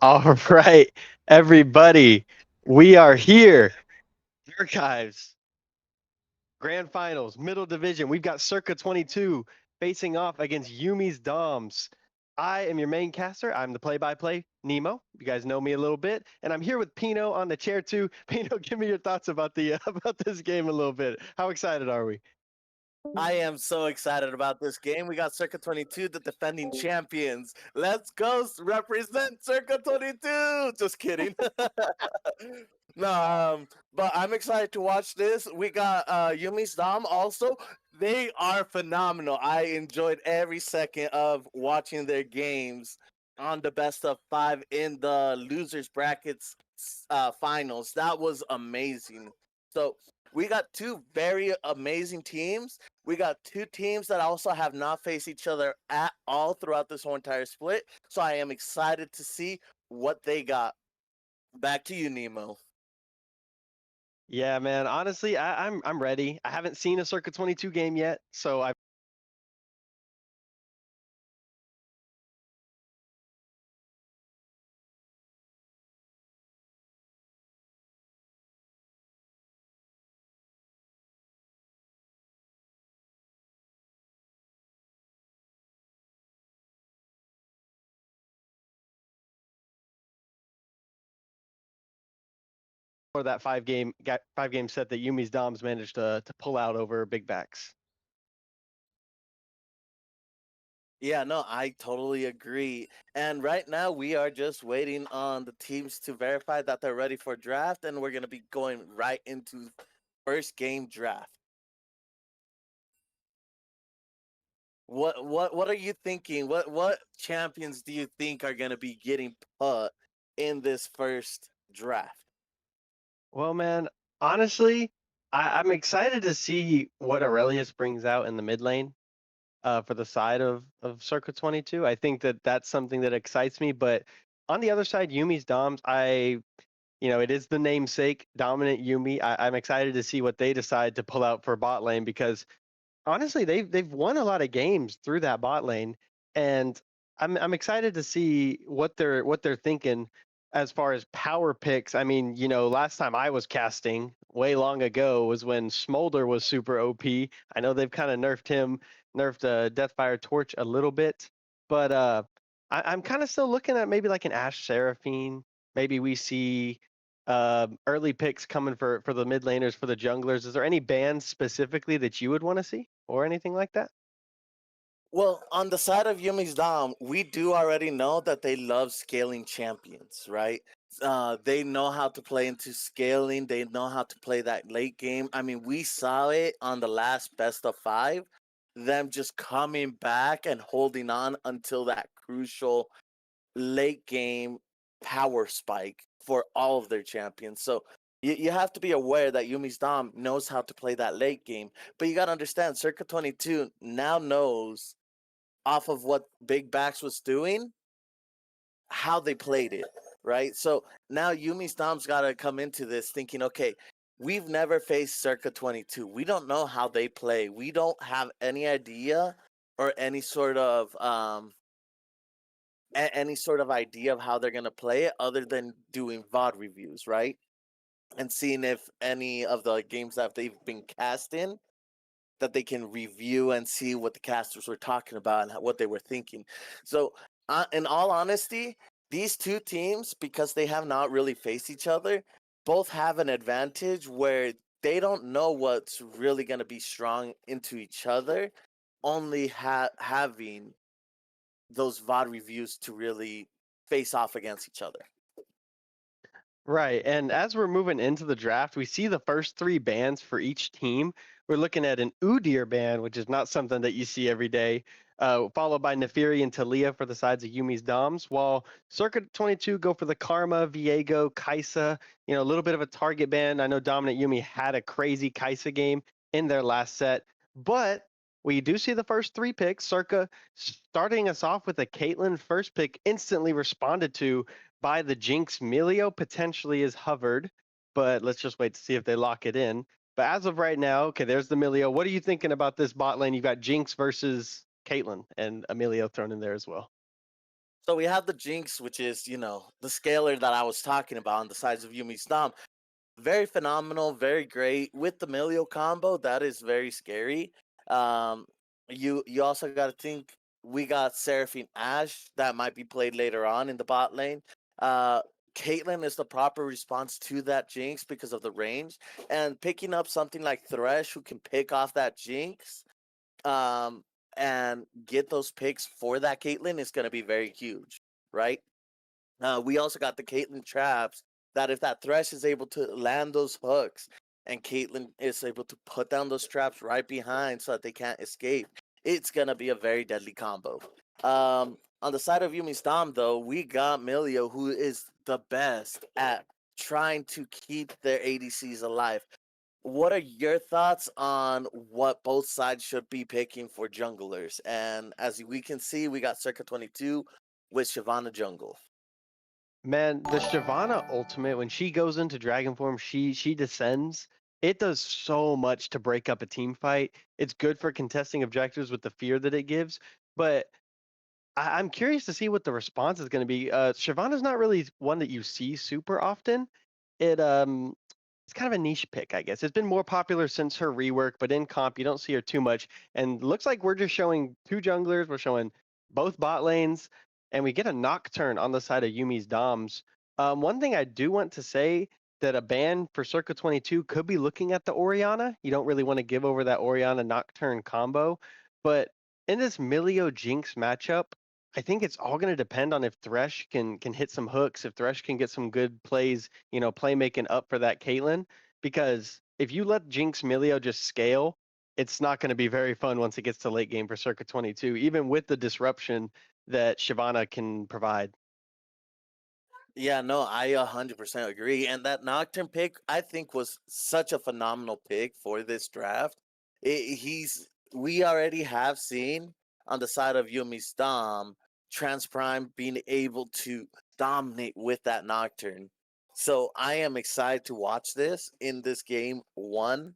All right, everybody, we are here. Archives, Grand Finals, Middle Division. We've got Circa 22 facing off against Yummis Doms. I am your main caster. I'm the play-by-play Nemo. You guys know me a little bit, and I'm here with Pino on the chair too. Pino, give me your thoughts about the about this game a little bit. How excited are we? I am so excited about this game. We got Circa 22, the defending champions. Let's go represent Circa 22. Just kidding. no, but I'm excited to watch this. We got Yumi's Dom also. They are phenomenal. I enjoyed every second of watching their games on the best of five in the losers brackets finals. That was amazing. So we got two very amazing teams. We got two teams that also have not faced each other at all throughout this whole entire split. So I am excited to see what they got. Back to you, Nemo. Yeah, man. Honestly, I'm ready. I haven't seen a Circa 22 game yet, so I for that five game set that Yumi's Doms managed to pull out over Big Backs. Yeah, no, I totally agree. And right now, we are just waiting on the teams to verify that they're ready for draft, and we're going to be going right into first game draft. What are you thinking? What champions do you think are going to be getting put in this first draft? Well, man, honestly, I'm excited to see what Aurelius brings out in the mid lane for the side of Circuit 22. I think that that's something that excites me. But on the other side, Yumi's Doms, it is the namesake dominant Yumi. I'm excited to see what they decide to pull out for bot lane because honestly, they've won a lot of games through that bot lane, and I'm excited to see what they're thinking as far as power picks. I mean, last time I was casting way long ago was when Smolder was super OP. I know they've kind of nerfed Deathfire Torch a little bit, but I'm kind of still looking at maybe like an Ash Seraphine. Maybe we see early picks coming for the mid laners, for the junglers. Is there any bands specifically that you would want to see or anything like that? Well, on the side of Yumi's Dom, we do already know that they love scaling champions, right? They know how to play into scaling. They know how to play that late game. I mean, we saw it on the last best of five, them just coming back and holding on until that crucial late game power spike for all of their champions. So you have to be aware that Yumi's Dom knows how to play that late game. But you got to understand, Circa 22 now knows off of what Big Backs was doing, how they played it, right? So now Yumi's Dom's got to come into this thinking, okay, we've never faced Circa 22. We don't know how they play. We don't have any idea or any sort of idea of how they're gonna play it, other than doing VOD reviews, right? And seeing if any of the games that they've been cast in that they can review and see what the casters were talking about and what they were thinking. So, in all honesty, these two teams, because they have not really faced each other, both have an advantage where they don't know what's really going to be strong into each other, only having those VOD reviews to really face off against each other. Right. And as we're moving into the draft, we see the first three bands for each team. We're looking at an Udyr band, which is not something that you see every day, followed by Neferi and Talia for the sides of Yumi's Doms, while Circuit 22 go for the Karma, Viego, Kaisa, a little bit of a target band. I know Dominant Yumi had a crazy Kaisa game in their last set, but we do see the first three picks. Circa starting us off with a Caitlyn first pick, instantly responded to by the Jinx. Melio potentially is hovered, but let's just wait to see if they lock it in. But as of right now, okay, there's the Melio. What are you thinking about this bot lane? You've got Jinx versus Caitlyn and Emilio thrown in there as well. So we have the Jinx, which is, the scaler that I was talking about on the sides of Yumi's Dom. Very phenomenal, very great. With the Milio combo, that is very scary. Um, you also got to think we got Seraphine Ash that might be played later on in the bot lane. Uh, Caitlyn is the proper response to that Jinx because of the range, and picking up something like Thresh who can pick off that Jinx, um, and get those picks for that Caitlyn is going to be very huge, right? We also got the Caitlyn traps that if that Thresh is able to land those hooks and Caitlyn is able to put down those traps right behind so that they can't escape, it's gonna be a very deadly combo. On the side of Yumi's Dom, though, we got Milio, who is the best at trying to keep their ADCs alive. What are your thoughts on what both sides should be picking for junglers? And as we can see, we got Circa 22 with Shyvana Jungle. Man, the Shyvana ultimate, when she goes into dragon form, she descends. It does so much to break up a team fight. It's good for contesting objectives with the fear that it gives. But I'm curious to see what the response is going to be. Shyvana's not really one that you see super often. It's kind of a niche pick, I guess. It's been more popular since her rework, but in comp you don't see her too much. And looks like we're just showing two junglers. We're showing both bot lanes, and we get a Nocturne on the side of Yumi's Doms. One thing I do want to say that a ban for Circa 22 could be looking at the Orianna. You don't really want to give over that Orianna Nocturne combo, but in this Milio Jinx matchup, I think it's all going to depend on if Thresh can hit some hooks, if Thresh can get some good plays, playmaking up for that Caitlyn. Because if you let Jinx Milio just scale, it's not going to be very fun once it gets to late game for Circa 22, even with the disruption that Shyvana can provide. Yeah, no, I 100% agree. And that Nocturne pick, I think, was such a phenomenal pick for this draft. We already have seen on the side of Yumi's Dom, Trans Prime being able to dominate with that Nocturne. So I am excited to watch this in this game one.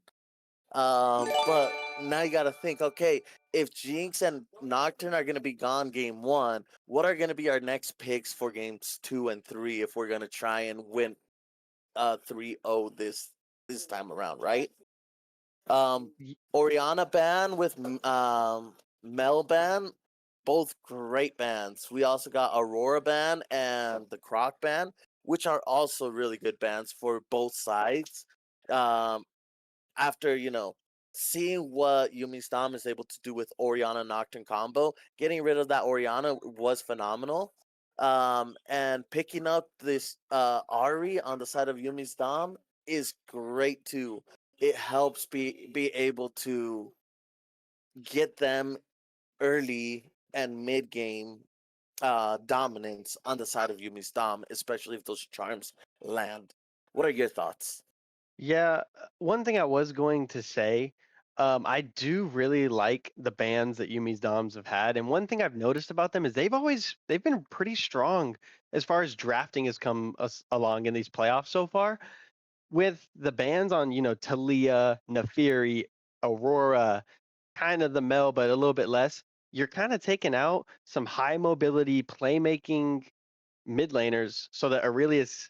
But now you got to think, okay, if Jinx and Nocturne are going to be gone game one, what are going to be our next picks for games 2 and 3 if we're going to try and win 3-0 this time around, right? Um, Y- Oriana ban with Mel ban, both great bans. We also got Aurora ban and the Croc ban, which are also really good bans for both sides. Um, After seeing what Yumi Stam is able to do with Oriana Nocturne combo, getting rid of that Oriana was phenomenal. And picking up this Ari on the side of Yumi Stam is great too. It helps be able to get them early and mid game dominance on the side of Yumi Stam, especially if those charms land. What are your thoughts? Yeah, one thing I was going to say, I do really like the bands that Yumi's Doms have had, and one thing I've noticed about them is they've been pretty strong as far as drafting has come along in these playoffs so far. With the bans on, Talia, Nafiri, Aurora, kind of the Mel, but a little bit less, you're kind of taking out some high mobility playmaking mid laners so that Aurelius,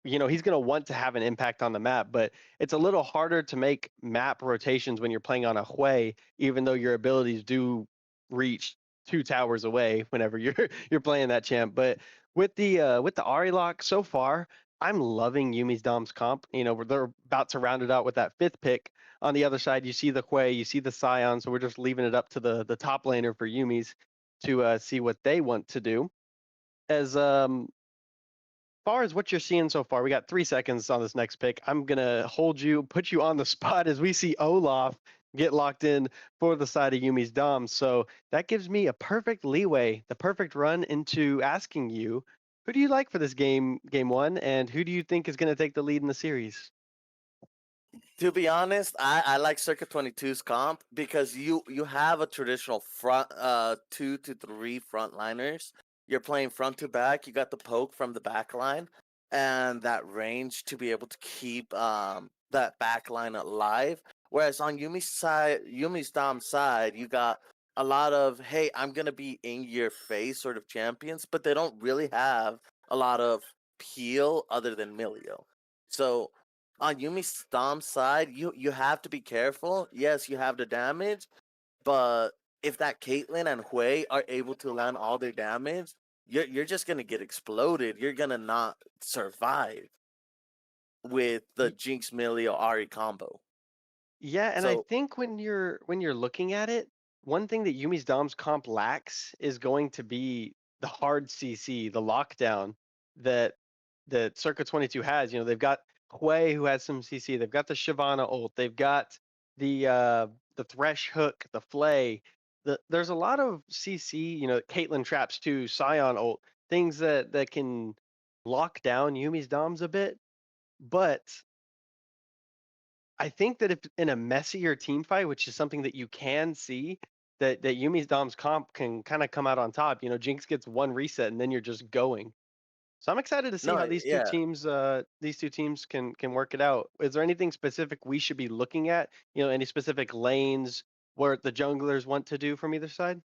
he's going to want to have an impact on the map, but it's a little harder to make map rotations when you're playing on a Hui, even though your abilities do reach two towers away whenever you're you're playing that champ. But with the Ari lock so far, I'm loving Yumi's Dom's comp. They're about to round it out with that fifth pick. On the other side, you see the Hui, you see the Scion, so we're just leaving it up to the top laner for Yumi's to see what they want to do. As far as what you're seeing so far, we got 3 seconds on this next pick. I'm gonna put you on the spot as we see Olaf get locked in for the side of Yumi's Dom. So that gives me a perfect leeway, the perfect run into asking you, who do you like for this game one, and who do you think is gonna take the lead in the series? To be honest, I like Circuit 22's comp because you have a traditional front 2 to 3 frontliners. You're playing front to back. You got the poke from the back line and that range to be able to keep that back line alive. Whereas on Yumi's Dom's side, you got a lot of, hey, I'm gonna be in your face sort of champions, but they don't really have a lot of peel other than Milio. So on Yumi's Dom's side, you have to be careful. Yes, you have the damage, but if that Caitlyn and Hui are able to land all their damage, you're just gonna get exploded. You're gonna not survive with the Y- Jinx Milio Ari combo. Yeah, and I So think when you're looking at it, one thing that Yumi's Dom's comp lacks is going to be the hard CC, the lockdown that Circuit 22 has. You know, they've got Hui who has some CC, they've got the Shyvana ult, they've got the Thresh hook, the Flay. There's a lot of CC, you know, Caitlyn traps too, Scion ult, things that can lock down Yumi's Doms a bit, but I think that if in a messier team fight, which is something that you can see, that Yumi's Dom's comp can kind of come out on top. You know, Jinx gets one reset and then you're just going. So I'm excited to see no, how yeah. these two teams can work it out. Is there anything specific we should be looking at? You know, any specific lanes where the junglers want to do from either side?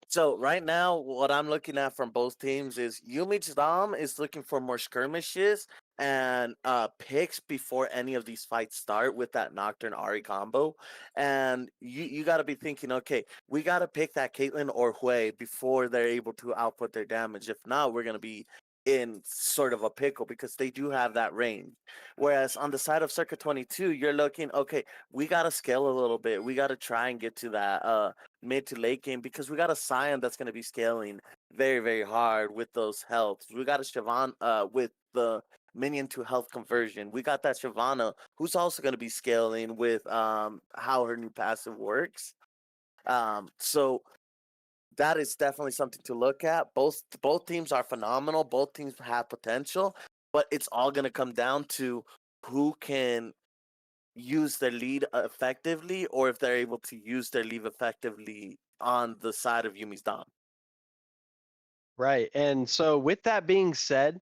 So right now, what I'm looking at from both teams is Yumi Dom is looking for more skirmishes and picks before any of these fights start with that Nocturne Ari combo. And you got to be thinking, okay, we got to pick that Caitlyn or Hui before they're able to output their damage. If not, we're gonna be in sort of a pickle because they do have that range. Whereas on the side of Circuit 22, you're looking, okay, we got to scale a little bit. We got to try and get to that mid to late game because we got a Scion that's going to be scaling very, very hard with those healths. We got a Siobhan with the minion to health conversion. We got that Shyvana who's also going to be scaling with how her new passive works. So that is definitely something to look at. Both teams are phenomenal. Both teams have potential, but it's all going to come down to who can use their lead effectively, or if they're able to use their lead effectively on the side of Yumi's Dom. Right. And so with that being said,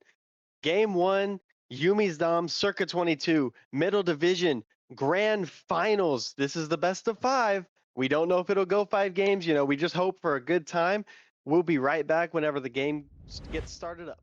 Game one, Yumi's Dom, Circa 22, Middle Division, Grand Finals. This is the best of five. We don't know if it'll go 5 games. You know, we just hope for a good time. We'll be right back whenever the game gets started up.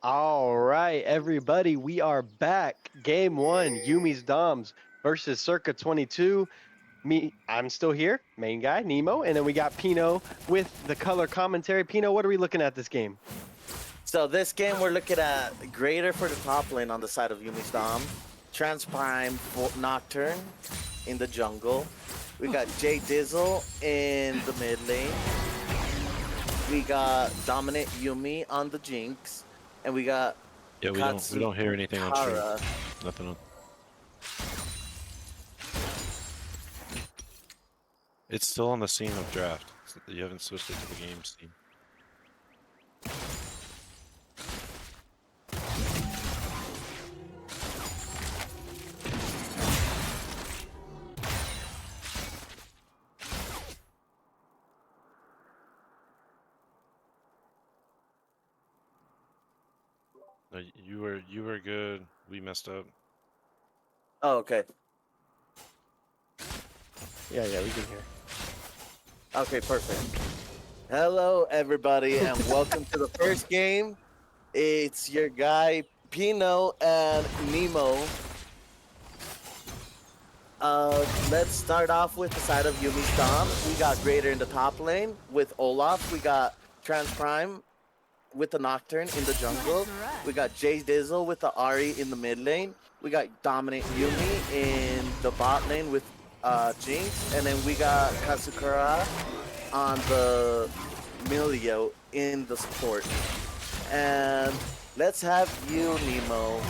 All right, everybody, we are back. Game one, Yumi's Doms versus Circa 22. I'm still here, main guy, Nemo, and then we got Pino with the color commentary. Pino, what are we looking at this game? So this game we're looking at Greater for the top lane on the side of Yumi's Dom, Transprime Nocturne in the jungle. We got Jay Dizzle in the mid lane. We got Dominant Yumi on the Jinx, and we got Yeah, we don't hear anything on stream. Kara. Nothing on. It's still on the scene of draft. You haven't switched it to the game scene. No, you were good. We messed up. Oh, okay. Yeah, we can hear. Okay, perfect. Hello, everybody, and welcome to the first game. It's your guy, Pino and Nemo. Let's start off with the side of Yumi's Dom. We got Greater in the top lane with Olaf. We got Transprime with the Nocturne in the jungle. We got Jay Dizzle with the Ari in the mid lane. We got Dominant Yumi in the bot lane with Jinx. And then we got Kasukura on the Milio in the support. And let's have you, Nemo,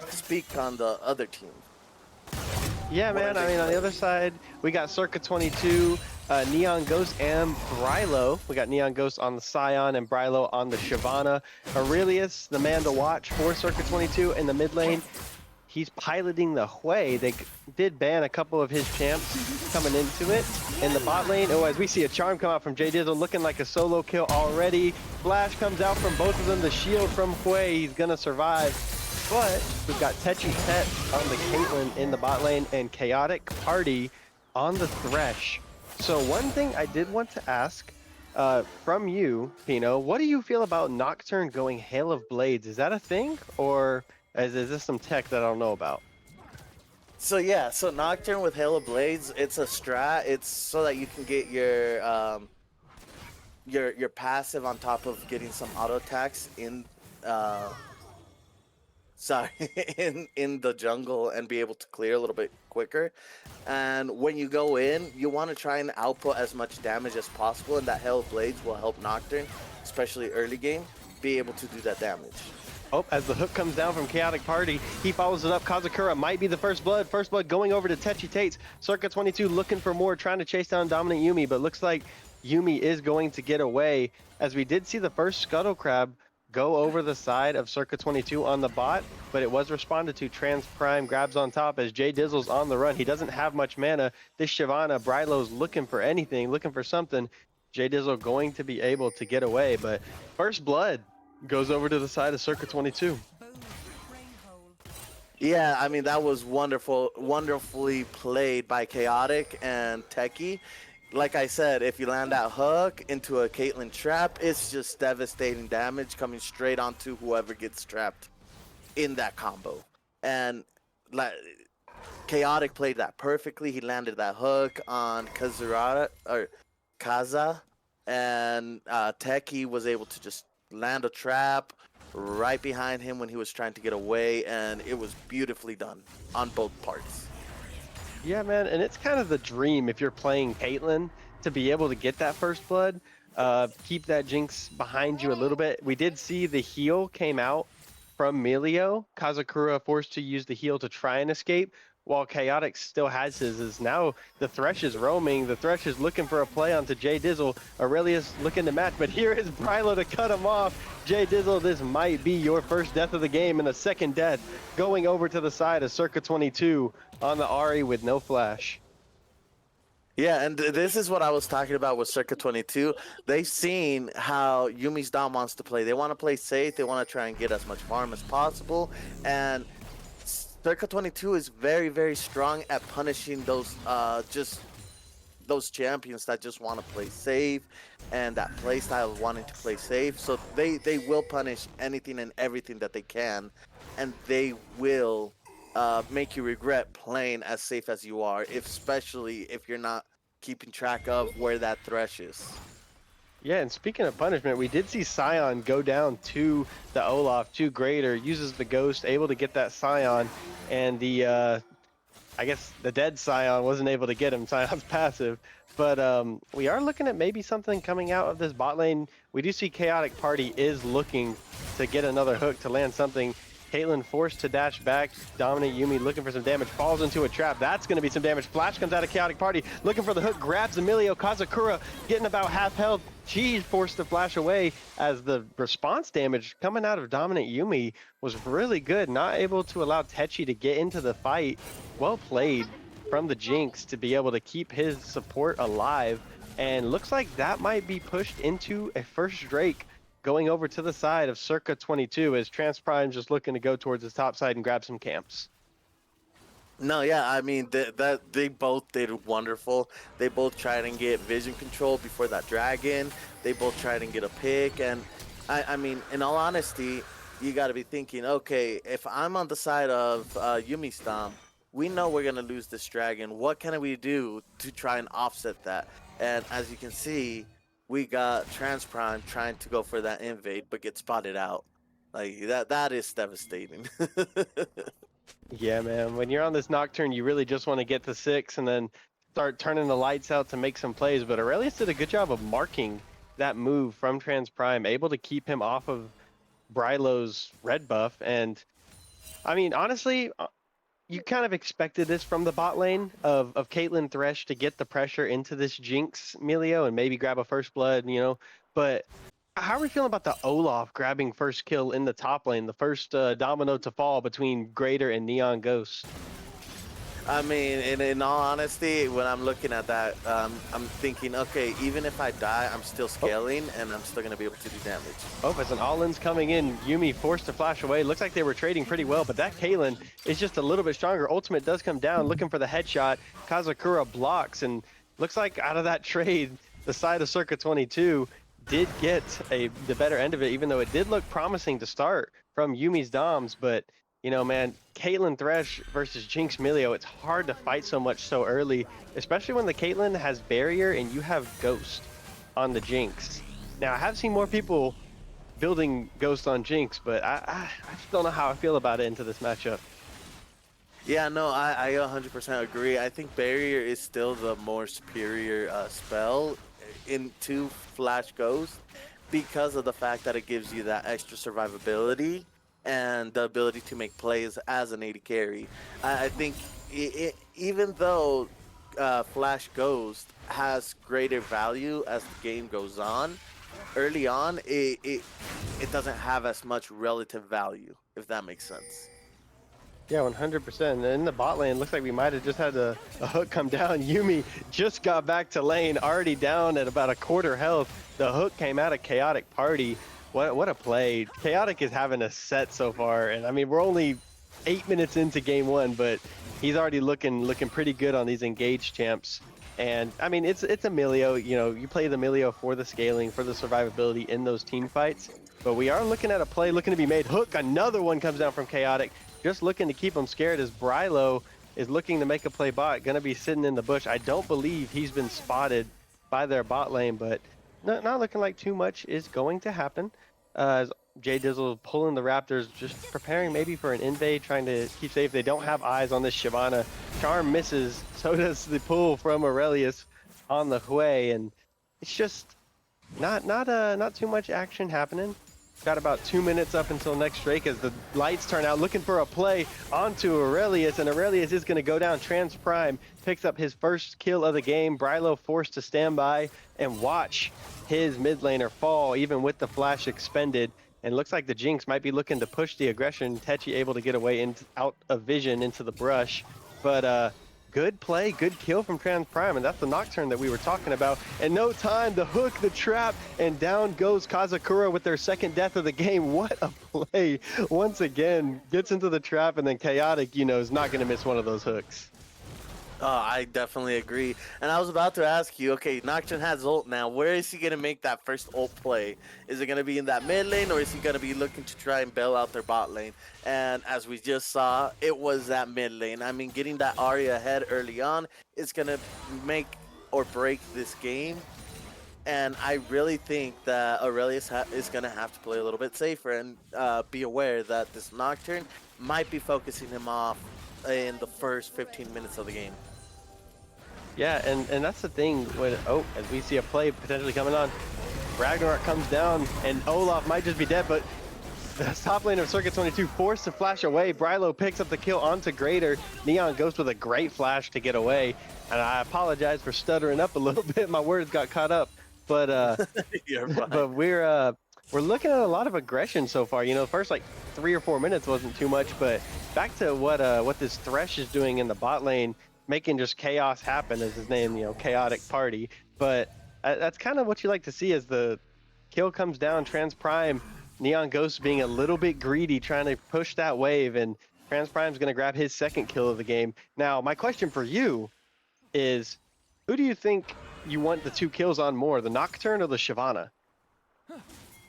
speak on the other team. Yeah, man. I mean, on the other side, we got Circa 22, Neon Ghost, and Brylo. We got Neon Ghost on the Scion and Brylo on the Shyvana. Aurelius, the man to watch for Circa 22 in the mid lane. He's piloting the Hui. They did ban a couple of his champs coming into it. In the bot lane, oh, as we see a charm come out from Jay Dizzle, looking like a solo kill already. Flash comes out from both of them. The shield from Hui. He's going to survive. But we've got Techi Tet on the Caitlyn in the bot lane and Chaotic Party on the Thresh. So one thing I did want to ask from you, Pino, what do you feel about Nocturne going Hail of Blades? Is that a thing, or is this some tech that I don't know about? So yeah, so Nocturne with Hail of Blades, it's a strat. It's so that you can get your passive on top of getting some auto attacks in in the jungle and be able to clear a little bit quicker. And when you go in, you want to try and output as much damage as possible, and that Hail of Blades will help Nocturne, especially early game, be able to do that damage. Oh, as the hook comes down from Chaotic Party, he follows it up. Kazakura might be the first blood. First blood going over to Techi Tates. Circa 22 looking for more, trying to chase down Dominant Yumi, but looks like Yumi is going to get away, as we did see the first Scuttle Crab go over the side of Circa 22 on the bot, but it was responded to. Transprime grabs on top as Jay Dizzle's on the run. He doesn't have much mana. This Shyvana, Brylo's looking for anything, looking for something. Jay Dizzle going to be able to get away, but first blood goes over to the side of Circa 22. Yeah, I mean, that was wonderfully played by Chaotic and Techie. Like I said, if you land that hook into a Caitlyn trap, it's just devastating damage coming straight onto whoever gets trapped in that combo. And like, Chaotic played that perfectly. He landed that hook on Kaza, and Techie was able to just land a trap right behind him when he was trying to get away, and it was beautifully done on both parts. Yeah, man, and it's kind of the dream if you're playing Caitlyn to be able to get that first blood, keep that Jinx behind you a little bit. We did see the heal came out from Milio. Kazakura forced to use the heal to try and escape, while Chaotic still has his. Is now the Thresh is roaming. The Thresh is looking for a play onto Jay Dizzle. Aurelius looking to match, but here is Brylo to cut him off. Jay Dizzle, this might be your first death of the game, and the second death going over to the side of Circa 22 on the Ari with no flash. Yeah, and this is what I was talking about with Circa 22. They've seen how Yumi's Dom wants to play. They want to play safe. They want to try and get as much farm as possible. And Circa 22 is very, very strong at punishing those just those champions that just want to play safe and that play style of wanting to play safe. So they will punish anything and everything that they can, and they will make you regret playing as safe as you are, especially if you're not keeping track of where that thresh is. Yeah, and speaking of punishment, we did see Scion go down to the Olaf, to Greater, uses the Ghost, able to get that Scion, and the I guess the dead Scion wasn't able to get him. Scion's passive. But we are looking at maybe something coming out of this bot lane. We do see Chaotic Party is looking to get another hook to land something. Caitlyn forced to dash back. Dominate Yumi looking for some damage. Falls into a trap. That's going to be some damage. Flash comes out of Chaotic Party. Looking for the hook. Grabs Emilio. Kazakura getting about half health. She's forced to flash away as the response damage coming out of Dominant Yumi was really good. Not able to allow Techi to get into the fight. Well played from the Jinx to be able to keep his support alive. And looks like that might be pushed into a first Drake going over to the side of Circa 22 as Transprime just looking to go towards his top side and grab some camps. No, yeah, I mean they both did wonderful. They both tried and get vision control before that dragon. They both tried and get a pick, and I mean, in all honesty, you got to be thinking, okay, if I'm on the side of Yumi Stomp, we know we're gonna lose this dragon. What can we do to try and offset that? And as you can see, we got Transprime trying to go for that invade, but get spotted out. Like that is devastating. Yeah, man. When you're on this Nocturne, you really just want to get to 6 and then start turning the lights out to make some plays. But Aurelius did a good job of marking that move from Transprime, able to keep him off of Brylo's red buff. And I mean, honestly, you kind of expected this from the bot lane of Caitlyn Thresh to get the pressure into this Jinx Melio and maybe grab a first blood, you know. But how are we feeling about the Olaf grabbing first kill in the top lane, the first domino to fall between Greater and Neon Ghost? I mean, in all honesty, when I'm looking at that, I'm thinking, okay, even if I die, I'm still scaling, and I'm still going to be able to do damage. Oh, as an all-in's coming in, Yumi forced to flash away. Looks like they were trading pretty well, but that Caitlyn is just a little bit stronger. Ultimate does come down, looking for the headshot. Kazakura blocks, and looks like out of that trade, the side of Circa 22 did get the better end of it, even though it did look promising to start from Yumi's Doms, but you know, man, Caitlyn Thresh versus Jinx Melio, it's hard to fight so much so early, especially when the Caitlyn has barrier and you have Ghost on the Jinx. Now, I have seen more people building Ghost on Jinx, but I just don't know how I feel about it into this matchup. Yeah, no, I 100% agree. I think Barrier is still the more superior spell into Flash Ghost because of the fact that it gives you that extra survivability and the ability to make plays as an AD carry. I think even though Flash Ghost has greater value as the game goes on, early on it doesn't have as much relative value, if that makes sense. Yeah, 100%. In the bot lane, looks like we might have just had a hook come down. Yumi just got back to lane, already down at about a quarter health. The hook came out of Chaotic Party. What a play. Chaotic is having a set so far, and I mean, we're only 8 minutes into game 1, but he's already looking pretty good on these engaged champs. And I mean, it's Emilio, you know, you play the Emilio for the scaling, for the survivability in those team fights, but we are looking at a play looking to be made. Hook, another one comes down from Chaotic, just looking to keep him scared as Brylo is looking to make a play bot, gonna be sitting in the bush. I don't believe he's been spotted by their bot lane, but not looking like too much is going to happen. As Jay Dizzle pulling the Raptors, just preparing maybe for an invade, trying to keep safe. They don't have eyes on this Shyvana. Charm misses, so does the pull from Aurelius on the Hui, and it's just not too much action happening. Got about 2 minutes up until next Drake as the lights turn out, looking for a play onto Aurelius, and Aurelius is going to go down. Transprime picks up his first kill of the game. Brylo forced to stand by and watch his mid laner fall, even with the flash expended. And looks like the Jinx might be looking to push the aggression. Techi able to get away out of vision into the brush. But good play, good kill from Transprime, and that's the Nocturne that we were talking about. And no time, the hook, the trap, and down goes Kazakura with their second death of the game. What a play. Once again, gets into the trap, and then Chaotic, you know, is not going to miss one of those hooks. I definitely agree. And I was about to ask you, okay, Nocturne has ult now. Where is he going to make that first ult play? Is it going to be in that mid lane, or is he going to be looking to try and bail out their bot lane? And as we just saw, it was that mid lane. I mean, getting that Arya ahead early on is going to make or break this game. And I really think that Aurelius is going to have to play a little bit safer and be aware that this Nocturne might be focusing him off in the first 15 minutes of the game. Yeah, and that's the thing when as we see a play potentially coming on, Ragnarok comes down and Olaf might just be dead, but the top lane of Circuit 22 forced to flash away. Brylo picks up the kill onto Greater. Neon Ghost with a great flash to get away. And I apologize for stuttering up a little bit. My words got caught up. But You're fine. but we're looking at a lot of aggression so far. You know, first like 3 or 4 minutes wasn't too much, but back to what this Thresh is doing in the bot lane, making just chaos happen, is his name, you know, Chaotic Party. But that's kind of what you like to see as the kill comes down. Trans Prime, Neon Ghost being a little bit greedy, trying to push that wave, and Trans Prime's going to grab his second kill of the game. Now, my question for you is, who do you think you want the 2 kills on more, the Nocturne or the Shyvana?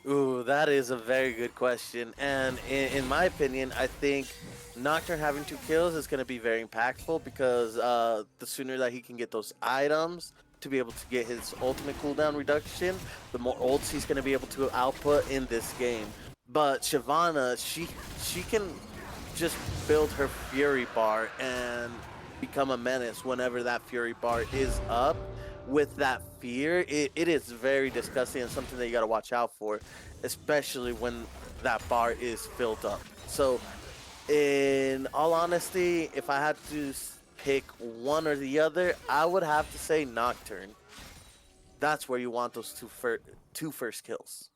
Ooh, that is a very good question. And in my opinion, I think Nocturne having 2 kills is going to be very impactful because the sooner that he can get those items to be able to get his ultimate cooldown reduction, the more ults he's going to be able to output in this game. But Shyvana, she can just build her Fury bar and become a menace whenever that Fury bar is up. With that fear, it is very disgusting and something that you got to watch out for, especially when that bar is filled up. So, in all honesty, if I had to pick one or the other, I would have to say Nocturne. That's where you want those two first kills.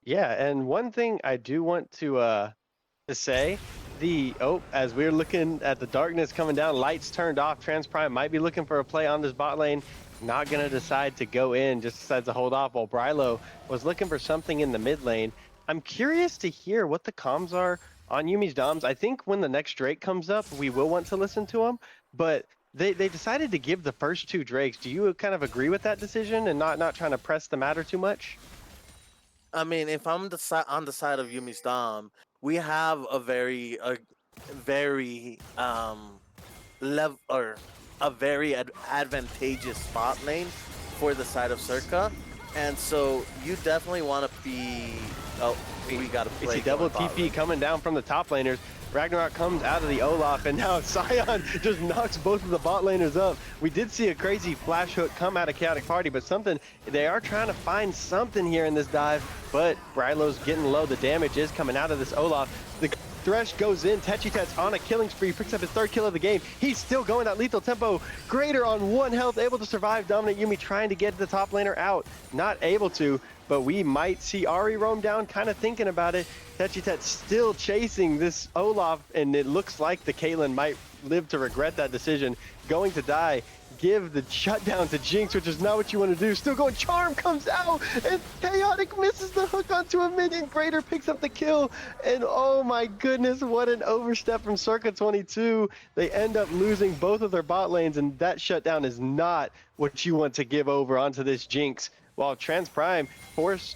Yeah, and one thing I do want to say, as we're looking at the darkness coming down, lights turned off, Trans Prime might be looking for a play on this bot lane, not gonna decide to go in, just decides to hold off, while Brylo was looking for something in the mid lane. I'm curious to hear what the comms are on Yummis Doms. I think when the next Drake comes up, we will want to listen to him, but they decided to give the first 2 Drakes. Do you kind of agree with that decision and not trying to press the matter too much? I mean, if I'm on the side of Yummi's Dom, we have a very advantageous spot lane for the side of Circa, and so you definitely want to be. Oh, we got to play. It's a double TP coming down from the top laners. Ragnarok comes out of the Olaf, and now Sion just knocks both of the bot laners up. We did see a crazy flash hook come out of Chaotic Party, but they are trying to find something here in this dive, but Brylo's getting low. The damage is coming out of this Olaf. The Thresh goes in, Techitet's on a killing spree, picks up his 3rd kill of the game. He's still going at lethal tempo. Greater on 1 health, able to survive. Dominant Yumi trying to get the top laner out. Not able to, but we might see Ari roam down, kind of thinking about it. Techitet still chasing this Olaf, and it looks like the Caitlyn might live to regret that decision. Going to die. Give the shutdown to Jinx, which is not what you want to do. Still going, Charm comes out, and Chaotic misses the hook onto a minion. Greater picks up the kill, and oh my goodness, what an overstep from Circa 22. They end up losing both of their bot lanes, and that shutdown is not what you want to give over onto this Jinx. While Trans Prime, forced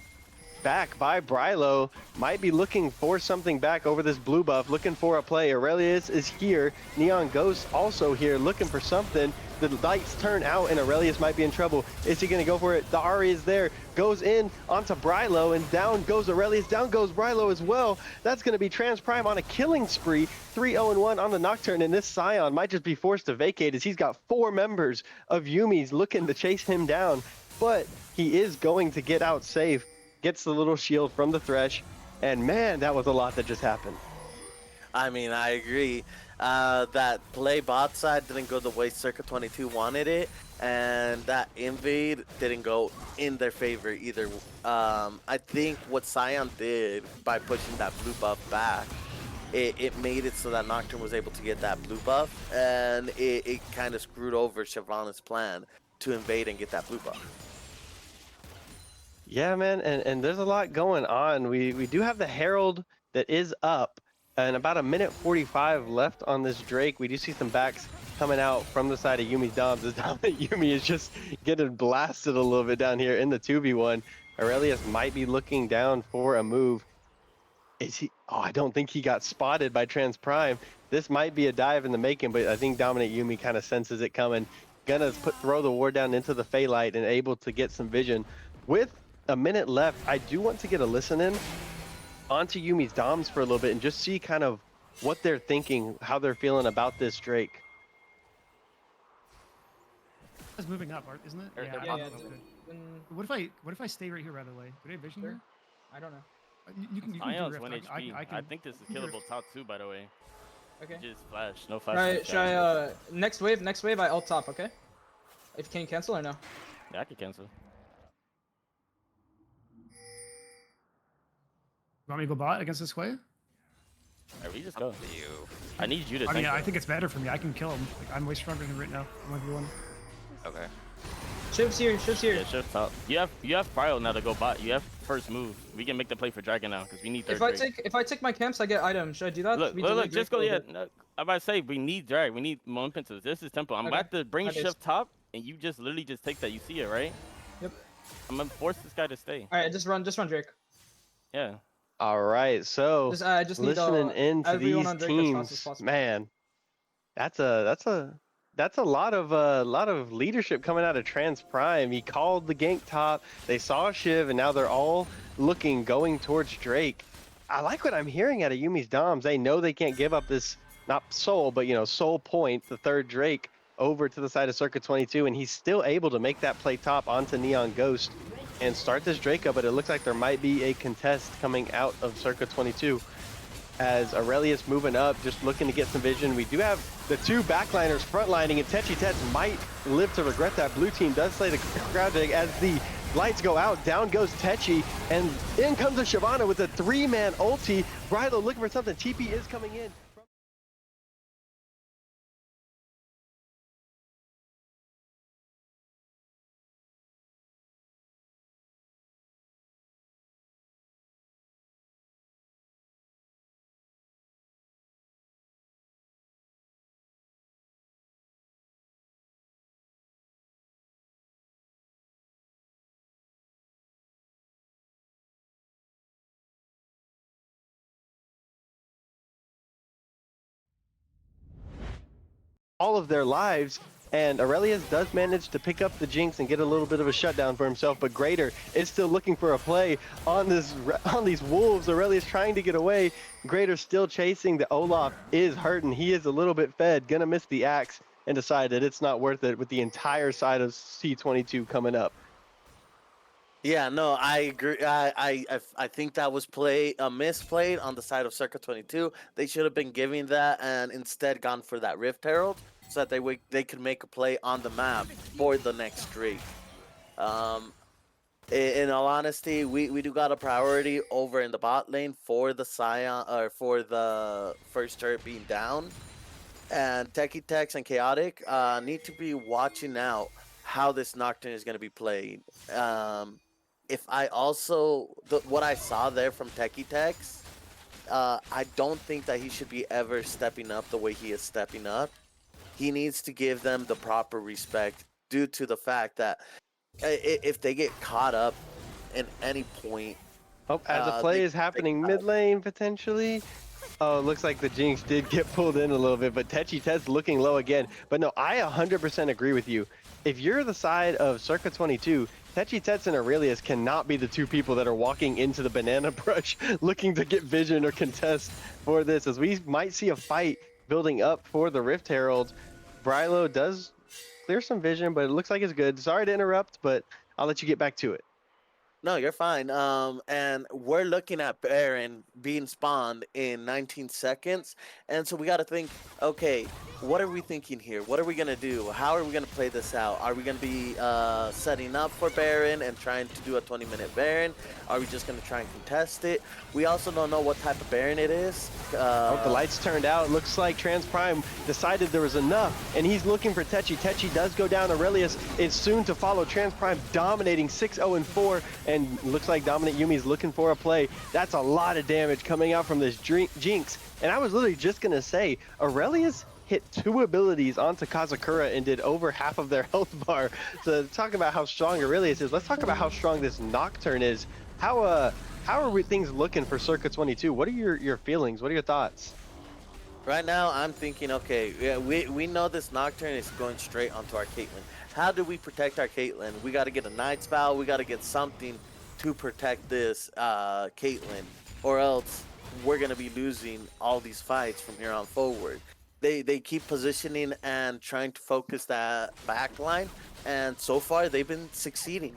back by Brylo, might be looking for something back over this blue buff, looking for a play. Aurelius is here. Neon Ghost also here, looking for something. The lights turn out, and Aurelius might be in trouble. Is he going to go for it? The Ari is there, goes in onto Brylo, and down goes Aurelius, down goes Brylo as well. That's going to be Trans Prime on a killing spree, 3-0-1 on the Nocturne, and this Sion might just be forced to vacate as he's got 4 members of Yummis looking to chase him down, but he is going to get out safe. Gets the little shield from the Thresh, and man, that was a lot that just happened. I mean, I agree. That play bot side didn't go the way Circa 22 wanted it, and that invade didn't go in their favor either. I think what Sion did by pushing that blue buff back, it made it so that Nocturne was able to get that blue buff, and it kind of screwed over Shyvana's plan to invade and get that blue buff. Yeah, man, and there's a lot going on. We do have the Herald that is up, And about a minute 45 left on this Drake. We do see some backs coming out from the side of Yummi's Doms. As Dominant Yummi is just getting blasted a little bit down here in the 2v1. Aurelius might be looking down for a move. Is he? Oh, I don't think he got spotted by Trans Prime. This might be a dive in the making, but I think Dominant Yummi kind of senses it coming. Gonna throw the ward down into the Phalite and able to get some vision. With a minute left, I do want to get a listen in onto Yummi's Doms for a little bit and just see kind of what they're thinking, how they're feeling about this Drake. It's moving up, isn't it? Yeah, Yeah. yeah. Okay. What if I stay right here, by the way? Do they have vision here? I don't know. You can do Ion's Rift. 1 HP. I think this is killable top 2, by the way. Okay. Just flash. No flash. Alright, should I, next wave, I ult top, okay? If can you cancel or no? Yeah, I could cancel. You want me to go bot against this way? Alright, we just go. I need you to I mean, tank I it. think it's better for me. I can kill him. Like, I'm way stronger than him right now. 1v1. Okay. Shiv's here, Shiv's here. Yeah, shift top. You have Cryo now to go bot. You have first move. We can make the play for Dragon now because we need third Drake. If I take my camps, I get items. Should I do that? Look, We look, delay look, just Drake go. a Yeah, little bit. no, I'm about to say we need drag. We need momentum. This is tempo. I'm Okay. about to bring Okay. shift top, and you just literally just take that. You see it, right? Yep. I'm gonna force this guy to stay. Alright, just run Drake. Yeah. All right, so I just need listening into everyone these on Drake as fast as teams, possible. man, that's a lot of leadership coming out of Trans Prime. He called the gank top. They saw Shiv, and now they're all going towards Drake. I like what I'm hearing out of Yummi's Doms. They know they can't give up this, not soul, but soul point, the third Drake, over to the side of Circuit 22, and he's still able to make that play top onto Neon Ghost and start this Drake up, but it looks like there might be a contest coming out of Circuit 22 as Aurelius moving up, just looking to get some vision. We do have the two backliners frontlining, and Tets might live to regret that. Blue team does slay the crowd dig as the lights go out. Down goes Techi, and in comes a Shyvana with a 3-man ulti. Brylo looking for something. TP is coming in. All of their lives, and Aurelius does manage to pick up the Jinx and get a little bit of a shutdown for himself, but Greater is still looking for a play on these wolves. Aurelius trying to get away. Greater still chasing. The Olaf is hurting. He is a little bit fed, gonna miss the axe, and decided it's not worth it with the entire side of C22 coming up. Yeah, no, I agree. I think that was misplayed on the side of Circuit 22. They should have been giving that and instead gone for that Rift Herald so that they could make a play on the map for the next Drake. In all honesty, we do got a priority over in the bot lane for the Scion or for the first turret being down, and Techie Tex and Chaotic need to be watching out how this Nocturne is going to be played. If I also, what I saw there from Techie Tex, I don't think that he should be ever stepping up the way he is stepping up. He needs to give them the proper respect due to the fact that if they get caught up in any point. Oh, as a play is happening mid lane potentially. Oh, it looks like the Jinx did get pulled in a little bit, but Techi Ted's looking low again. But no, I 100% agree with you. If you're the side of Circuit 22, Techi Tets and Aurelius cannot be the two people that are walking into the banana brush looking to get vision or contest for this, as we might see a fight building up for the Rift Herald. Brylo does clear some vision, but it looks like it's good. Sorry to interrupt, but I'll let you get back to it. No, you're fine. And we're looking at Baron being spawned in 19 seconds. And so we got to think, okay, what are we thinking here? What are we going to do? How are we going to play this out? Are we going to be setting up for Baron and trying to do a 20-minute Baron? Are we just going to try and contest it? We also don't know what type of Baron it is. The lights turned out. Looks like Trans Prime decided there was enough, and he's looking for Techi. Techi does go down. Aurelius is soon to follow. Trans Prime dominating 6-0-4, and and looks like Dominant Yumi's looking for a play. That's a lot of damage coming out from this Jinx. And I was literally just going to say, Aurelius hit 2 abilities onto Kazakura and did over half of their health bar. So talk about how strong Aurelius is. Let's talk about how strong this Nocturne is. How are things looking for Circa 22? What are your feelings? What are your thoughts? Right now, I'm thinking, okay, yeah, we know this Nocturne is going straight onto our Caitlyn. How do we protect our Caitlyn? We got to get a Night Spell. We got to get something to protect this Caitlyn, or else we're going to be losing all these fights from here on forward. They keep positioning and trying to focus that back line, and so far they've been succeeding.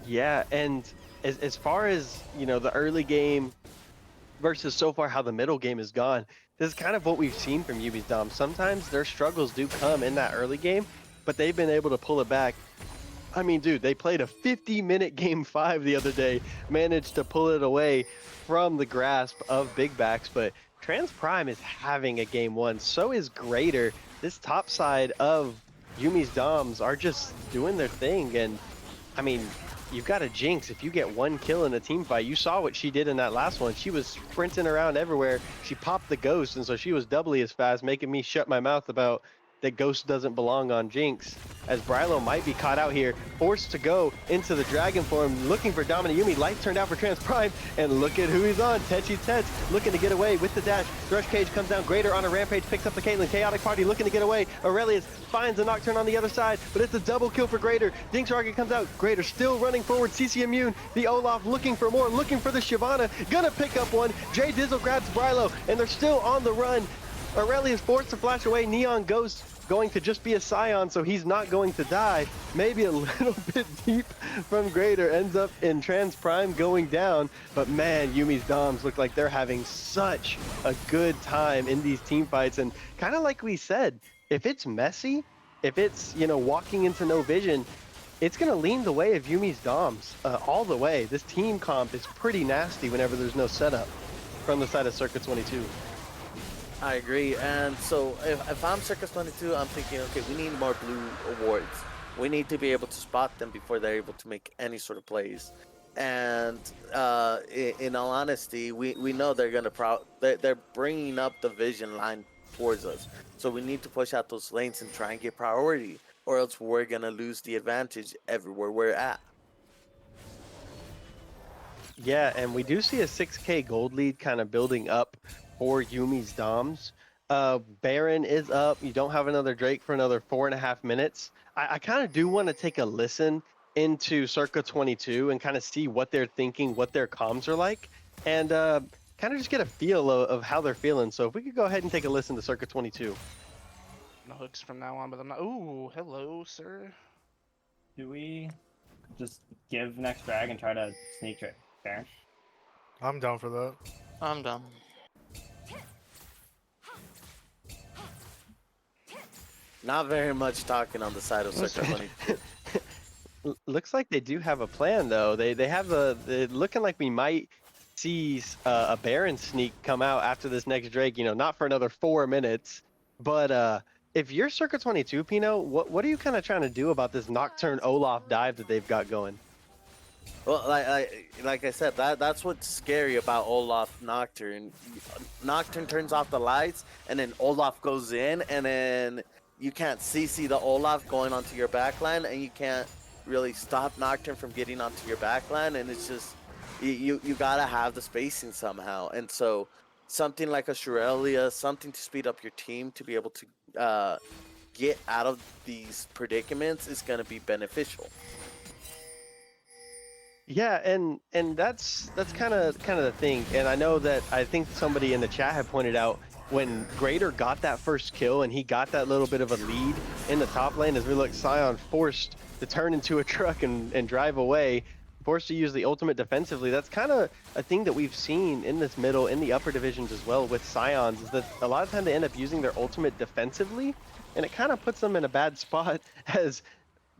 Yeah, and as far as, you know, the early game versus so far how the middle game has gone, this is kind of what we've seen from Yumi's Dom. Sometimes their struggles do come in that early game, but they've been able to pull it back. I mean, dude, they played a 50-minute game 5 the other day, managed to pull it away from the grasp of BigBacks, but Trans Prime is having a game 1. So is Greater. This top side of Yumi's Doms are just doing their thing, and I mean, you've got a Jinx. If you get 1 kill in a team fight, you saw what she did in that last one. She was sprinting around everywhere. She popped the Ghost, and so she was doubly as fast, making me shut my mouth about that Ghost doesn't belong on Jinx, as Brylo might be caught out here, forced to go into the Dragon form, looking for Dominant Yumi. Light turned out for Trans Prime, and look at who he's on. Techi Tets looking to get away with the dash. Thrush Cage comes down. Greater on a rampage, picks up the Caitlyn. Chaotic Party looking to get away. Aurelius finds a Nocturne on the other side, but it's a double kill for Greater. Jinx Rocket comes out. Greater still running forward. CC immune. The Olaf looking for more, looking for the Shyvana. Gonna pick up one. Jay Dizzle grabs Brylo, and they're still on the run. Aurelius forced to flash away. Neon Ghost going to just be a Scion, so he's not going to die. Maybe a little bit deep from Greater, ends up in Trans Prime going down. But man, Yumi's Doms look like they're having such a good time in these team fights. And kind of like we said, if it's messy, if it's, you know, walking into no vision, it's going to lean the way of Yumi's Doms all the way. This team comp is pretty nasty whenever there's no setup from the side of Circuit 22. I agree, and so if I'm Circus 22, I'm thinking, okay, we need more blue awards. We need to be able to spot them before they're able to make any sort of plays. And in all honesty, we know they're gonna they're bringing up the vision line towards us. So we need to push out those lanes and try and get priority, or else we're gonna lose the advantage everywhere we're at. Yeah, and we do see a 6K gold lead kind of building up for Yumi's Doms. Baron is up. You don't have another Drake for another 4.5 minutes. I kind of do want to take a listen into Circa 22 and kind of see what they're thinking, what their comms are like, and kind of just get a feel of how they're feeling. So if we could go ahead and take a listen to Circa 22. No hooks from now on, but I'm not. Ooh, hello, sir. Do we just give next drag and try to sneak trick Baron? I'm down for that. I'm done. Not very much talking on the side of Circa 22. Looks like they do have a plan, though. They have they're looking like we might see a Baron sneak come out after this next Drake. You know, not for another 4 minutes, but if you're Circa 22, Pino, what are you kind of trying to do about this Nocturne Olaf dive that they've got going? Well, like I said, that's what's scary about Olaf Nocturne. Nocturne turns off the lights, and then Olaf goes in, and then you can't CC the Olaf going onto your backline, and you can't really stop Nocturne from getting onto your backline, and it's just you gotta have the spacing somehow. And so something like a Shurelia, something to speed up your team to be able to get out of these predicaments is gonna be beneficial. Yeah, and that's kind of the thing. And I know that I think somebody in the chat had pointed out when Greater got that first kill and he got that little bit of a lead in the top lane, as we look, Scion forced to turn into a truck and drive away, forced to use the ultimate defensively. That's kind of a thing that we've seen in this middle, in the upper divisions as well with Scions, is that a lot of time they end up using their ultimate defensively, and it kind of puts them in a bad spot. As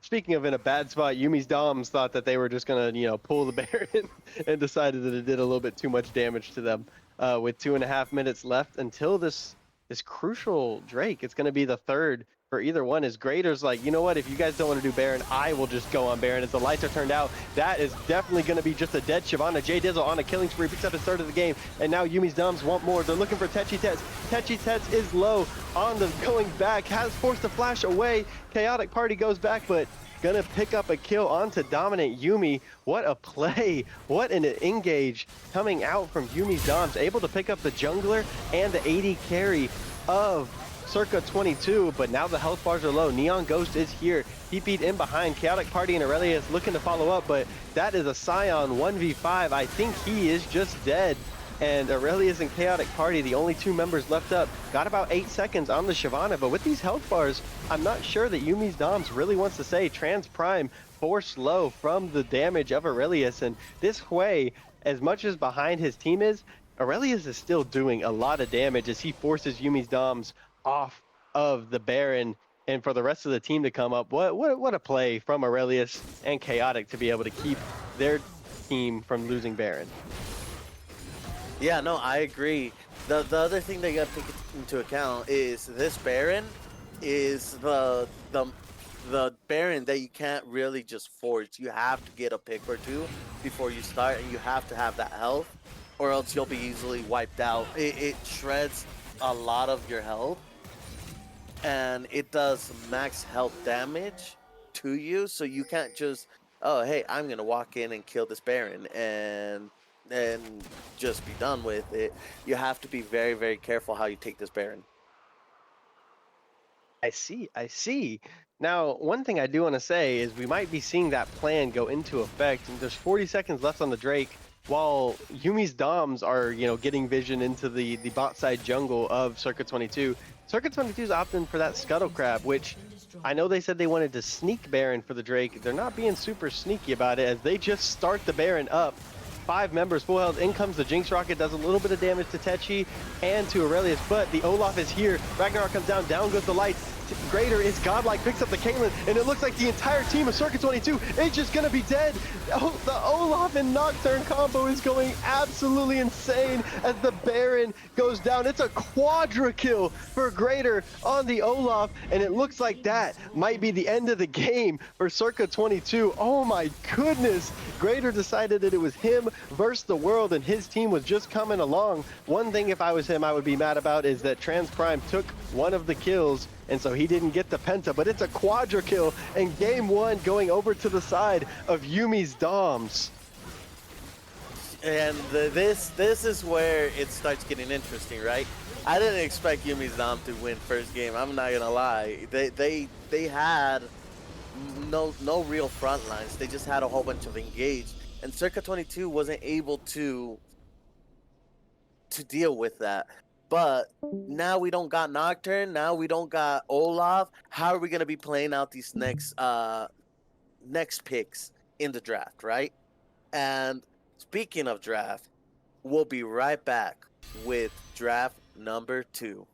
speaking of in a bad spot, Yumi's Doms thought that they were just gonna, you know, pull the Baron and decided that it did a little bit too much damage to them. With 2.5 minutes left until this crucial Drake. It's going to be the third for either one is Grader's like, you know what, if you guys don't want to do Baron, I will just go on Baron. As the lights are turned out, that is definitely going to be just a dead Shyvana. J Dizzle on a killing spree, picks up his third of the game, and now Yumi's Doms want more. They're looking for Techi Tets. Techi Tets is low on the going back, has forced the flash away. Chaotic Party goes back, but gonna pick up a kill onto dominant Yumi. What a play, what an engage coming out from Yumi's Doms, able to pick up the jungler and the AD carry of Circa 22, but now the health bars are low. Neon Ghost is here. He beat in behind. Chaotic Party and Aurelius looking to follow up, but that is a Scion 1v5. I think he is just dead. And Aurelius and Chaotic Party, the only two members left up, got about 8 seconds on the Shyvana, but with these health bars, I'm not sure that Yumi's Doms really wants to say Trans Prime force low from the damage of Aurelius. And this way, as much as behind his team is, Aurelius is still doing a lot of damage as he forces Yumi's Doms off of the Baron, and for the rest of the team to come up. What a play from Aurelius and Chaotic to be able to keep their team from losing Baron. Yeah, no, I agree. The other thing that you got to take into account is this Baron is the Baron that you can't really just force. You have to get a pick or two before you start, and you have to have that health, or else you'll be easily wiped out. It shreds a lot of your health, and it does max health damage to you, so you can't just, oh, hey, I'm gonna walk in and kill this Baron and just be done with it. You have to be very, very careful how you take this Baron. I see. Now, one thing I do want to say is we might be seeing that plan go into effect, and there's 40 seconds left on the Drake, while Yumi's Doms are, getting vision into the bot side jungle of Circa 22. Circa 22 is opting for that Scuttle Crab, which I know they said they wanted to sneak Baron for the Drake. They're not being super sneaky about it, as they just start the Baron up. 5 members, full health. In comes the Jinx Rocket, does a little bit of damage to Techi and to Aurelius, but the Olaf is here. Ragnarok comes down goes the lights. Grader is godlike, picks up the Caitlyn, and it looks like the entire team of Circuit 22 is just gonna be dead. Oh, the Olaf and Nocturne combo is going absolutely insane as the Baron goes down. It's a quadra kill for Grader on the Olaf, and it looks like that might be the end of the game for Circa 22. Oh my goodness. Grader decided that it was him versus the world, and his team was just coming along. One thing, if I was him, I would be mad about is that Trans Prime took one of the kills, and so he didn't get the penta, but it's a quadra kill, and game one going over to the side of Yumi's Doms. And this is where it starts getting interesting, right? I didn't expect Yumi's Dom to win first game. I'm not gonna lie. They had no real front lines. They just had a whole bunch of engaged, and Circa 22 wasn't able to deal with that. But now we don't got Nocturne. Now we don't got Olaf. How are we gonna be playing out these next picks in the draft, right? And speaking of draft, we'll be right back with draft number 2.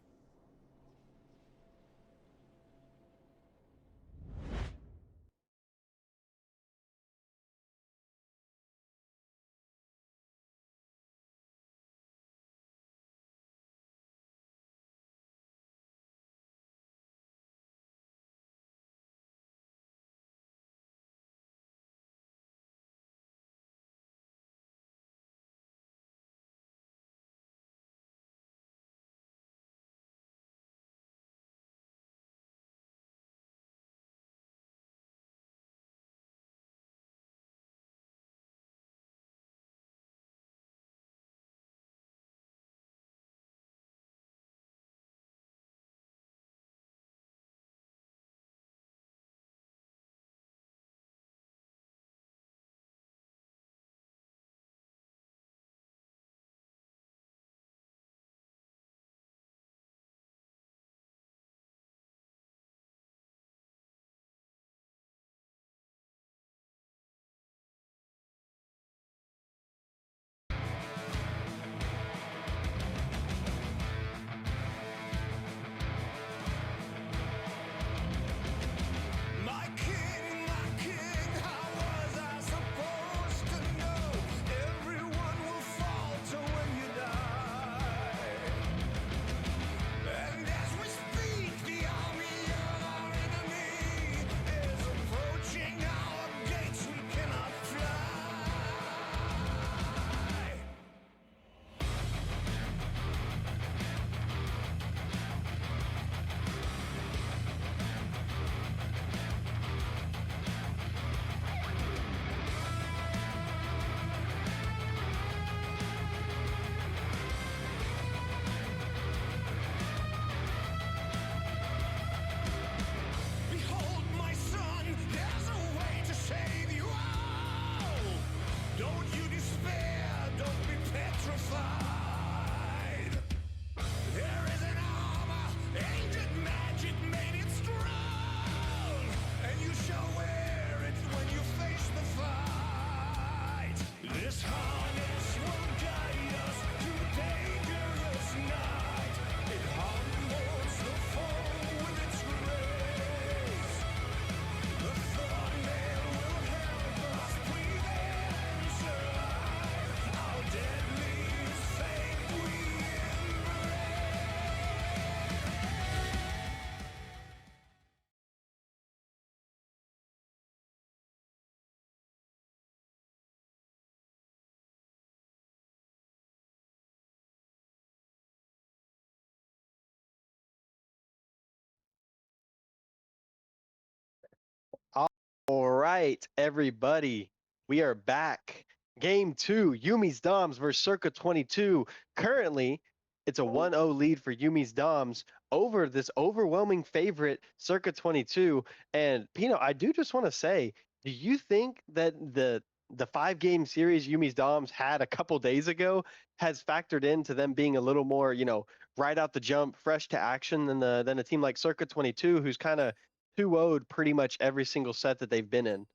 right, everybody. We are back. Game 2, Yummis Doms versus Circa 22. Currently, it's a 1-0 lead for Yummis Doms over this overwhelming favorite, Circa 22. And Pino, I do just want to say, do you think that the 5-game series Yummis Doms had a couple days ago has factored into them being a little more, right out the jump, fresh to action than a team like Circa 22, who's kind of 2-0'd pretty much every single set that they've been in?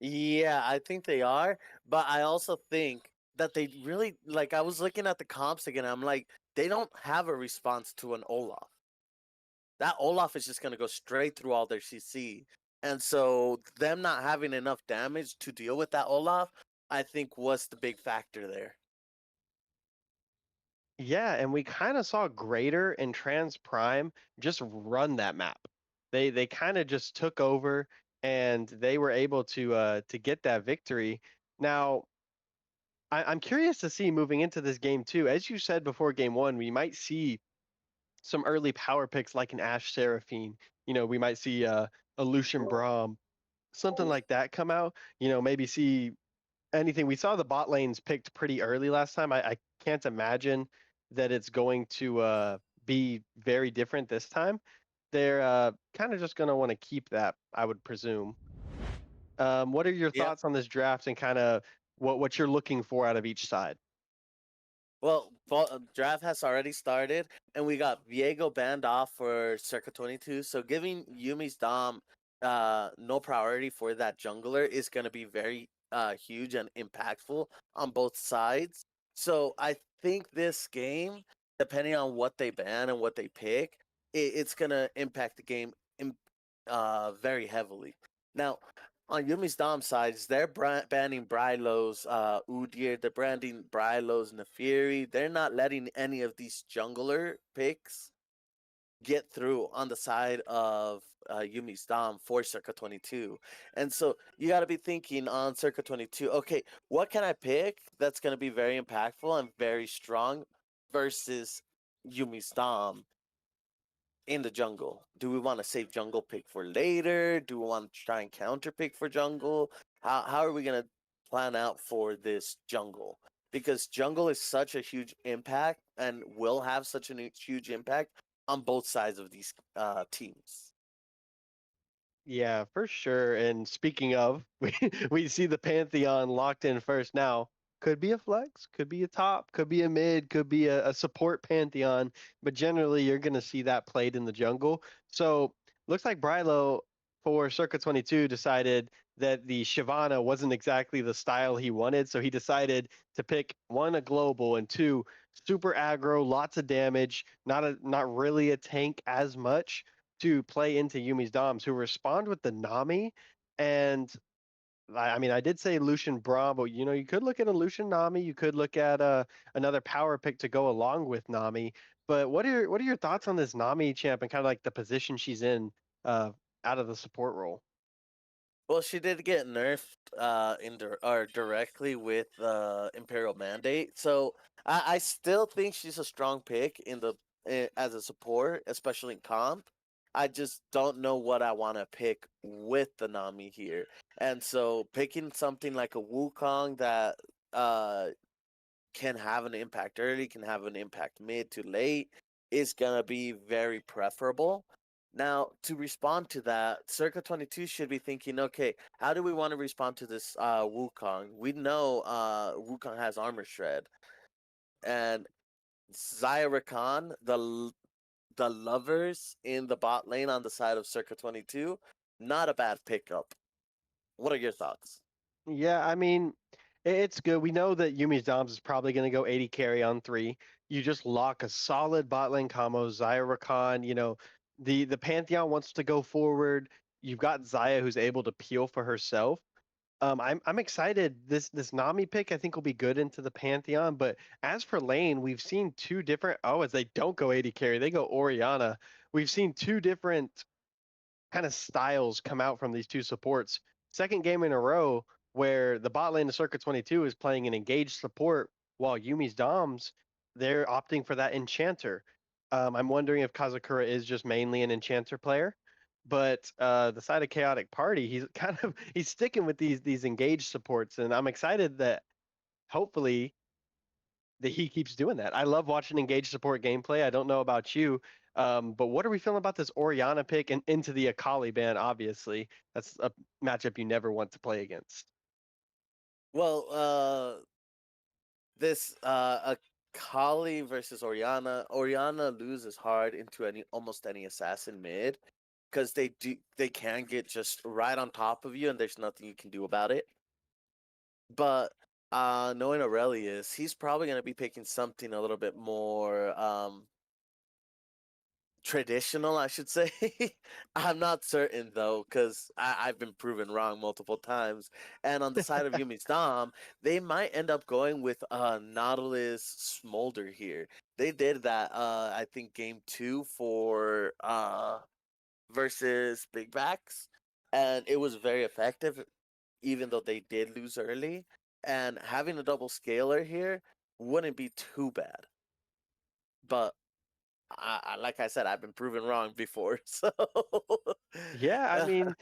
Yeah, I think they are, but I also think that they really like. I was looking at the comps again. I'm like, they don't have a response to an Olaf. That Olaf is just gonna go straight through all their CC, and so them not having enough damage to deal with that Olaf, I think was the big factor there. Yeah, and we kind of saw Greater and Trans Prime just run that map. They kind of just took over and they were able to get that victory. Now, I'm curious to see moving into this game too. As you said before game 1, we might see some early power picks like an Ash Seraphine. We might see a Lucian Braum, something like that come out. Maybe see anything. We saw the bot lanes picked pretty early last time. I can't imagine that it's going to be very different this time. They're kind of just going to want to keep that, I would presume. What are your Yeah. thoughts on this draft and kind of what you're looking for out of each side? Well, draft has already started, and we got Viego banned off for Circa 22. So giving Yumi's Dom no priority for that jungler is going to be very huge and impactful on both sides. So I think this game, depending on what they ban and what they pick, it's going to impact the game very heavily. Now, on Yumi's Dom sides, they're banning Brylo's Udyr, they're branding Brylo's Nefiri. They're not letting any of these jungler picks get through on the side of Yumi's Dom for Circa 22. And so you got to be thinking on Circa 22, okay, what can I pick that's going to be very impactful and very strong versus Yumi's Dom in the jungle? Do we want to save jungle pick for later? Do we want to try and counter pick for jungle? How are we going to plan out for this jungle? Because jungle is such a huge impact and will have such a huge impact on both sides of these teams. Yeah, for sure. And speaking of, we see the Pantheon locked in first now. Could be a flex, could be a top, could be a mid, could be a support Pantheon, but generally you're going to see that played in the jungle. So looks like Brylo for Circa 22 decided that the Shyvana wasn't exactly the style he wanted, so he decided to pick one, a global, and two, super aggro, lots of damage, not really a tank as much to play into Yumi's Doms, who respond with the Nami. And I mean, I did say Lucian Braum, but you could look at a Lucian Nami. You could look at another power pick to go along with Nami. But what are your thoughts on this Nami champ and kind of like the position she's in out of the support role? Well, she did get nerfed directly with Imperial Mandate, so I still think she's a strong pick as a support, especially in comp. I just don't know what I want to pick with the Nami here, and so picking something like a Wukong that can have an impact early, can have an impact mid to late, is gonna be very preferable. Now, to respond to that, Circa 22 should be thinking, okay, how do we want to respond to this Wukong? We know Wukong has Armor Shred. And Zaya Rakan, the lovers in the bot lane on the side of Circa 22, not a bad pickup. What are your thoughts? Yeah, I mean, it's good. We know that Yumi's Doms is probably going to go 80 carry on 3. You just lock a solid bot lane combo, Zaya Rakan, the Pantheon wants to go forward. You've got Zaya who's able to peel for herself. I'm excited. This Nami pick I think will be good into the Pantheon. But as for lane, we've seen two different. Oh, as they don't go 80 carry, they go Orianna. We've seen two different kind of styles come out from these two supports. Second game in a row where the bot lane of Circuit 22 is playing an engaged support while Yumi's Doms, they're opting for that Enchanter. I'm wondering if Kazakura is just mainly an Enchanter player, but the side of Chaotic Party, he's kind of he's sticking with these engaged supports, and I'm excited that hopefully that he keeps doing that. I love watching engaged support gameplay. I don't know about you, but what are we feeling about this Orianna pick and into the Akali ban? Obviously, that's a matchup you never want to play against. Well, this Akali versus Orianna. Orianna loses hard into almost any assassin mid because they can get just right on top of you and there's nothing you can do about it. But knowing Aurelius, he's probably gonna be picking something a little bit more traditional, I should say. I'm not certain though, because I've been proven wrong multiple times. And on the side of Yummi's Dom, they might end up going with Nautilus Smolder here. They did that I think game 2 for versus BigBacks, and it was very effective, even though they did lose early. And having a double scaler here wouldn't be too bad. But like I said, I've been proven wrong before. So Yeah, I mean,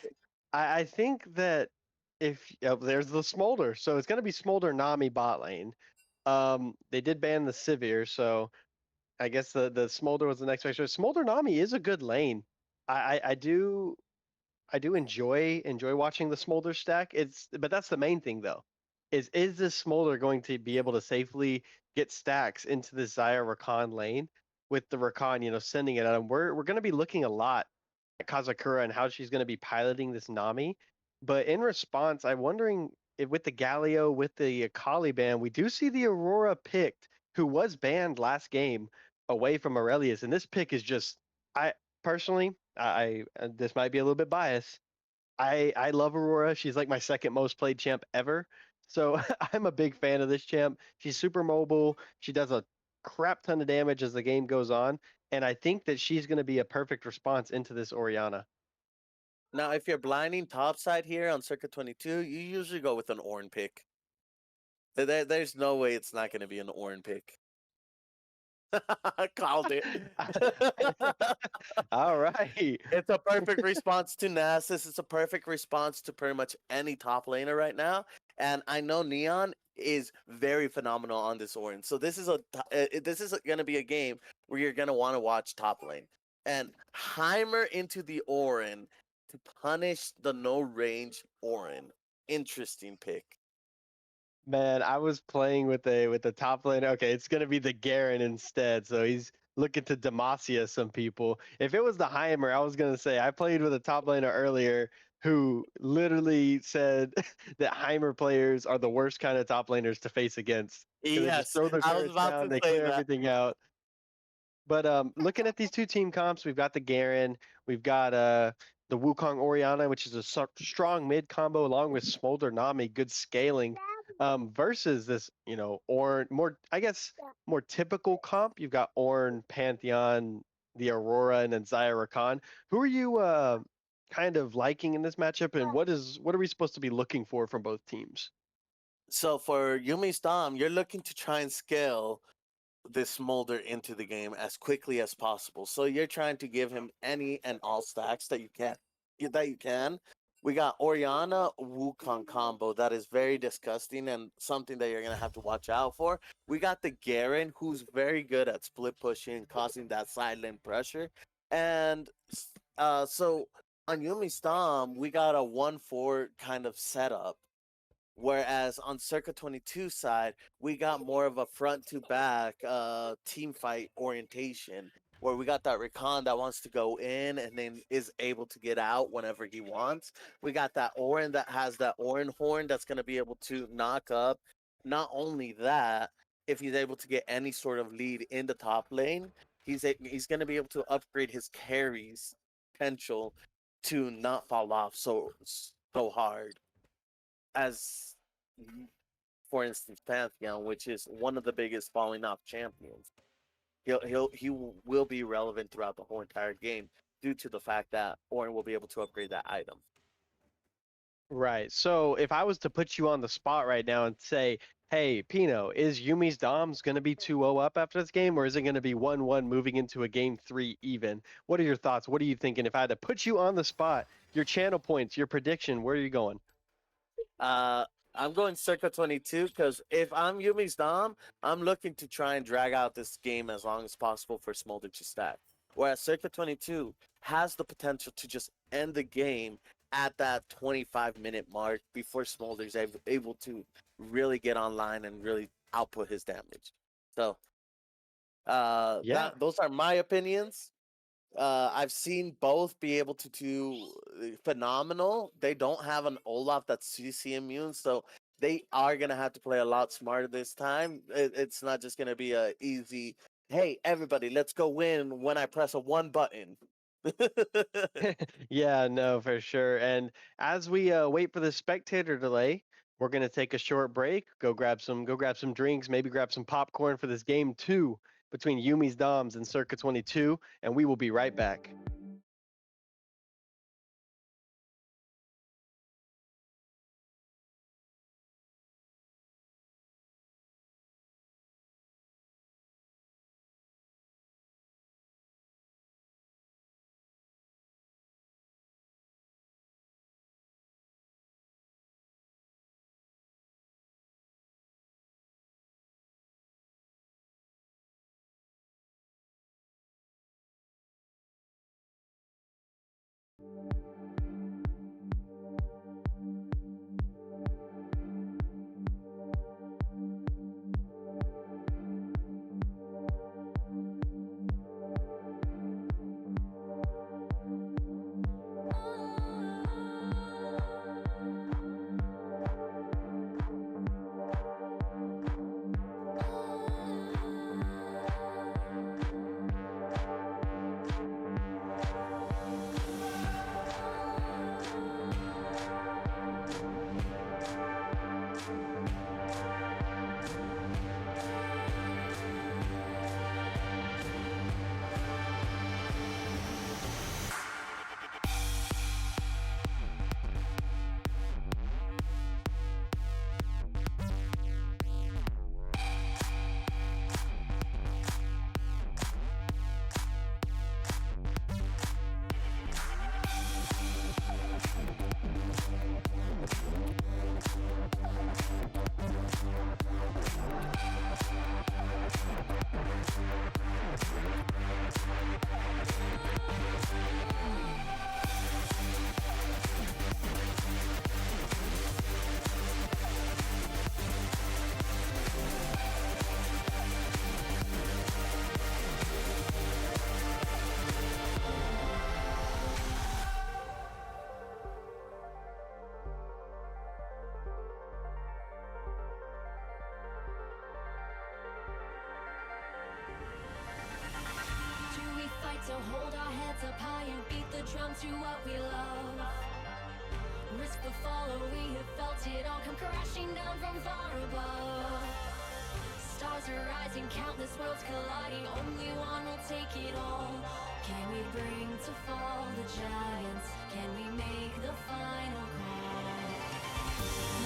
I think that if there's the Smolder, so it's gonna be Smolder Nami bot lane. They did ban the Sivir, so I guess the Smolder was the next extra. Smolder Nami is a good lane. I do enjoy watching the Smolder stack. But that's the main thing though. Is this Smolder going to be able to safely get stacks into the Xayah Rakan lane with the Rakan, sending it at him? We're going to be looking a lot at Kazakura and how she's going to be piloting this Nami. But in response, I'm wondering if with the Galio, with the Akali ban, we do see the Aurora picked, who was banned last game away from Aurelius, and this pick is just I personally I this might be a little bit biased. I love Aurora. She's like my second most played champ ever. So I'm a big fan of this champ. She's super mobile. She does a crap ton of damage as the game goes on, and I think that she's going to be a perfect response into this Orianna. now, if you're blinding topside here on Circuit 22, you usually go with an Ornn pick. There's no way it's not going to be an Ornn pick. Called it. All right. It's a perfect response to Nasus. It's a perfect response to pretty much any top laner right now. And I know Neon is very phenomenal on this Ornn. So this is going to be a game where you're going to want to watch top lane. And Heimer into the Ornn to punish the no range Ornn. Interesting pick. Man, I was playing with the top lane. Okay, it's gonna be the Garen instead. So he's looking to Demacia some people. If it was the Heimer, I was gonna say I played with a top laner earlier who literally said that Heimer players are the worst kind of top laners to face against. 'Cause they just Yes, throw their I was turrets about down, to they say clear that. everything out. But looking at these two team comps, we've got the Garen, we've got the Wukong Orianna, which is a strong mid combo along with Smolder Nami, good scaling, versus this, Ornn, more typical comp. You've got Ornn, Pantheon, the Aurora, and then Xayah Rakan. Who are you kind of liking in this matchup, and what are we supposed to be looking for from both teams? So for Yumi's Dom, you're looking to try and scale this Smolder into the game as quickly as possible. So you're trying to give him any and all stacks that you can. We got Orianna Wukong combo that is very disgusting and something that you're gonna have to watch out for. We got the Garen, who's very good at split pushing, causing that side lane pressure. And so on Yumi's Dom, we got a 1-4 kind of setup. Whereas on Circa 22 side, we got more of a front to back team fight orientation where we got that Rakan that wants to go in and then is able to get out whenever he wants. We got that Ornn that has that Ornn horn that's going to be able to knock up. Not only that, if he's able to get any sort of lead in the top lane, he's going to be able to upgrade his carries potential to not fall off so hard as, for instance, Pantheon, which is one of the biggest falling off champions. He will be relevant throughout the whole entire game due to the fact that Ornn will be able to upgrade that item. Right. So if I was to put you on the spot right now and say, Hey, Pino, is Yumi's Doms going to be 2-0 up after this game, or is it going to be 1-1 moving into a game 3 even? What are your thoughts? What are you thinking? If I had to put you on the spot, your channel points, your prediction, where are you going? I'm going circa 22 because if I'm Yumi's Dom, I'm looking to try and drag out this game as long as possible for Smolder to stack. Whereas circa 22 has the potential to just end the game at that 25-minute mark before Smolder's able to really get online and really output his damage. So Yeah. those are my opinions. I've seen both be able to do phenomenal. They don't have an Olaf that's CC immune, so they are gonna have to play a lot smarter this time. It's not just gonna be a easy, hey everybody, let's go win when I press a one button. Yeah, no, for sure. And as we wait for the spectator delay, we're gonna take a short break. Go grab some drinks, maybe grab some popcorn for this game 2 between Yumi's Doms and Circa 22, and we will be right back. To hold our heads up high and beat the drum to what we love. Risk the fall, or we have felt it all come crashing down from far above. Stars are rising, countless worlds colliding. Only one will take it all. Can we bring to fall the giants? Can we make the final call?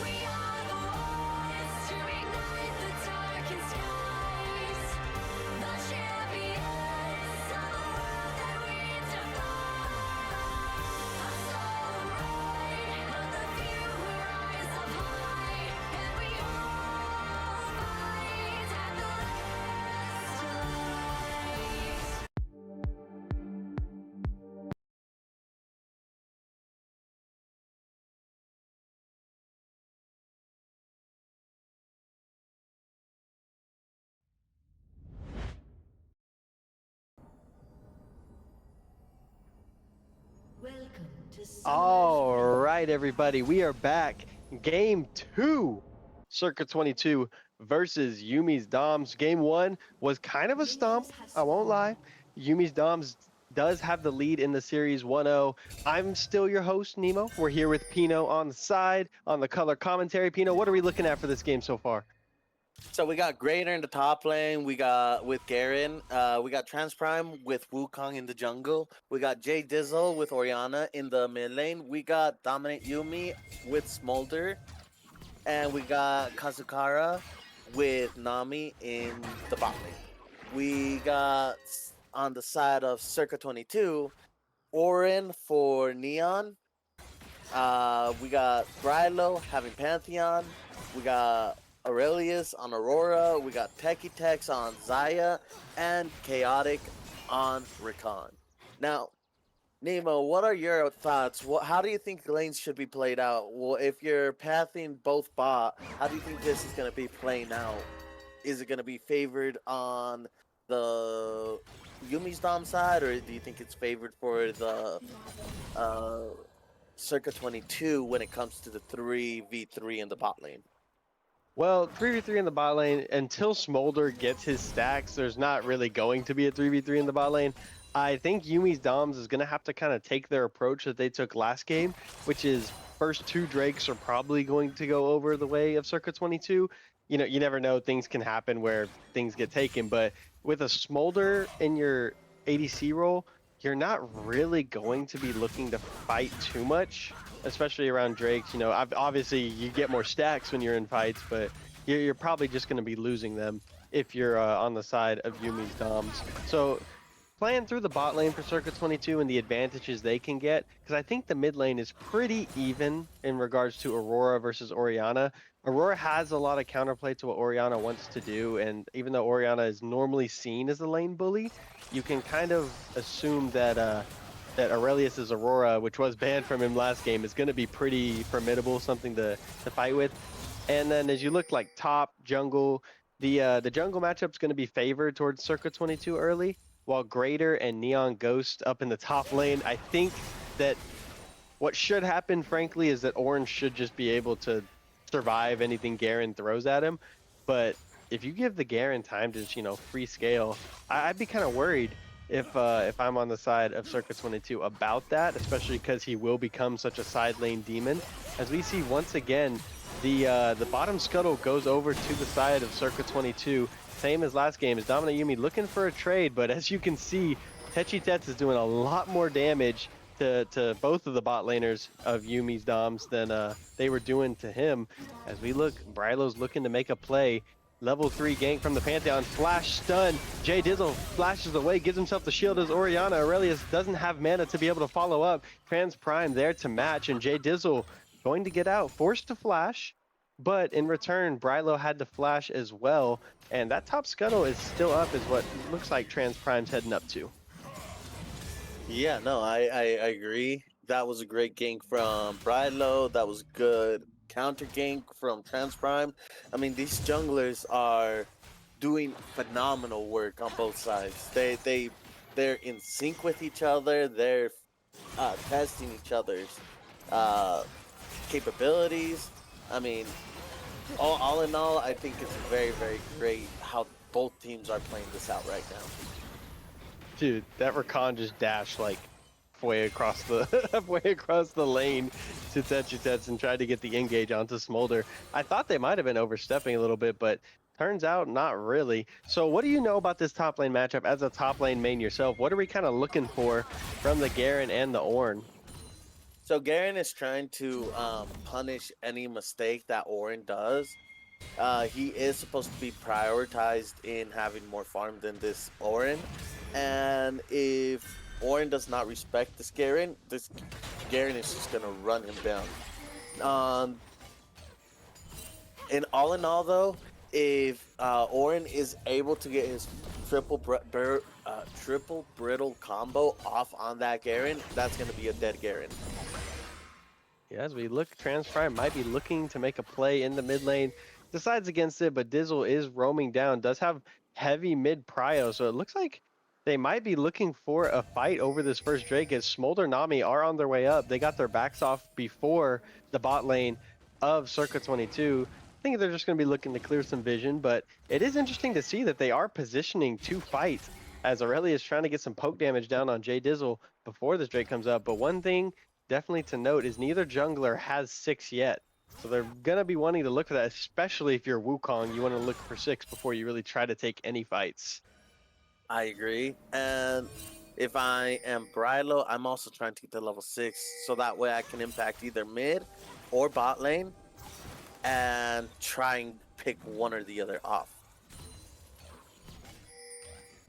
We are the ones to ignite the darkened skies. The champions. All right, everybody, we are back. Game 2, Circa 22 versus Yumi's Doms. Game 1 was kind of a stump, I won't lie. Yumi's Doms does have the lead in the series 1-0. I'm still your host, Nemo. We're here with Pino on the side, on the color commentary. Pino, what are we looking at for this game so far? So we got Greater in the top lane. We got with Garen. We got Transprime with Wukong in the jungle. We got Jay Dizzle with Orianna in the mid lane. We got Dominate Yumi with Smolder. and we got Kazukara with Nami in the bot lane. We got on the side of Circa 22, Orin for Neon. We got Brylo having Pantheon. We got Aurelius on Aurora. We got Techie Tex on Zaya, and Chaotic on Rakan. Now, Nemo, what are your thoughts? How do you think the lanes should be played out? Well, if you're pathing both bot, how do you think this is going to be playing out? Is it going to be favored on the Yumi's Dom side, or do you think it's favored for the Circa 22 when it comes to the 3v3 in the bot lane? Well, 3v3 in the bot lane, until Smolder gets his stacks, there's not really going to be a 3v3 in the bot lane. I think Yumi's Doms is going to have to kind of take their approach that they took last game, which is first 2 Drakes are probably going to go over the way of Circa 22. You know, you never know, things can happen where things get taken, but with a Smolder in your ADC role, you're not really going to be looking to fight too much, especially around Drakes. You know, obviously you get more stacks when you're in fights, but you're probably just going to be losing them if you're on the side of Yumi's Doms. So playing through the bot lane for Circa 22 and the advantages they can get, because I think the mid lane is pretty even in regards to Aurora versus Orianna. Aurora has a lot of counterplay to what Orianna wants to do, and even though Orianna is normally seen as a lane bully, you can kind of assume that that Aurelius's Aurora, which was banned from him last game, is going to be pretty formidable, something to fight with. And then as you look like top jungle, the jungle matchup's going to be favored towards Circa 22 early, while Greater and Neon Ghost up in the top lane. I think that what should happen, frankly, is that Orange should just be able to survive anything Garen throws at him. But if you give the Garen time to, you know, free scale, I'd be kind of worried if I'm on the side of Circa 22 about that, especially because he will become such a side lane demon. As we see once again, the bottom scuttle goes over to the side of Circa 22. Same as last game, is Dominant Yumi looking for a trade, but as you can see, Techie Tex is doing a lot more damage to both of the bot laners of Yumi's Doms than they were doing to him. As we look, Brylo's looking to make a play. Level 3 gank from the Pantheon, flash stun. Jay Dizzle flashes away, gives himself the shield as Orianna. Aurelius doesn't have mana to be able to follow up. Trans Prime there to match, and Jay Dizzle going to get out, forced to flash. But in return, Brylo had to flash as well, and that top scuttle is still up, is what looks like Trans Prime's heading up to. Yeah, no, I agree. That was a great gank from Brylo. That was good counter gank from Trans Prime. I mean, these junglers are doing phenomenal work on both sides. They're in sync with each other. They're testing each other's capabilities. I mean, all in all, I think it's very, very great how both teams are playing this out right now. Dude, that Rakan just dashed like halfway across the lane to Techie Tex and tried to get the engage onto Smolder. I thought they might have been overstepping a little bit, but turns out not really. So what do you know about this top lane matchup as a top lane main yourself? What are we kind of looking for from the Garen and the Ornn? So Garen is trying to punish any mistake that Orin does. He is supposed to be prioritized in having more farm than this Orin. And if Orin does not respect this Garen is just going to run him down. And all in all, though, if Orin is able to get his triple brittle combo off on that Garen, that's going to be a dead Garen. Yeah, as we look, Trans Prime might be looking to make a play in the mid lane. Decides against it, but Dizzle is roaming down. Does have heavy mid prio, so it looks like they might be looking for a fight over this first Drake as Smolder Nami are on their way up. They got their backs off before the bot lane of Circa 22. I think they're just going to be looking to clear some vision, but it is interesting to see that they are positioning to fight as Aurelia is trying to get some poke damage down on Jay Dizzle before this Drake comes up. But one thing definitely to note is neither jungler has 6 yet. So they're going to be wanting to look for that, especially if you're Wukong. You want to look for 6 before you really try to take any fights. I agree. And if I am Brylo, I'm also trying to get to level 6 so that way I can impact either mid or bot lane. and try and pick one or the other off.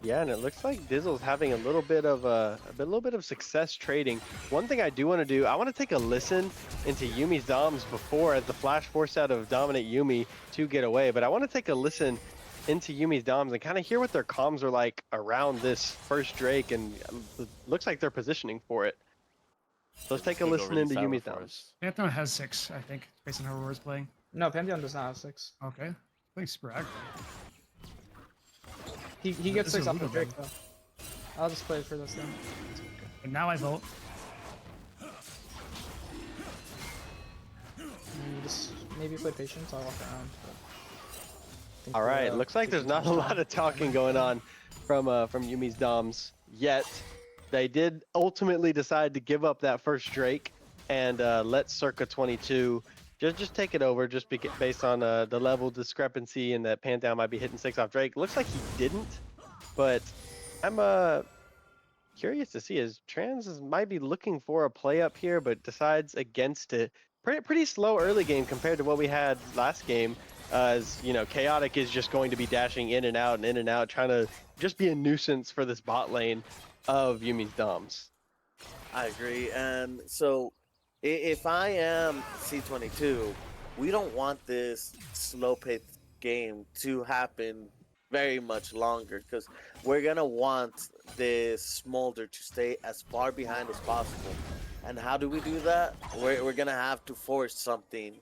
Yeah, and it looks like Dizzle's having a little bit of success trading. One thing I do want to do, I want to take a listen into Yumi's Doms before, as the flash forced out of dominant Yumi to get away. But I want to take a listen into Yumi's Doms and kind of hear what their comms are like around this first Drake, and it looks like they're positioning for it. So let's take a Could go listen really into sour Yumi's for Doms. us. Pantheon has 6, I think, based on how Aurora's playing. No, Pantheon does not have 6. Okay. Thanks, Bragg. He gets This is 6 a off the Ludo Drake game. though. I'll just play it for this then. And now I vote. Just maybe play patience. I'll walk around. But All right, looks like there's not a lot of talking going on from Yumi's Doms yet. They did ultimately decide to give up that first Drake and let Circa 22 just take it over, just based on the level discrepancy and that Pantheon might be hitting 6 off Drake. Looks like he didn't, but I'm curious to see, as might be looking for a play up here, but decides against it. Pretty slow early game compared to what we had last game. As you know, Chaotic is just going to be dashing in and out, trying to just be a nuisance for this bot lane of Yumi's Doms. I agree. And so if I am C22, we don't want this slow-paced game to happen very much longer, because we're going to want this Smolder to stay as far behind as possible. And how do we do that? We're going to have to force something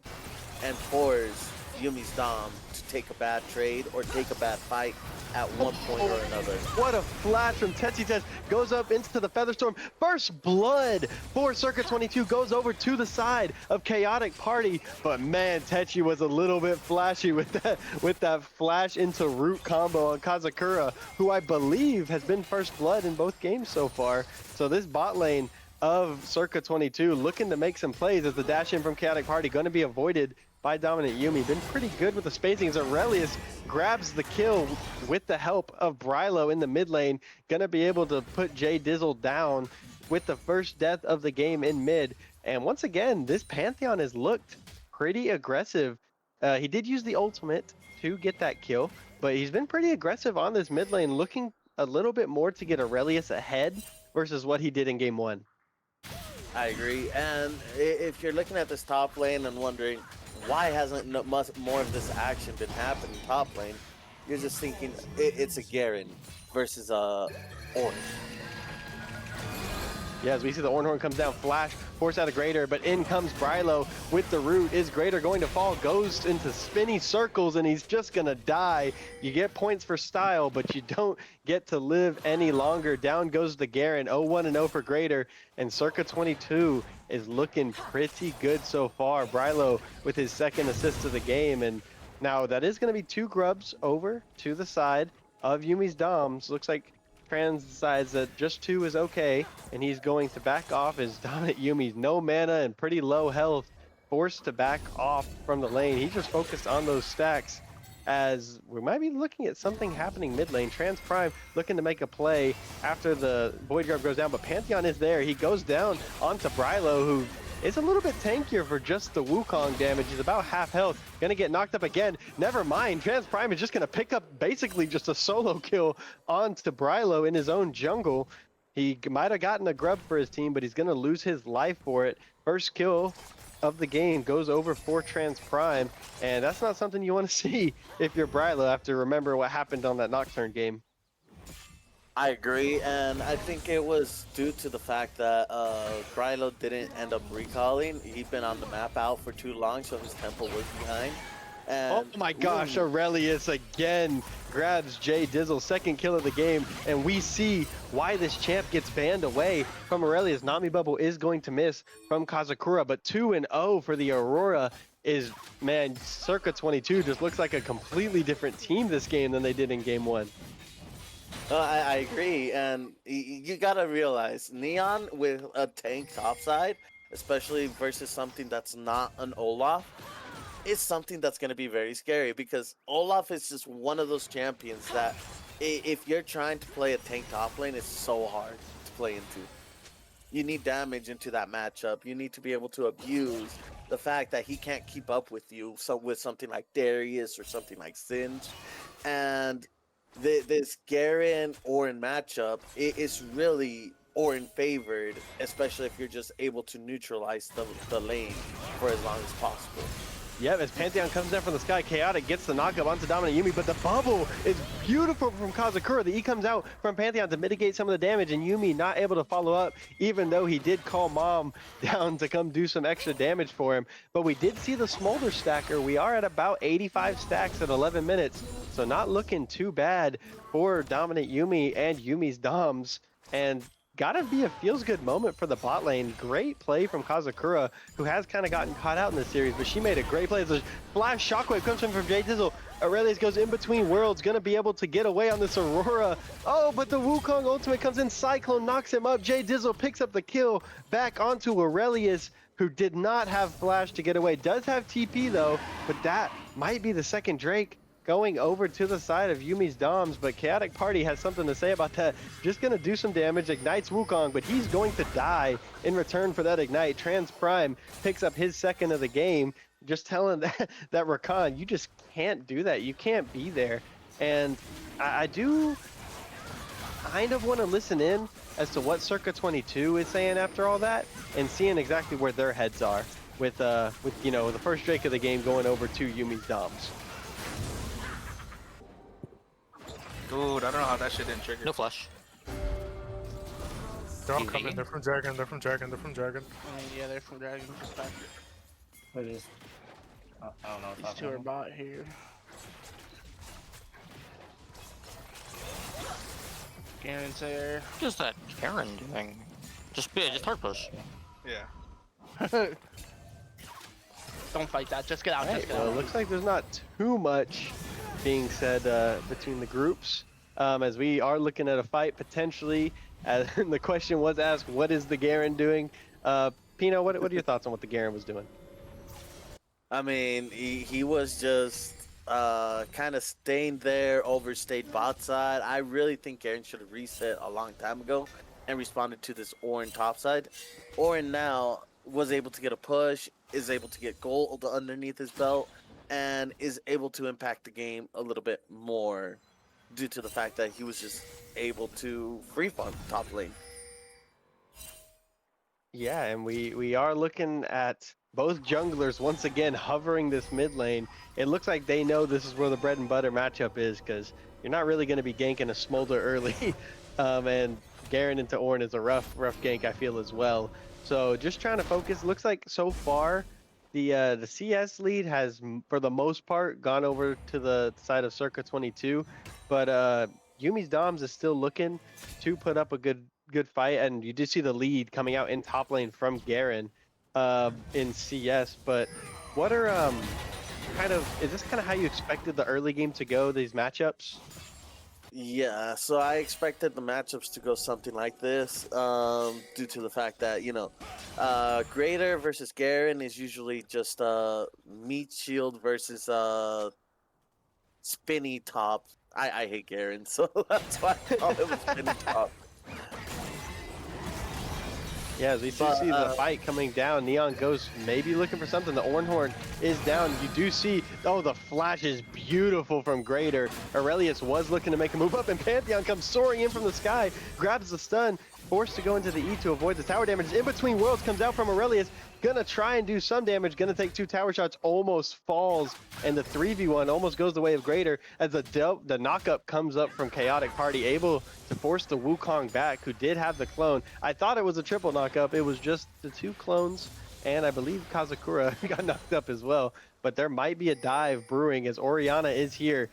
and force Yumi's Dom to take a bad trade or take a bad fight at one point or another. What a flash from Tetsuya. Goes up into the Featherstorm. First blood for Circa 22 goes over to the side of Chaotic Party, but man, Tetsuya was a little bit flashy with that flash into root combo on Kazakura, who I believe has been first blood in both games so far. So this bot lane of Circa 22 looking to make some plays, as the dash in from Chaotic Party going to be avoided by dominant Yumi. Been pretty good with the spacing, as Aurelius grabs the kill with the help of Brylo in the mid lane. Gonna be able to put Jay Dizzle down with the first death of the game in mid. And once again, this Pantheon has looked pretty aggressive. He did use the ultimate to get that kill, but he's been pretty aggressive on this mid lane, looking a little bit more to get Aurelius ahead versus what he did in game 1. I agree. And if you're looking at this top lane and wondering why hasn't more of this action been happening top lane, you're just thinking it's a Garen versus a Ornn. Yeah, as we see the Ornhorn comes down, flash, force out a Greater, but in comes Brylo with the root. Is Greater going to fall? Goes into spinny circles, and he's just gonna die. You get points for style, but you don't get to live any longer. Down goes the Garen, 0-1-0 for Greater, and Circa 22 is looking pretty good so far. Brylo with his second assist of the game, and now that is gonna be 2 grubs over to the side of Yumi's Doms. Looks like Trans decides that just 2 is okay, and he's going to back off as dominant Yumi's no mana and pretty low health, forced to back off from the lane. He just focused on those stacks, as we might be looking at something happening mid lane. Trans Prime looking to make a play after the Void Grub goes down, but Pantheon is there. He goes down onto Brylo, who is a little bit tankier for just the Wukong damage. He's about half health. Gonna get knocked up again. Never mind. Trans Prime is just gonna pick up basically just a solo kill onto Brylo in his own jungle. He might have gotten a grub for his team, but he's gonna lose his life for it. First kill of the game goes over for Trans Prime, and that's not something you want to see if you're Brylo, after remember what happened on that Nocturne game. I agree, and I think it was due to the fact that Brylo didn't end up recalling. He'd been on the map out for too long, so his tempo was behind. And, oh my gosh, Aurelius again grabs Jay Dizzle, second kill of the game, and we see why this champ gets banned away from Aurelius. Nami Bubble is going to miss from Kazakura, but 2-0 for the Aurora is, man, Circa 22 just looks like a completely different team this game than they did in game 1. I agree, and you gotta realize, Neon with a tank topside, especially versus something that's not an Olaf, is something that's gonna be very scary, because Olaf is just one of those champions that if you're trying to play a tank top lane, it's so hard to play into. You need damage into that matchup. You need to be able to abuse the fact that he can't keep up with you. So with something like Darius or something like Singe, and this Garen Orin matchup, it's really Orin favored, especially if you're just able to neutralize the lane for as long as possible. Yep, as Pantheon comes down from the sky, Chaotic gets the knockup onto Dominant Yumi, but the bubble is beautiful from Kazakura. The E comes out from Pantheon to mitigate some of the damage, and Yumi not able to follow up, even though he did call Mom down to come do some extra damage for him. But we did see the Smolder stacker. We are at about 85 stacks at 11 minutes, so not looking too bad for Dominant Yumi and Yumi's Doms. And gotta be a feels-good moment for the bot lane. Great play from Kazakura, who has kind of gotten caught out in this series, but she made a great play. The flash shockwave comes from Jay Dizzle. Aurelius goes in between worlds, gonna be able to get away on this Aurora. Oh, but the Wukong ultimate comes in, Cyclone knocks him up. Jay Dizzle picks up the kill back onto Aurelius, who did not have flash to get away. Does have TP though, but that might be the second Drake going over to the side of Yumi's Doms, but Chaotic Party has something to say about that. Just gonna do some damage, ignites Wukong, but he's going to die in return for that ignite. Trans Prime picks up his second of the game, just telling that Rakan, you just can't do that. You can't be there. And I do kind of want to listen in as to what Circa 22 is saying after all that, and seeing exactly where their heads are with you know, the first Drake of the game going over to Yumi's Doms. Dude, I don't know how that shit didn't trigger. No flash. They're all coming. They're from Dragon. They're from Dragon. They're from Dragon. Yeah, they're from Dragon. What is? I don't know. These two are bot here. Garen's there. What is that Karen doing? Just hard push. Yeah. Don't fight that. Just get out. Just get Well, out. it looks like there's not too much being said between the groups, as we are looking at a fight potentially. As the question was asked, what is the Garen doing? Pino, what are your thoughts on what the Garen was doing? I mean, he was just kind of staying there, overstayed bot side. I really think Garen should have reset a long time ago and responded to this Orin top side. Orin now was able to get a push, is able to get gold underneath his belt, and is able to impact the game a little bit more due to the fact that he was just able to free farm top lane. Yeah, and we are looking at both junglers once again hovering this mid lane. It looks like they know this is where the bread and butter matchup is, because you're not really going to be ganking a Smolder early. And Garen into Ornn is a rough gank, I feel, as well. So just trying to focus. Looks like so far the CS lead has, for the most part, gone over to the side of Circa 22, but Yumi's Doms is still looking to put up a good fight, and you do see the lead coming out in top lane from Garen in CS. But what are is this kind of how you expected the early game to go, these matchups? Yeah, so I expected the matchups to go something like this, due to the fact that, you know, Greater versus Garen is usually just meat shield versus spinny top. I hate Garen, so that's why I call him spinny top. Yeah, as we do see the fight coming down, Neon goes maybe looking for something. The Ornhorn is down. You do see, oh, the flash is beautiful from Greater. Aurelius was looking to make a move up, and Pantheon comes soaring in from the sky, grabs the stun, forced to go into the E to avoid the tower damage. In between worlds comes out from Aurelius, gonna try and do some damage, gonna take 2 tower shots, almost falls, and the 3v1 almost goes the way of Greater as the knockup comes up from Chaotic Party, able to force the Wukong back, who did have the clone. I thought it was a triple knockup. It was just the 2 clones, and I believe Kazakura got knocked up as well. But there might be a dive brewing as Orianna is here.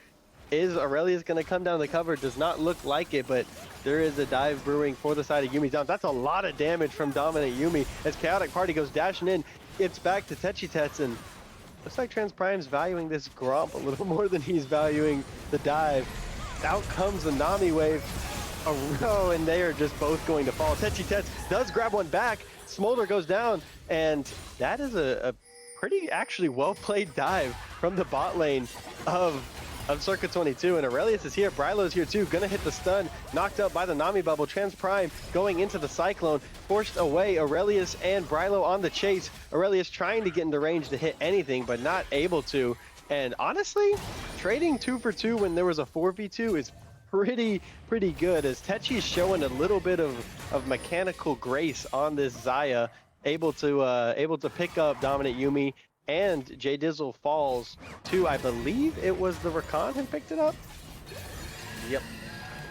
Is Aurelius going to come down the cover? Does not look like it, but there is a dive brewing for the side of Yumi's Doms. That's a lot of damage from Dominant Yumi as Chaotic Party goes dashing in. It's back to Techitets, and looks like Trans Prime's valuing this Gromp a little more than he's valuing the dive. Out comes the Nami wave. Oh, and they are just both going to fall. Techitets does grab one back. Smolder goes down, and that is a pretty actually well-played dive from the bot lane of of Circuit 22, and Aurelius is here. Brylo's here too, gonna hit the stun, knocked up by the Nami bubble. Trans Prime going into the Cyclone, forced away. Aurelius and Brylo on the chase. Aurelius trying to get into range to hit anything, but not able to. And honestly, trading 2 for 2 when there was a 4v2 is pretty good, as Techi's showing a little bit of mechanical grace on this Xayah, able to pick up dominant Yumi, and J Dizzle falls to, I believe it was the Rakan who picked it up. Yep.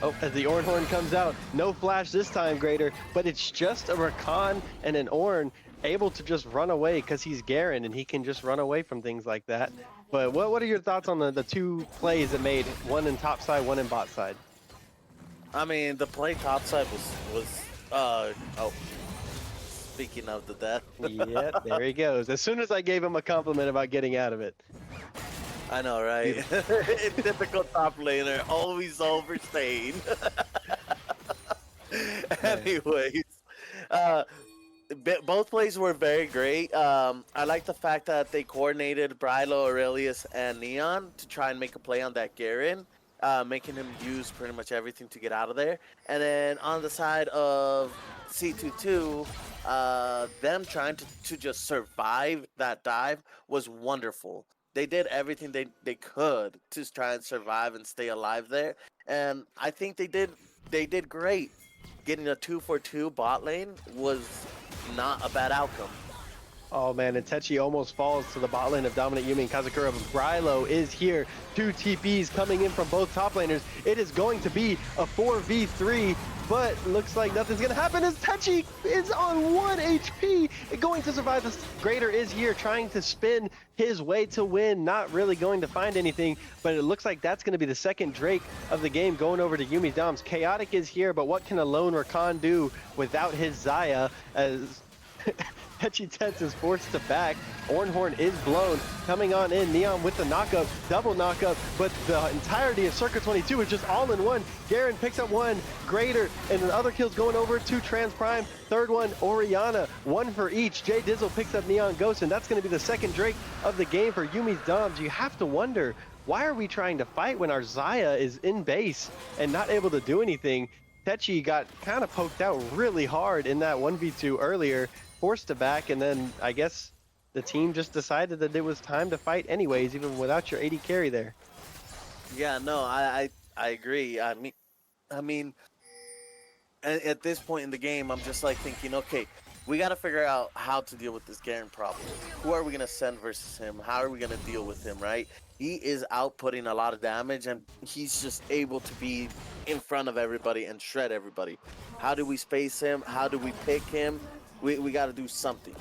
Oh, as the Ornn Horn comes out, no flash this time, Greater, but it's just a Rakan and an Ornn able to just run away because he's Garen and he can just run away from things like that. But what are your thoughts on the two plays that made, one in top side, one in bot side? I mean, the play top side was oh, speaking of the death. Yeah, there he goes. As soon as I gave him a compliment about getting out of it. I know, right? Typical top laner, always overstaying. Anyways, both plays were very great. I like the fact that they coordinated Brylo, Aurelius, and Neon to try and make a play on that Garen, making him use pretty much everything to get out of there. And then on the side of C22, them trying to just survive that dive was wonderful. They did everything they could to try and survive and stay alive there, and I think they did great. Getting a 2 for 2 bot lane was not a bad outcome. Oh man, and Techi almost falls to the bot lane of dominant Yumi and Kazakura, but Brylo is here. 2 TPs coming in from both top laners. It is going to be a 4v3, but looks like nothing's gonna happen as Techi is on 1 HP, going to survive. This Greater is here trying to spin his way to win, not really going to find anything, but it looks like that's gonna be the second Drake of the game going over to Yumi's Doms. Chaotic is here, but what can a lone Rakan do without his Xayah, as Techi Tets is forced to back. Ornn Horn is blown, coming on in. Neon with the knockup, double knockup, but the entirety of Circuit 22 is just all in one. Garen picks up 1, Greater, and the other kills going over to Trans Prime. Third one, Orianna, 1 for each. J Dizzle picks up Neon Ghost, and that's going to be the second Drake of the game for Yumi's Doms. You have to wonder, why are we trying to fight when our Xayah is in base and not able to do anything? Techi got kind of poked out really hard in that 1v2 earlier, forced to back, and then I guess the team just decided that it was time to fight anyways, even without your AD carry there. Yeah, no, I agree. I mean, at this point in the game, I'm just like thinking, okay, we got to figure out how to deal with this Garen problem. Who are we going to send versus him? How are we going to deal with him, right? He is outputting a lot of damage, and he's just able to be in front of everybody and shred everybody. How do we space him? How do we pick him? We got to do something.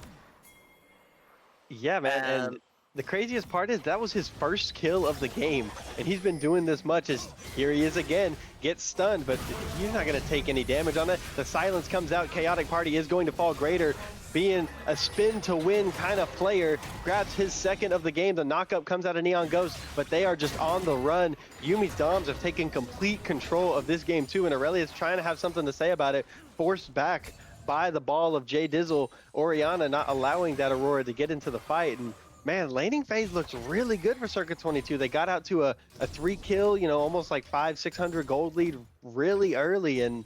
Yeah, man, and the craziest part is that was his first kill of the game, and he's been doing this much. As here he is again, gets stunned, but he's not going to take any damage on it. The silence comes out. Chaotic Party is going to fall. Greater, being a spin to win kind of player, grabs his second of the game. The knockup comes out of Neon Ghost, but they are just on the run. Yumi's Doms have taken complete control of this game too, and Aurelius trying to have something to say about it, forced back by the ball of J Dizzle. Orianna not allowing that Aurora to get into the fight. And man, laning phase looks really good for Circuit 22. They got out to a 3 kill, you know, almost like 500-600 gold lead really early, and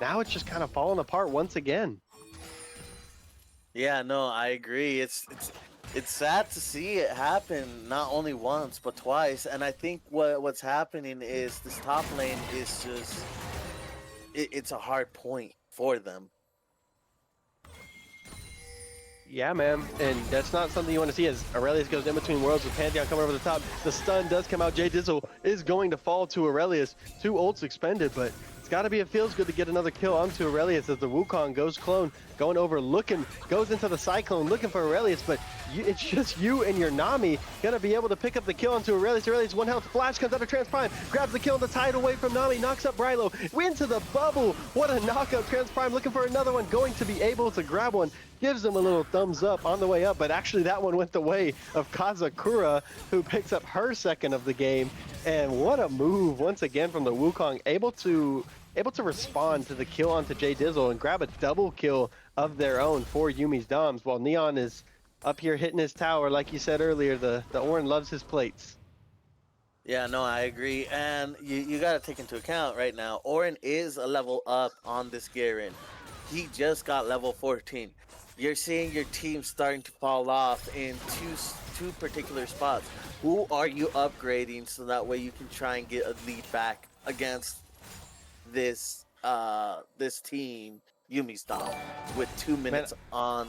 now it's just kind of falling apart once again. Yeah, no, I agree. It's sad to see it happen not only once but twice, and I think what's happening is this top lane is just it's a hard point for them. Yeah, man, and that's not something you want to see as Aurelius goes in between worlds with Pantheon coming over the top. The stun does come out. J Dizzle is going to fall to Aurelius. 2 ults expended, but it's got to be, it feels good to get another kill onto Aurelius as the Wukong goes clone, going over, looking, goes into the Cyclone, looking for Aurelius, but it's just you and your Nami gonna be able to pick up the kill onto Aurelius. Aurelius 1 health, flash comes out of Trans Prime, grabs the kill on the tide away from Nami, knocks up Brylo, into the bubble. What a knockup. Trans Prime looking for another one, going to be able to grab one, gives him a little thumbs up on the way up, but actually that one went the way of Kazakura, who picks up her second of the game. And what a move once again from the Wukong, able to respond to the kill onto J Dizzle and grab a double kill of their own for Yumi's Doms, while Neon is up here hitting his tower. Like you said earlier, the Ornn loves his plates. Yeah, no, I agree. And you got to take into account right now, Orin is a level up on this Garen. He just got level 14. You're seeing your team starting to fall off in two particular spots. Who are you upgrading so that way you can try and get a lead back against this team, Yummis Dom, with 2 minutes on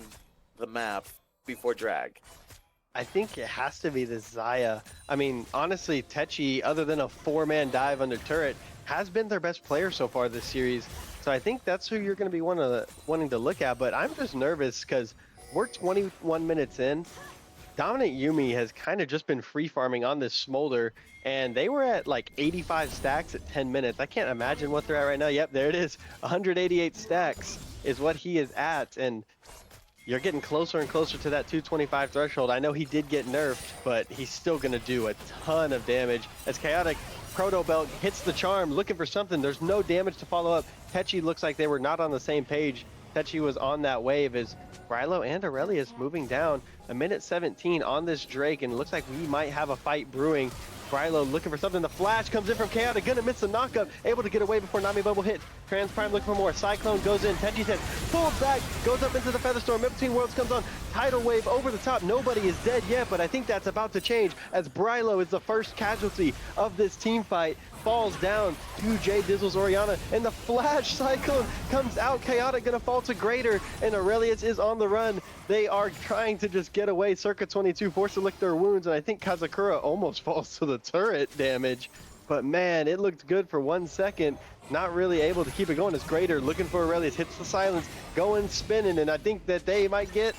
the map before drag? I think it has to be the Xayah. I mean, honestly, Techi, other than a 4-man dive under turret, has been their best player so far this series. So I think that's who you're going to be wanting to look at. But I'm just nervous because we're 21 minutes in. Dominant Yumi has kind of just been free farming on this Smolder, and they were at like 85 stacks at 10 minutes. I can't imagine what they're at right now. Yep, there it is. 188 stacks is what he is at, and you're getting closer and closer to that 225 threshold. I know he did get nerfed, but he's still going to do a ton of damage. As Chaotic Proto Belt hits the charm, looking for something. There's no damage to follow up. Techi looks like they were not on the same page. Techi was on that wave as Brylo and Aurelius moving down. A minute 17 on this Drake, and it looks like we might have a fight brewing. Brylo looking for something. The flash comes in from Chaotic, gonna miss the knockup. Able to get away before Nami Bubble hit. Trans Prime looking for more. Cyclone goes in. Techi's head pulls back, goes up into the Featherstorm. In between worlds comes on. Tidal wave over the top. Nobody is dead yet, but I think that's about to change as Brylo is the first casualty of this team fight. Falls down to J Dizzle's Oriana, and the flash Cyclone comes out. Chaotic gonna fall to Greater, and Aurelius is on the run. They are trying to just get away. Circa 22 forced to lick their wounds, and I think Kazakura almost falls to the turret damage. But man, it looked good for 1 second. Not really able to keep it going as Greater looking for Aurelius, hits the silence, going spinning, and I think that they might get...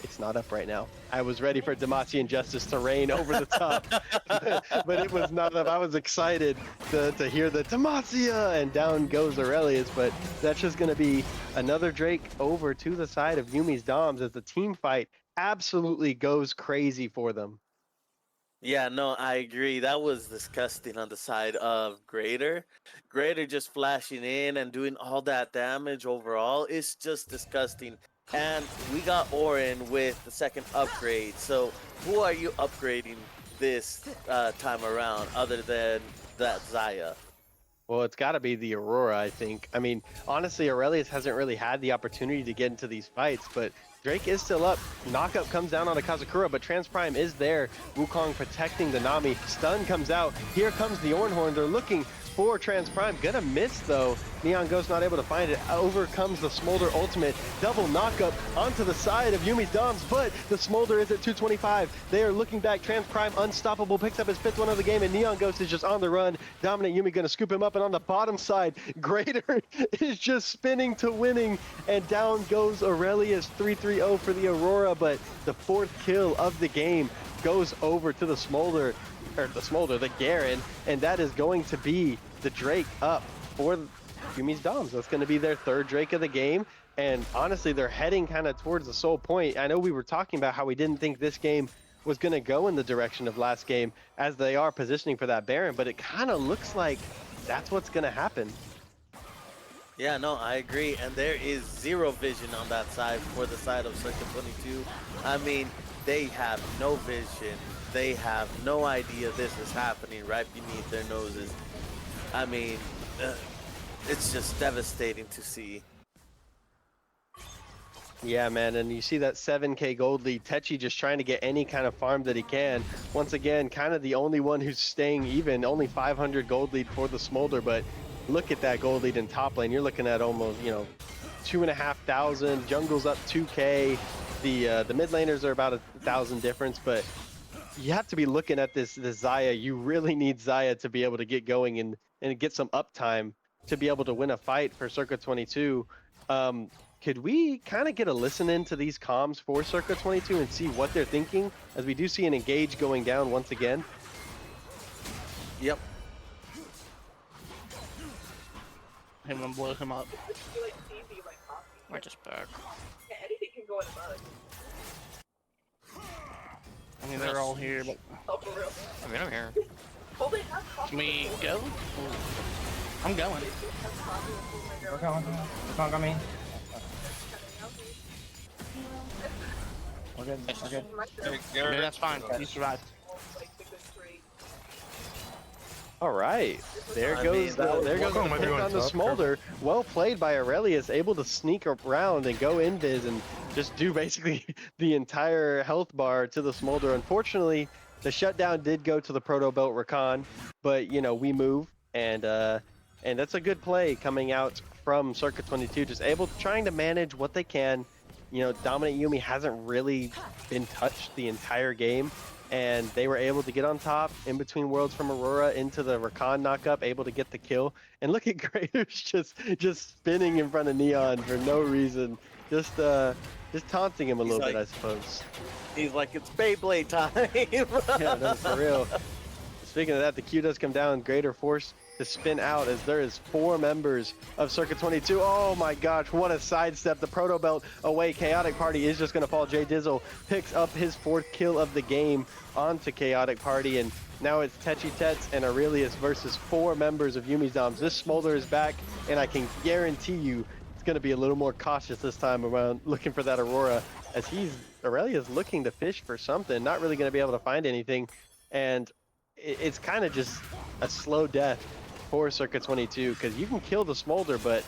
It's not up right now. I was ready for Demacian Justice to rain over the top, but it was not up. I was excited to hear the Demacia, and down goes Aurelius, but that's just going to be another Drake over to the side of Yumi's Doms as the team fight absolutely goes crazy for them. Yeah, no, I agree. That was disgusting on the side of Greater. Greater just flashing in and doing all that damage overall. It's just disgusting. And we got Orin with the second upgrade. So who are you upgrading this time around other than that Xayah? Well, it's got to be the Aurora, I think. I mean, honestly, Aurelius hasn't really had the opportunity to get into these fights, but Drake is still up. Knockup comes down on a Kazakura, but Trans Prime is there. Wukong protecting the Nami. Stun comes out. Here comes the Ornhorn. They're looking for Trans Prime. Gonna miss, though. Neon Ghost not able to find it. Overcomes the Smolder ultimate. Double knockup onto the side of Yumi's Doms, but the Smolder is at 225. They are looking back. Trans Prime unstoppable. Picks up his 5th one of the game, and Neon Ghost is just on the run. Dominant Yumi gonna scoop him up, and on the bottom side, Greater is just spinning to winning, and down goes Aurelius. 3-3-0 for the Aurora, but the 4th kill of the game goes over to the Smolder, the Garen, and that is going to be the Drake up for Yumi's Doms. That's going to be their 3rd Drake of the game, and honestly, they're heading kind of towards the soul point. I know we were talking about how we didn't think this game was going to go in the direction of last game as they are positioning for that Baron, but it kind of looks like that's what's going to happen. Yeah, no, I agree. And there is zero vision on that side for the side of Circuit 22. I mean, they have no vision. They have no idea this is happening right beneath their noses. I mean, it's just devastating to see. Yeah, man, and you see that 7K gold lead. Techi just trying to get any kind of farm that he can. Once again, kind of the only one who's staying even. Only 500 gold lead for the Smolder, but look at that gold lead in top lane. You're looking at almost, 2,500. Jungle's up 2K. The mid laners are about 1,000 difference, but you have to be looking at this Xayah. You really need Xayah to be able to get going and get some uptime to be able to win a fight for Circuit 22. Could we kind of get a listen into these comms for Circuit 22 and see what they're thinking, as we do see an engage going down once again? Yep. Him and blow him up. We're just back. I mean, they're all here, but... I mean, I'm here. Can we go? I'm going. We're going. Come on, me. We're good. We're good. Yeah, that's fine. You survived. All right, there I goes mean, that was there goes the one- pick on the Top, smolder. Well played by Aurelius, able to sneak around and go invis and just do basically the entire health bar to the smolder. Unfortunately, the shutdown did go to the Proto Belt Rakan, but you know we move and that's a good play coming out from Circuit 22, just able trying to manage what they can. You know, Dominant Yumi hasn't really been touched the entire game, and they were able to get on top in between worlds from Aurora into the Rakan knockup, able to get the kill. And look at Graders just spinning in front of Neon for no reason, just taunting him a He's little bit, like- I suppose. He's like, it's Beyblade time. Yeah, no, for real. Speaking of that, the Q does come down. Greater forced to spin out as there is 4 members of Circuit 22. Oh my gosh, what a sidestep. The Proto Belt away. Chaotic Party is just going to fall. Jay Dizzle picks up his 4th kill of the game onto Chaotic Party, and now it's Techi Tets and Aurelius versus 4 members of Yumi's Doms. This Smolder is back, and I can guarantee you it's going to be a little more cautious this time around, looking for that Aurora, as Aurelius looking to fish for something, not really going to be able to find anything, and it's kind of just a slow death for Circuit 22, because you can kill the Smolder, but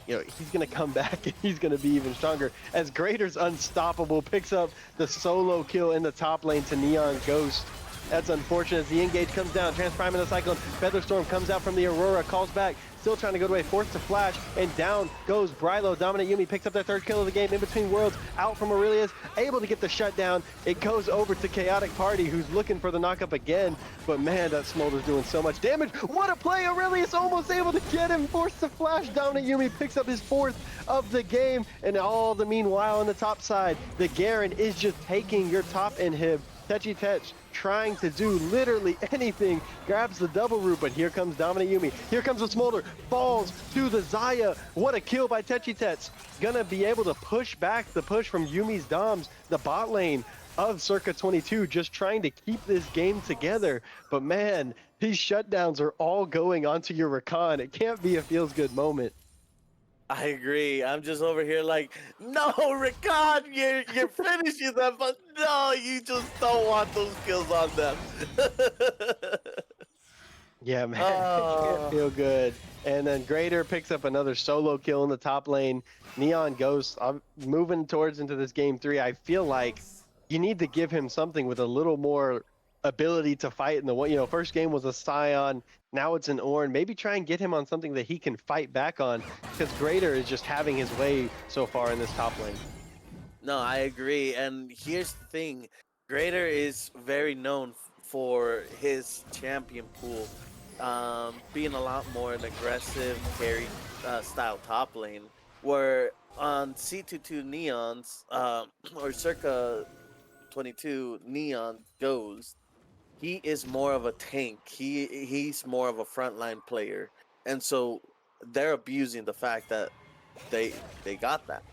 you know he's going to come back and he's going to be even stronger, as Greater's unstoppable picks up the solo kill in the top lane to Neon Ghost. That's unfortunate as the engage comes down. Transprime in the Cyclone. Featherstorm comes out from the Aurora, calls back, still trying to go away, forced to flash, and down goes Brylo. Dominant Yumi picks up their 3rd kill of the game in between worlds, out from Aurelius, able to get the shutdown. It goes over to Chaotic Party, who's looking for the knockup again, but man, that Smolder's doing so much damage. What a play! Aurelius almost able to get him, forced to flash. Dominant Yumi picks up his 4th of the game, and all the meanwhile on the top side, the Garen is just taking your top inhib. Techi Tech trying to do literally anything, grabs the double root, but here comes Dominant Yumi. Here comes the Smolder, falls to the Xayah. What a kill by Techi Tech. Gonna be able to push back the push from Yumi's Doms, the bot lane of Circuit 22, just trying to keep this game together. But man, these shutdowns are all going onto your Rakan. It can't be a feels good moment. I agree. I'm just over here like, no, Rakan, you're finishing them, but no, you just don't want those kills on them. Yeah, man, can't feel good. And then Greater picks up another solo kill in the top lane. Neon Ghost, I'm moving towards into this game 3. I feel like you need to give him something with a little more ability to fight in the one. You know, first game was a Scion, now it's an Ornn. Maybe try and get him on something that he can fight back on, because Greater is just having his way so far in this top lane. No, I agree. And here's the thing. Greater is very known for his champion pool, being a lot more an aggressive carry style top lane, where on C22 Neon's, or Circa 22 Neon goes, he is more of a tank. He's more of a frontline player. And so they're abusing the fact that they got that.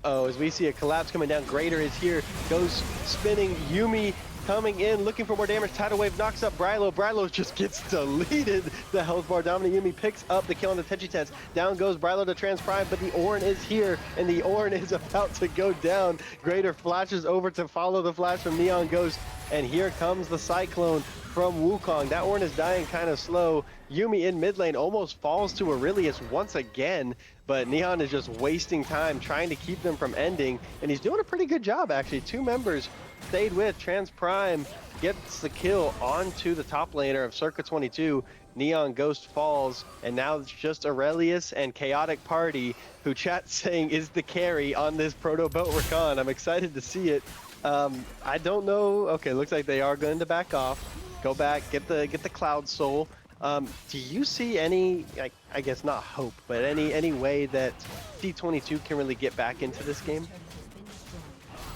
Oh, as we see a collapse coming down, Greater is here, goes spinning. Yumi coming in, looking for more damage. Tidal Wave knocks up Brylo. Brylo just gets deleted. The health bar. Dominant Yumi picks up the kill on the Techi Tets. Down goes Brylo to Transprime, but the Ornn is here, and the Ornn is about to go down. Greater flashes over to follow the flash from Neon Ghost, and here comes the Cyclone from Wukong. That Ornn is dying kind of slow. Yumi in mid lane almost falls to Aurelius once again, but Neon is just wasting time trying to keep them from ending, and he's doing a pretty good job actually. 2 members stayed with. Transprime gets the kill onto the top laner of Circuit 22. Neon Ghost falls, and now it's just Aurelius and Chaotic Party, who chat's saying is the carry on this Proto Belt Rakan. I'm excited to see it. I don't know. Okay, looks like they are going to back off. Go back, get the Cloud Soul. Do you see any, I guess not hope, but any way that C22 can really get back into this game?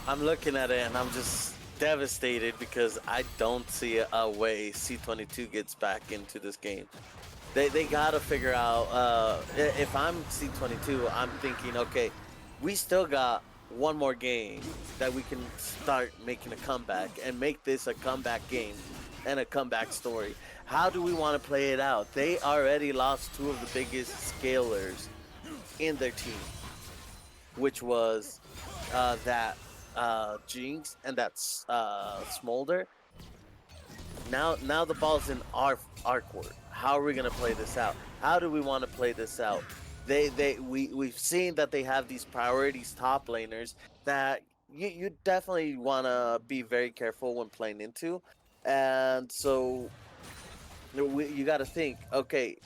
I'm looking at it and I'm just devastated because I don't see a way C22 gets back into this game. They gotta figure out, if I'm C22, I'm thinking, okay, we still got one more game that we can start making a comeback and make this a comeback game and a comeback story. How do we want to play it out? They already lost 2 of the biggest scalers in their team, which was that Jinx and that Smolder. Now the ball's in our court. How are we gonna play this out? How do we want to play this out? We've seen that they have these priorities top laners that you definitely want to be very careful when playing into, and so you got to think. Okay,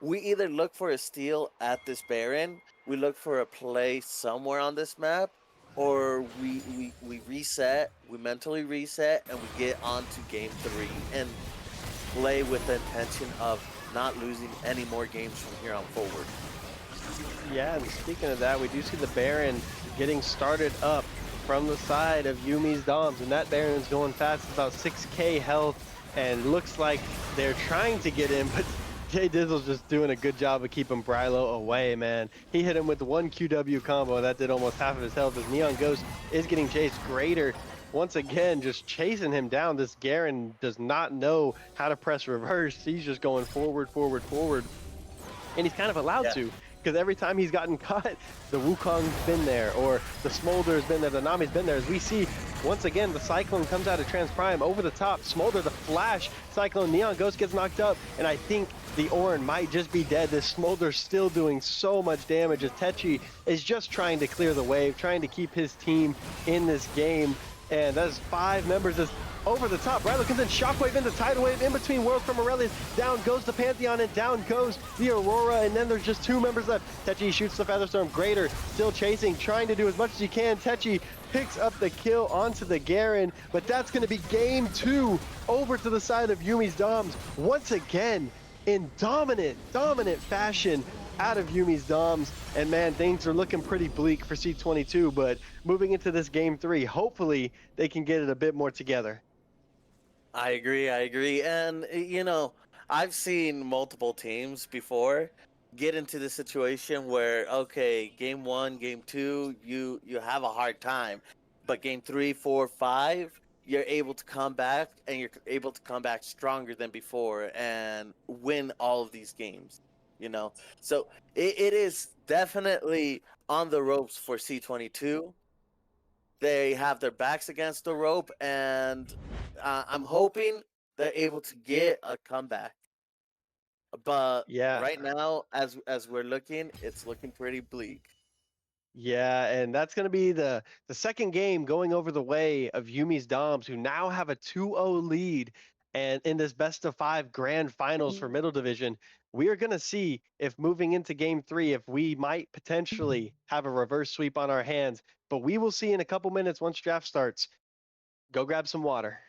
we either look for a steal at this Baron, we look for a play somewhere on this map, or we reset, we mentally reset, and we get on to game 3 and play with the intention of not losing any more games from here on forward. Yeah, and speaking of that, we do see the Baron getting started up from the side of Yummi's Doms, and that Baron's going fast. It's about 6k health, and looks like they're trying to get in, but Jay Dizzle's just doing a good job of keeping Brylo away, man. He hit him with one QW combo, and that did almost half of his health as Neon Ghost is getting chased. Greater, once again, just chasing him down. This Garen does not know how to press reverse. He's just going forward, forward, forward. And he's kind of allowed to, because every time he's gotten caught, the Wukong's been there, or the Smolder's been there, the Nami's been there. As we see, once again, the Cyclone comes out of Trans Prime over the top. Smolder, the flash, Cyclone, Neon Ghost gets knocked up, and I think the Ornn might just be dead. This Smolder's still doing so much damage as Techi is just trying to clear the wave, trying to keep his team in this game. And that's 5 members is over the top. Brylo comes in, Shockwave into Tidal Wave in between Worlds from Aurelius. Down goes the Pantheon and down goes the Aurora, and then there's just 2 members left. Techi shoots the Featherstorm. Greater still chasing, trying to do as much as he can. Techi picks up the kill onto the Garen, but that's going to be game 2 over to the side of Yummi's Doms once again in dominant fashion out of Yummi's Doms. And man, things are looking pretty bleak for C22, but moving into this game 3, hopefully they can get it a bit more together. I agree. And, I've seen multiple teams before get into the situation where, okay, game 1, game 2, you have a hard time. But game 3, 4, 5, you're able to come back, and you're able to come back stronger than before and win all of these games, So it is definitely on the ropes for C22. They have their backs against the rope, and I'm hoping they're able to get a comeback. But Yeah. right now, as we're looking, it's looking pretty bleak. Yeah, and that's going to be the second game going over the way of Yummi's Doms, who now have a 2-0 lead. And in this best of 5 grand finals for middle division, we are going to see if moving into game 3, if we might potentially have a reverse sweep on our hands. But we will see in a couple minutes once draft starts. Go grab some water.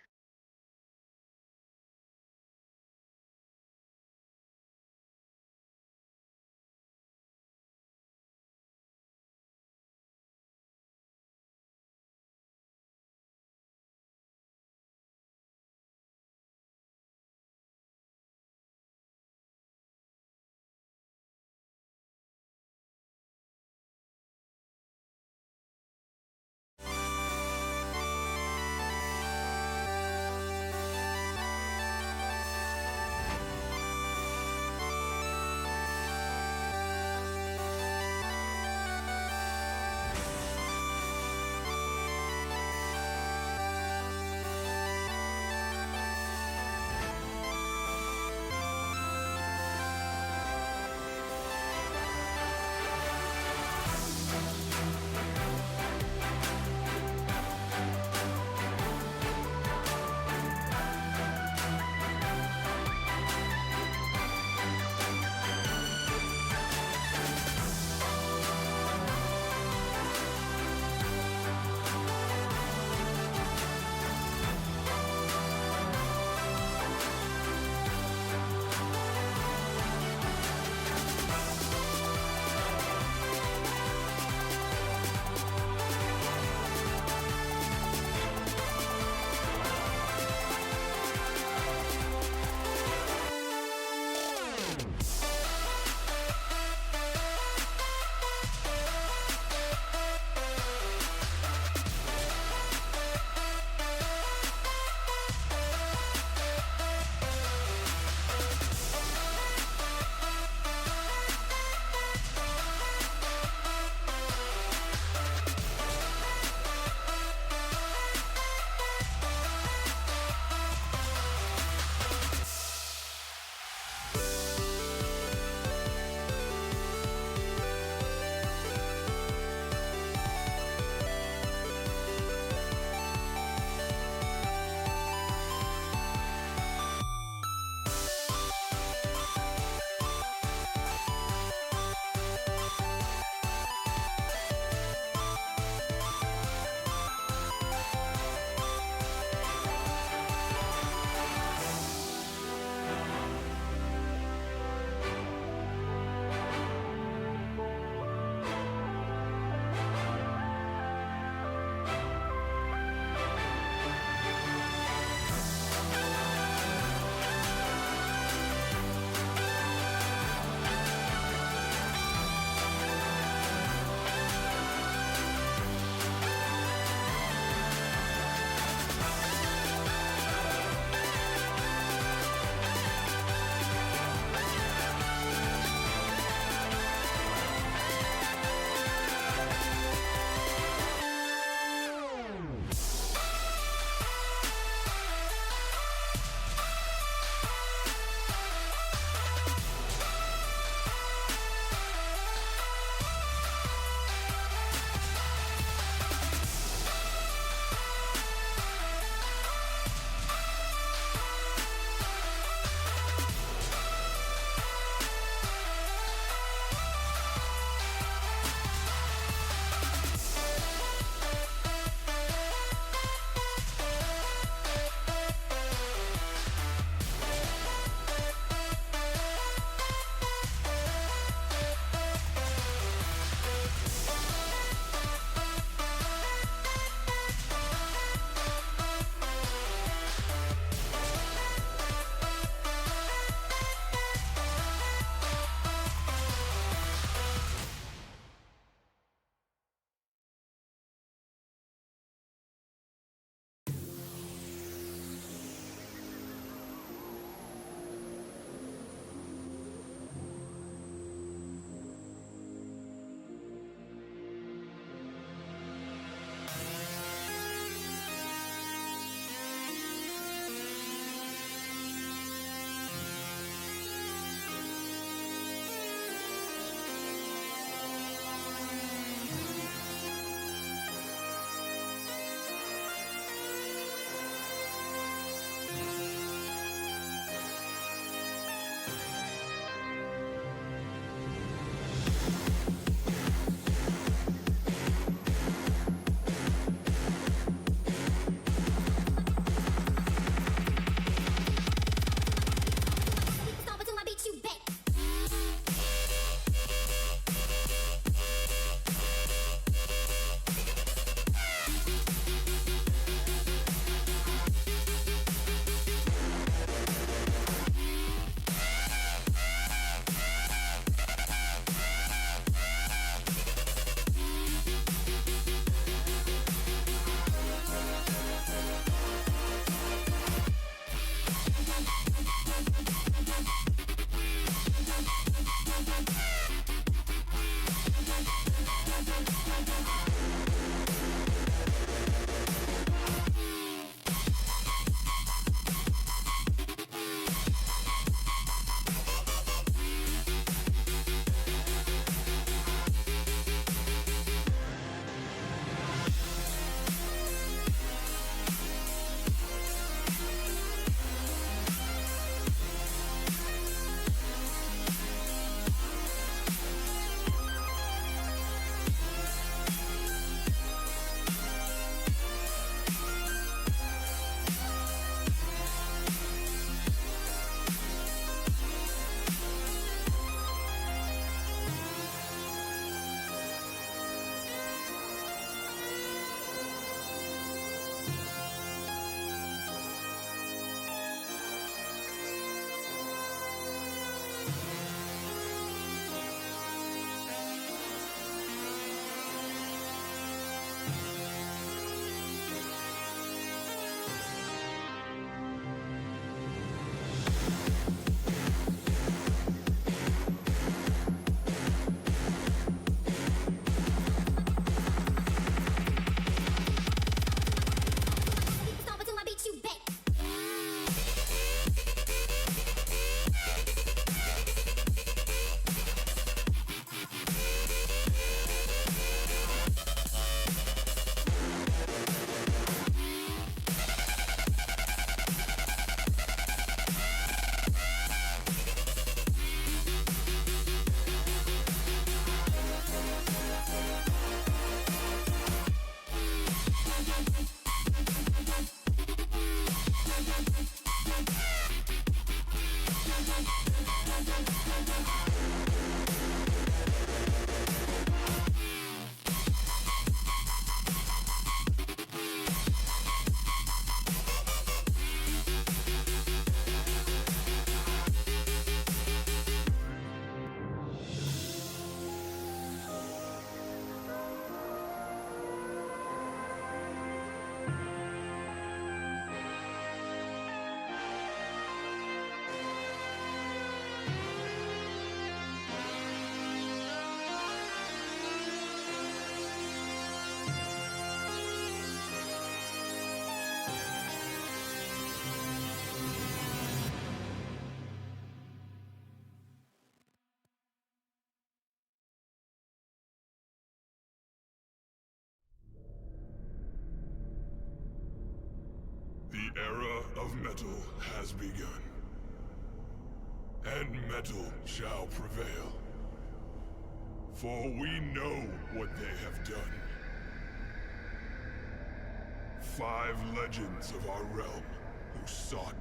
The era of metal has begun. And metal shall prevail. For we know what they have done. 5 legends of our realm who sought.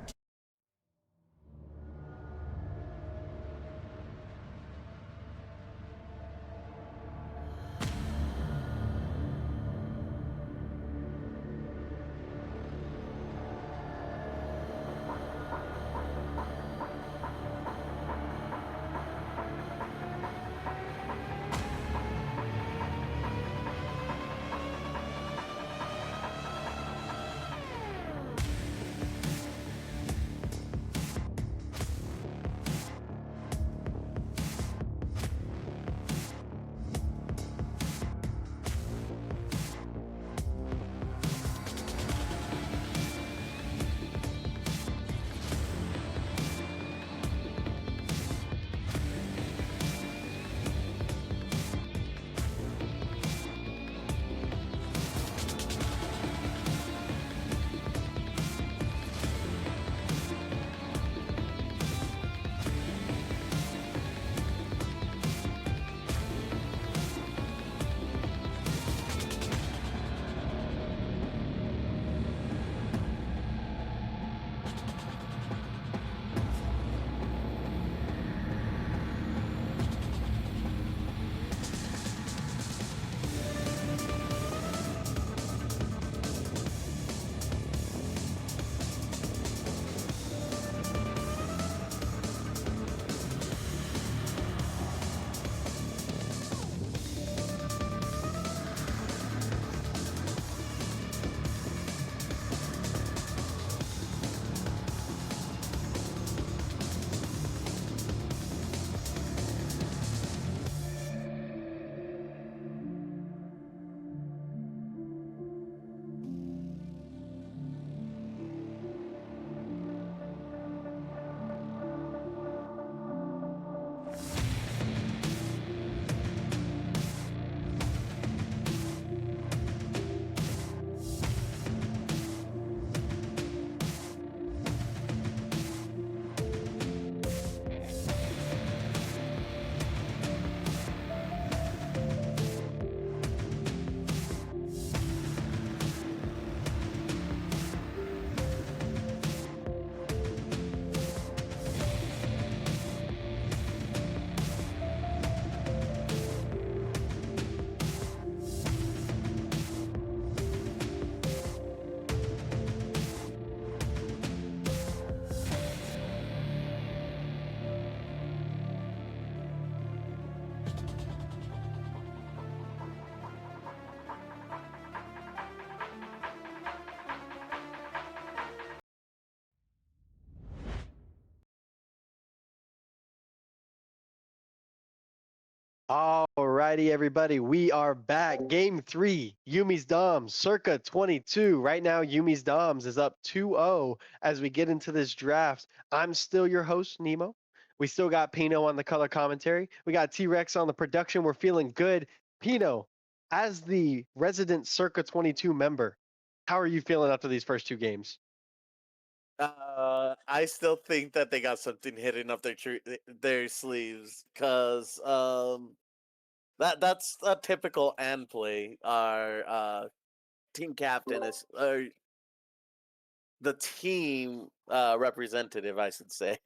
Alrighty, everybody, we are back. Game 3, Yummis Doms, circa 22. Right now, Yummis Doms is up 2-0 as we get into this draft. I'm still your host, Nemo. We still got Pino on the color commentary. We got T-Rex on the production. We're feeling good. Pino, as the resident circa 22 member, how are you feeling after these first 2 games? I still think that they got something hidden up their sleeves, cause that's a typical and play. Our team captain is the team representative, I should say.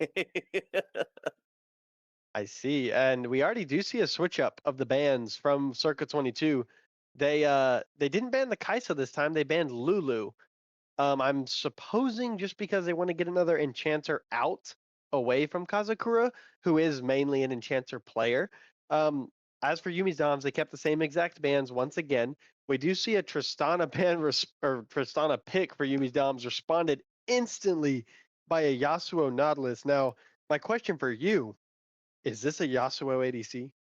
I see. And we already do see a switch up of the bans from circa 22. They didn't ban the Kaisa this time. They banned Lulu. I'm supposing just because they want to get another enchanter out away from Kazakura, who is mainly an enchanter player. As for Yumi's Doms, they kept the same exact bans once again. We do see a Tristana ban or Tristana pick for Yumi's Doms responded instantly by a Yasuo Nautilus. Now, my question for you, is this a Yasuo ADC?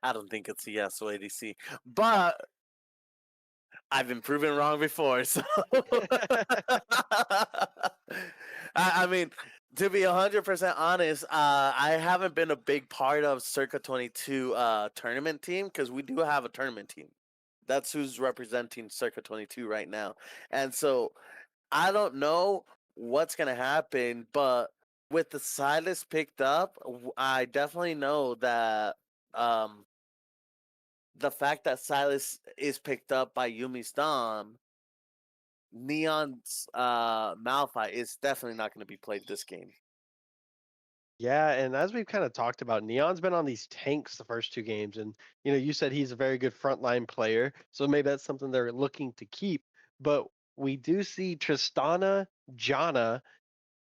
I don't think it's a Yasuo ADC, but I've been proven wrong before, so I mean, to be 100% honest, I haven't been a big part of Circa 22 tournament team, because we do have a tournament team. That's who's representing Circa 22 right now, and so I don't know what's gonna happen, but with the Silas picked up, I definitely know that the fact that Silas is picked up by Yumi's Dom, Neon's Malphite is definitely not going to be played this game. Yeah, and as we've kind of talked about, Neon's been on these tanks the first 2 games, and you said he's a very good frontline player, so maybe that's something they're looking to keep. But we do see Tristana, Janna,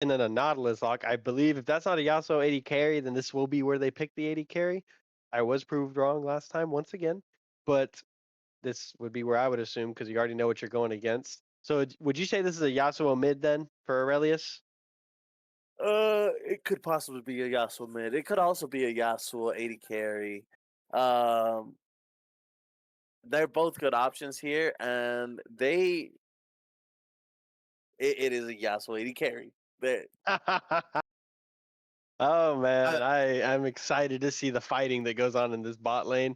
and then a Nautilus lock. I believe if that's not a Yasuo 80 carry, then this will be where they pick the 80 carry. I was proved wrong last time once again, but this would be where I would assume because you already know what you're going against. So would you say this is a Yasuo mid then for Aurelius? It could possibly be a Yasuo mid. It could also be a Yasuo 80 carry. Um, they're both good options here, and it is a Yasuo 80 carry. Oh man, I'm excited to see the fighting that goes on in this bot lane.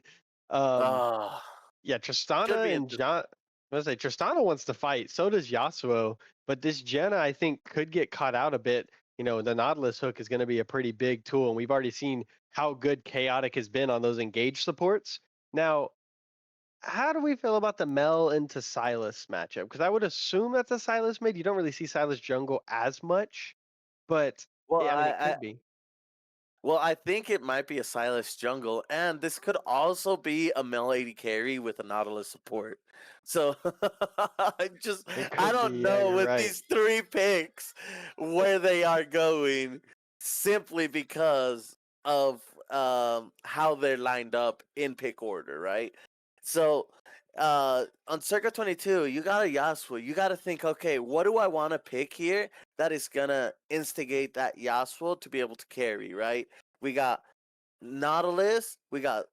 Yeah, Could Tristana be and interesting. John. I was say Tristana wants to fight, so does Yasuo. But this Jenna, I think, could get caught out a bit. The Nautilus hook is going to be a pretty big tool, and we've already seen how good Chaotic has been on those engage supports. Now, how do we feel about the Mel into Silas matchup? Because I would assume that's a Silas mid. You don't really see Silas jungle as much, but Well, yeah, I mean, it I could be. Well, I think it might be a Silas jungle, and this could also be a Mel 80 carry with a Nautilus support. So It I could don't be. Yeah, know you're with right. these 3 picks where they are going simply because of how they're lined up in pick order, right? So on Circa 22, you got a Yasuo. You got to think, okay, what do I want to pick here that is gonna instigate that Yasuo to be able to carry, right? We got Nautilus, we got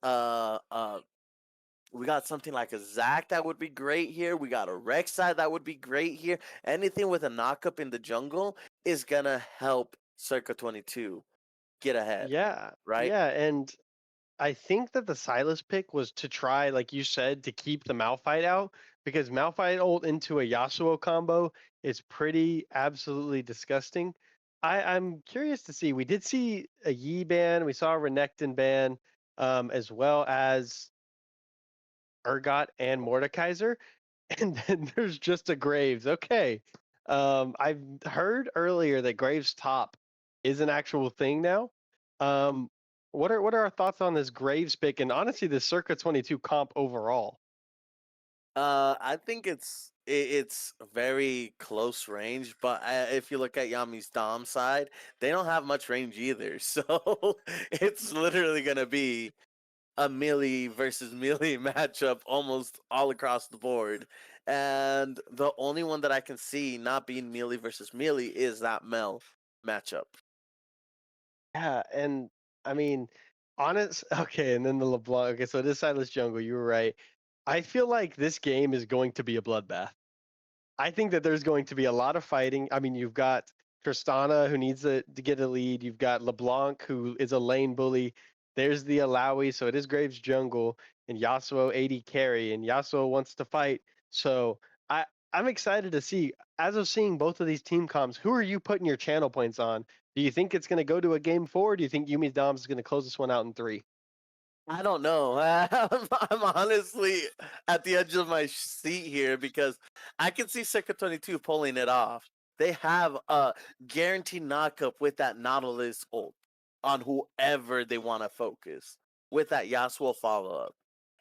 something like a Zac that would be great here. We got a Rek'Sai that would be great here. Anything with a knockup in the jungle is gonna help Circa 22 get ahead, Yeah, right? yeah, and I think that the Silas pick was to try, like you said, to keep the Malphite out because Malphite ult into a Yasuo combo is pretty absolutely disgusting. I'm curious to see. We did see a Yi ban, we saw a Renekton ban, as well as Urgot and Mordekaiser, and then there's just a Graves. Okay, I've heard earlier that Graves top is an actual thing now. Um, what are our thoughts on this Graves pick and honestly this Circa 22 comp overall? I think it's very close range, but if you look at Yami's Dom side, they don't have much range either. So it's literally gonna be a melee versus melee matchup almost all across the board. And the only one that I can see not being melee versus melee is that Mel matchup. Yeah, and I mean, honest. Okay, and then the LeBlanc. Okay, so this Silas Jungle, you were right. I feel like this game is going to be a bloodbath. I think that there's going to be a lot of fighting. I mean, you've got Tristana who needs to get a lead. You've got LeBlanc who is a lane bully. There's the Alawi, so it is Graves jungle, and Yasuo 80 carry, and Yasuo wants to fight. So I'm excited to see. As of seeing both of these team comps, who are you putting your channel points on? Do you think it's going to go to a game 4? Or do you think Yumi's Doms is going to close this one out in 3? I don't know. I'm honestly at the edge of my seat here because I can see Sector 22 pulling it off. They have a guaranteed knockup with that Nautilus ult on whoever they want to focus with that Yasuo follow up.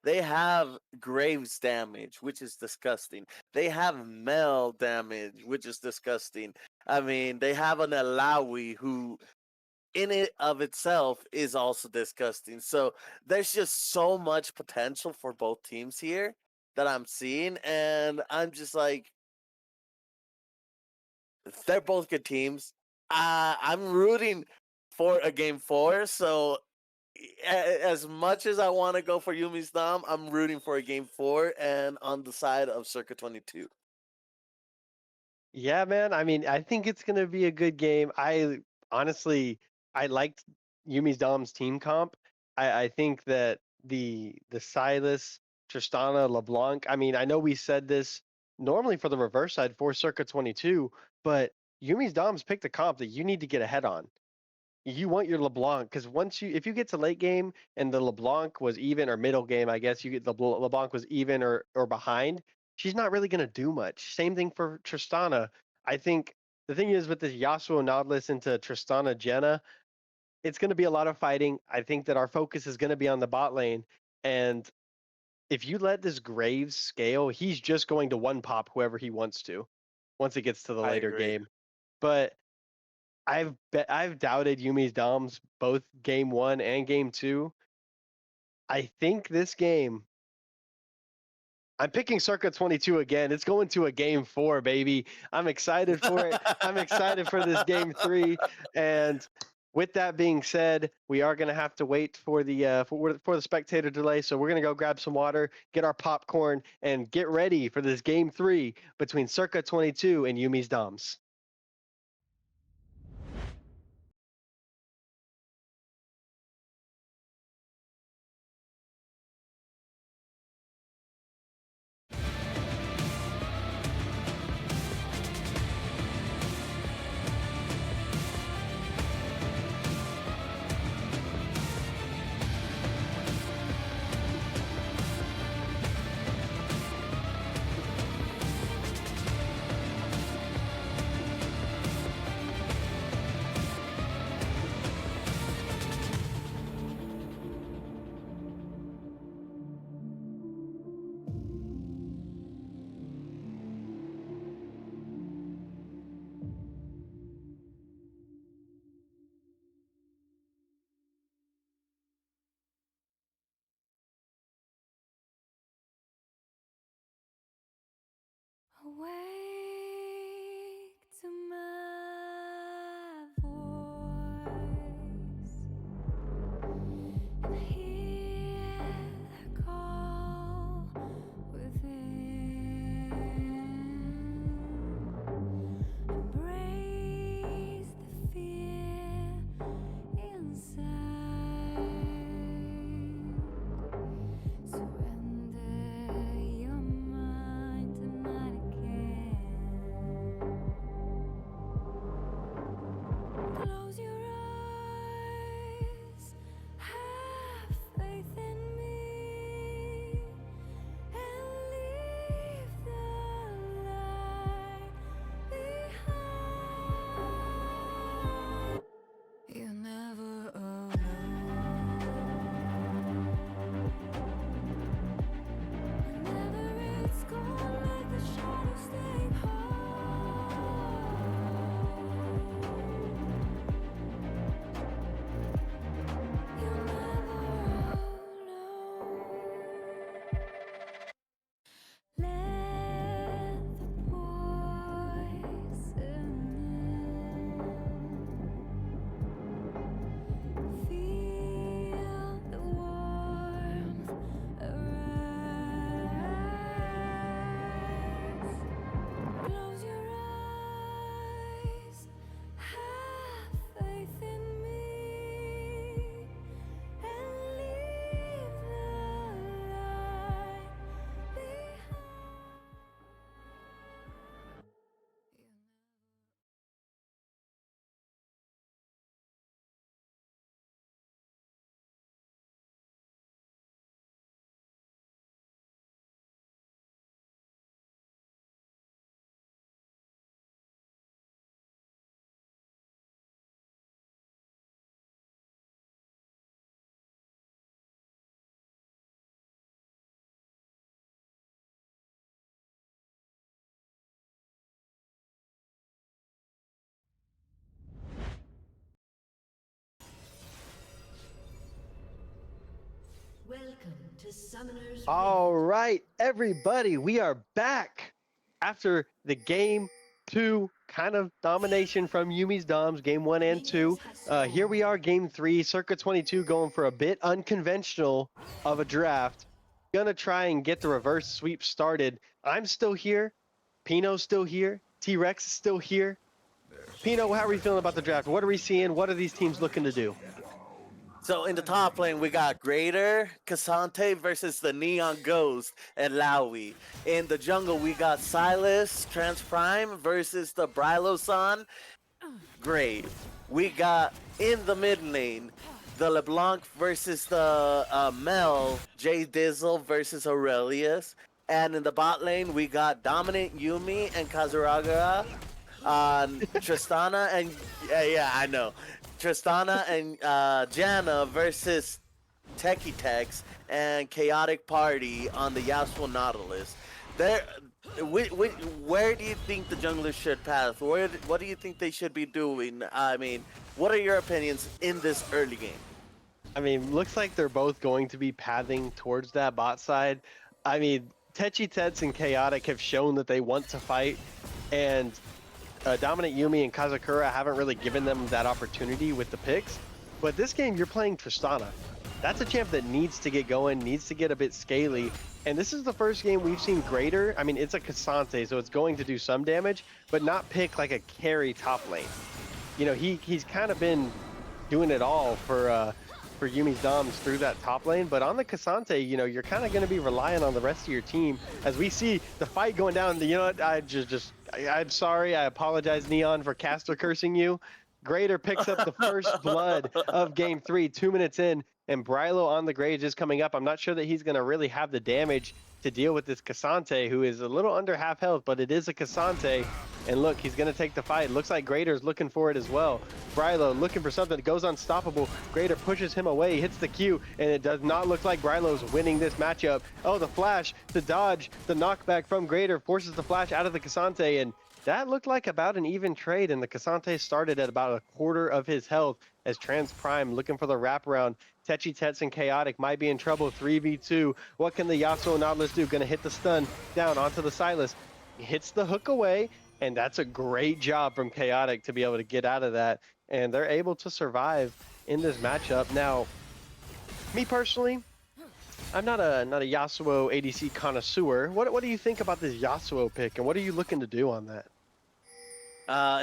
They have Graves damage, which is disgusting. They have Mel damage, which is disgusting. I mean, they have an Alawi who in it of itself is also disgusting. So there's just so much potential for both teams here that I'm seeing, and I'm just like, they're both good teams. I'm rooting for a game 4, so as much as I want to go for Yumi's Dom, I'm rooting for a game 4 and on the side of Circa 22. Yeah, man. I mean, I think it's gonna be a good game. I honestly, I liked Yumi's Dom's team comp. I think that the Silas, Tristana, LeBlanc. I mean, I know we said this normally for the reverse side for Circa 22, but Yumi's Dom's picked a comp that you need to get ahead on. You want your LeBlanc because if you get to late game and the LeBlanc was even or middle game, I guess you get the LeBlanc was even or behind, she's not really going to do much. Same thing for Tristana. I think the thing is with this Yasuo Nautilus into Tristana Jenna, it's going to be a lot of fighting. I think that our focus is going to be on the bot lane. And if you let this Graves scale, he's just going to one pop whoever he wants to once it gets to the I later agree. game. But I've doubted Yumi's Doms both game 1 and game 2. I think this game, I'm picking Circa 22 again. It's going to a game 4, baby. I'm excited for it. I'm excited for this game 3. And with that being said, we are going to have to wait for the for the spectator delay. So we're going to go grab some water, get our popcorn, and get ready for this game 3 between Circa 22 and Yumi's Doms. Awake to my voice and hear the call within. Embrace the fear inside. Surrender your mind to mine again. Close your eyes, have faith in me, and leave the light behind. You're never alone. Whenever it's gone, let the shadows stay home. You're never alone. Let the poison in. Feel the warmth arise. Close your eyes, have faith in me, and leave the light behind. Welcome to Summoner's All right, everybody, we are back after the game 2 kind of domination from Yumi's Doms, game 1 and 2. Here we are, game 3, Circa 22, going for a bit unconventional of a draft. Gonna try and get the reverse sweep started. I'm still here. Pino's still here. T-Rex is still here. Pino, how are we feeling about the draft? What are we seeing? What are these teams looking to do? So in the top lane, we got Greater, Cassante versus the Neon Ghost, and Lowy. In the jungle, we got Silas, Trans Prime versus the Brylo-san, Grave. We got in the mid lane, the LeBlanc versus the Mel, Jay Dizzle versus Aurelius. And in the bot lane, we got Dominant Yumi and Kazuraga on Tristana and yeah, I know. Tristana and Janna versus Techie Tex and Chaotic Party on the Yasuo Nautilus. There, where do you think the junglers should path? What do you think they should be doing? I mean, what are your opinions in this early game? I mean, looks like they're both going to be pathing towards that bot side. I mean, Techi Tets and Chaotic have shown that they want to fight, and Dominant Yumi and Kazakura haven't really given them that opportunity with the picks. But this game, you're playing Tristana. That's a champ that needs to get going, needs to get a bit scaly. And this is the first game we've seen Greater. I mean, it's a Cassante, so it's going to do some damage, but not pick like a carry top lane. You know, he's kind of been doing it all for Yumi's Doms through that top lane, but on the Cassante, you know, you're kind of going to be relying on the rest of your team. As we see the fight going down, you know what, I'm sorry, I apologize, Neon, for caster cursing you. Greater picks up the first blood of game 3, 2 minutes in, and Brylo on the Grage is coming up. I'm not sure that he's going to really have the damage to deal with this Cassante, who is a little under half health, but it is a Cassante. And look, he's going to take the fight. Looks like Greater's looking for it as well. Brylo looking for something that goes unstoppable. Greater pushes him away, hits the Q, and it does not look like Brylo's winning this matchup. Oh, the flash, the dodge, the knockback from Greater forces the flash out of the Cassante, and that looked like about an even trade, and the Cassante started at about a quarter of his health as Trans Prime looking for the wraparound. Techi Tets and Chaotic might be in trouble. 3v2. What can the Yasuo Nautilus do? Gonna hit the stun down onto the Silas. Hits the hook away, and that's a great job from Chaotic to be able to get out of that. And they're able to survive in this matchup. Now, me personally, I'm not a Yasuo ADC connoisseur. What do you think about this Yasuo pick, and what are you looking to do on that?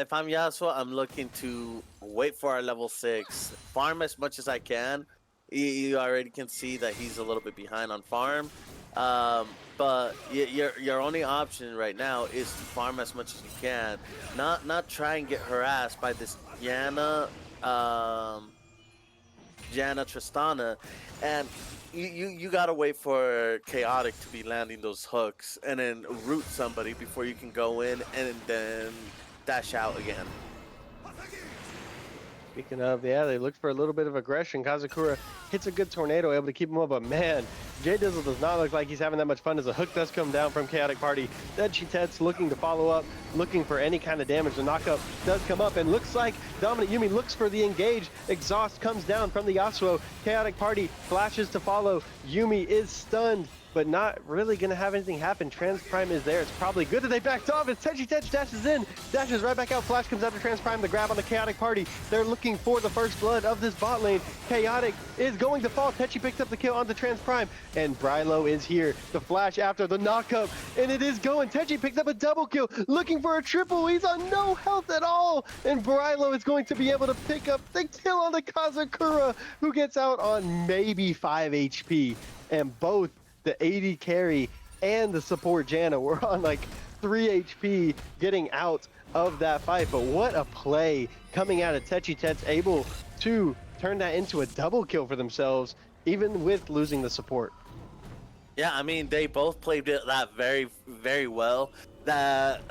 If I'm Yasuo, I'm looking to wait for our level 6, farm as much as I can. You already can see that he's a little bit behind on farm. But your only option right now is to farm as much as you can. Not try and get harassed by this Janna Tristana. And you gotta wait for Chaotic to be landing those hooks and then root somebody before you can go in and then dash out again. Speaking of, yeah, they looked for a little bit of aggression. Kazakura hits a good tornado, able to keep him up, but man, Jay Dizzle does not look like he's having that much fun as a hook does come down from Chaotic Party. Techi Tets looking to follow up, looking for any kind of damage. The knockup does come up, and looks like Dominant Yumi looks for the engage. Exhaust comes down from the Yasuo. Chaotic Party flashes to follow. Yumi is stunned, but not really going to have anything happen. Trans Prime is there. It's probably good that they backed off as Techi Tech dashes in, dashes right back out. Flash comes after Trans Prime. The grab on the Chaotic Party. They're looking for the first blood of this bot lane. Chaotic is going to fall. Techi picks up the kill on the Trans Prime, and Brylo is here. The flash after the knockup, and it is going. Techi picks up a double kill, looking for a triple. He's on no health at all, and Brylo is going to be able to pick up the kill on the Kazakura, who gets out on maybe 5 HP, and both the AD carry and the support Janna were on like 3 HP getting out of that fight. But what a play coming out of Techi Tets, able to turn that into a double kill for themselves, even with losing the support. Yeah, I mean, they both played that very, very well. That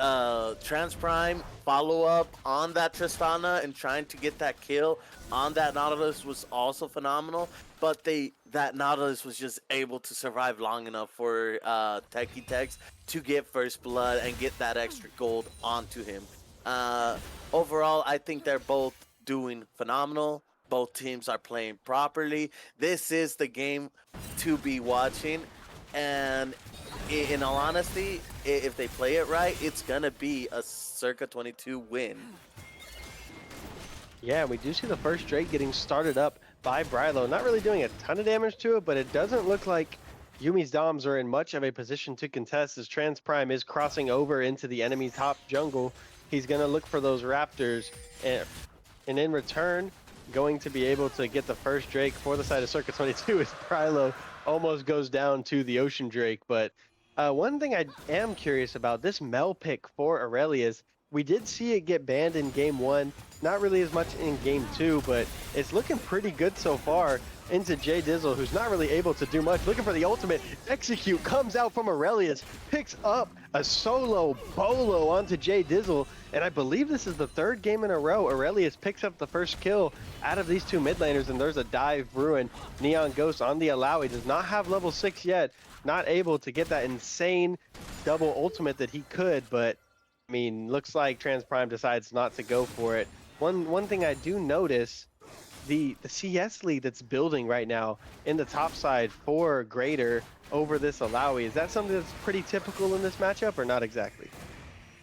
Trans Prime follow-up on that Tristana and trying to get that kill on that Nautilus was also phenomenal. But that Nautilus was just able to survive long enough for Techie Tex to get first blood and get that extra gold onto him. Overall, I think they're both doing phenomenal. Both teams are playing properly. This is the game to be watching. And in all honesty, if they play it right, it's going to be a circa 22 win. Yeah, we do see the first Drake getting started up by Brylo. Not really doing a ton of damage to it, but it doesn't look like Yumi's Doms are in much of a position to contest as Trans Prime is crossing over into the enemy top jungle. He's going to look for those Raptors, and in return, going to be able to get the first Drake for the side of Circuit 22 as Prylo almost goes down to the Ocean Drake. But one thing I am curious about, this Mel pick for Aurelius, we did see it get banned in game 1, not really as much in game 2, but it's looking pretty good so far into Jay Dizzle, who's not really able to do much. Looking for the ultimate. Execute comes out from Aurelius, picks up a solo bolo onto Jay Dizzle, and I believe this is the 3rd game in a row Aurelius picks up the first kill out of these 2 mid laners, and there's a dive ruin. Neon Ghost on the Alawi does not have level 6 yet, not able to get that insane double ultimate that he could, but I mean, looks like Trans Prime decides not to go for it. One thing I do notice, the CS lead that's building right now in the top side for Greater over this Alawi, is that something that's pretty typical in this matchup or not exactly?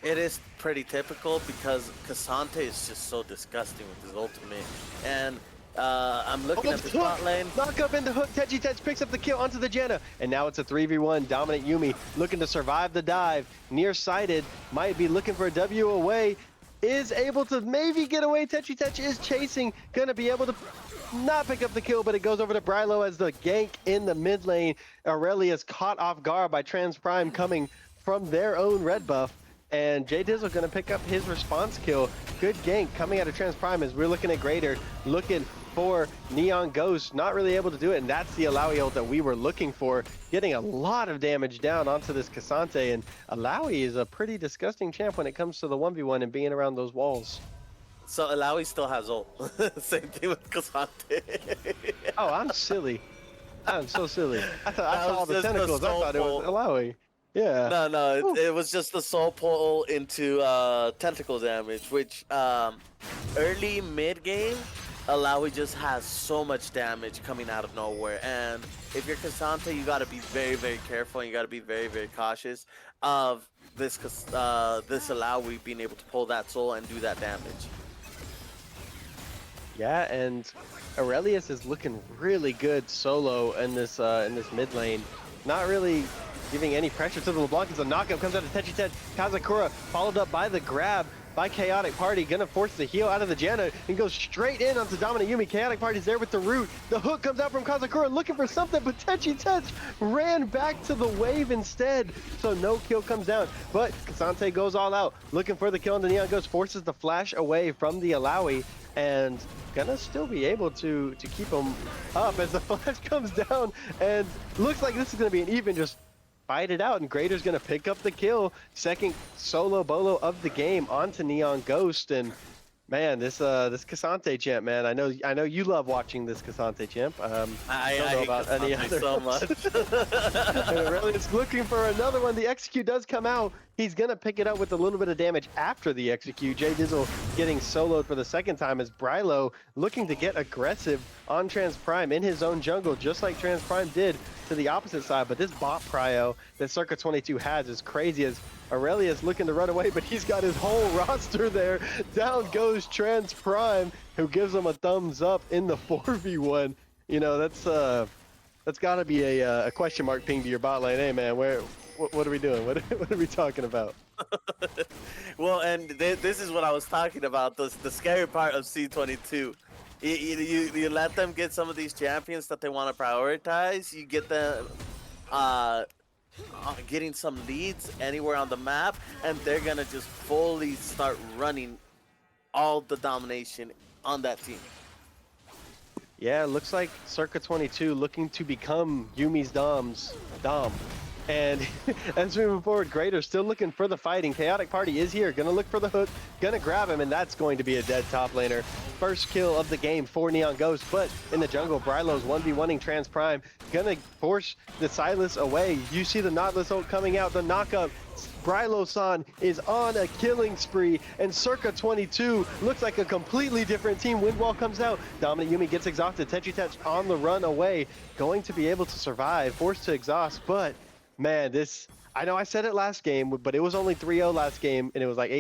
It is pretty typical because Cassante is just so disgusting with his ultimate. And I'm looking at the spot lane. Knock up into hook. Techi Tech picks up the kill onto the Janna. And now it's a 3v1. Dominant Yumi looking to survive the dive. Nearsighted. Might be looking for a W away. Is able to maybe get away. Techi Tech is chasing. Gonna be able to not pick up the kill, but it goes over to Brylo as the gank in the mid lane. Aurelius caught off guard by Trans Prime coming from their own red buff. And Jay Dizzle gonna pick up his response kill. Good gank coming out of Trans Prime as we're looking at Greater, looking for Neon Ghost, not really able to do it, and that's the Alawi ult that we were looking for, getting a lot of damage down onto this Cassante, and Alawi is a pretty disgusting champ when it comes to the 1v1 and being around those walls. So Alawi still has ult. Same thing with Cassante. Oh, I'm silly. I'm so silly. I saw all the just tentacles, I thought it was Alawi. Yeah. No, it was just the soul pull into tentacle damage, which early mid game, Alawi just has so much damage coming out of nowhere. And if you're Cassante, you gotta be very, very careful, and you gotta be very, very cautious of this Alawi being able to pull that soul and do that damage. Yeah, and Aurelius is looking really good solo in this mid lane. Not really giving any pressure to the LeBlanc as a knockup comes out of Techi Tech. Kazakura followed up by the grab by Chaotic Party, gonna force the heal out of the Janna and goes straight in onto Dominant Yumi. Chaotic Party's there with the root. The hook comes out from Kazakura looking for something, but Techi Tech ran back to the wave instead, so no kill comes down. But Cassante goes all out, looking for the kill on the Neon Ghost, forces the flash away from the Alawi, and gonna still be able to keep him up as the flash comes down, and looks like this is gonna be an even, just fight it out, and Greater's gonna pick up the kill. Second solo bolo of the game onto Neon Ghost, and man, this Cassante champ, man, I know you love watching this Cassante champ. I don't know about any other so much. And Aurelius looking for another one. The execute does come out. He's gonna pick it up with a little bit of damage after the execute. Jay Dizzle getting soloed for the second time as Brylo looking to get aggressive on Trans Prime in his own jungle, just like Trans Prime did to the opposite side. But this bot prio that Circa 22 has is crazy, as Aurelius looking to run away, but he's got his whole roster there. Down goes Trans Prime, who gives him a thumbs up in the 4v1. You know, that's got to be a question mark ping to your bot lane. Hey man, what are we doing? What are we talking about? Well, and this is what I was talking about. The scary part of C22. You let them get some of these champions that they want to prioritize. You get them getting some leads anywhere on the map, and they're gonna just fully start running all the domination on that team. Yeah, it looks like Circa 22 looking to become Yumi's Dom. And as we move forward, Greater still looking for the fighting. Chaotic Party is here, gonna look for the hook, gonna grab him, and that's going to be a dead top laner. First kill of the game for Neon Ghost, but in the jungle, Brylo's 1v1ing Trans Prime, gonna force the Silas away. You see the Nautilus ult coming out, the knockup. Brylo-san is on a killing spree, and Circa 22 looks like a completely different team. Windwall comes out, Dominant Yumi gets exhausted, Techi Tech on the run away, going to be able to survive, forced to exhaust, but man, I know I said it last game, but it was only 3-0 last game, and it was like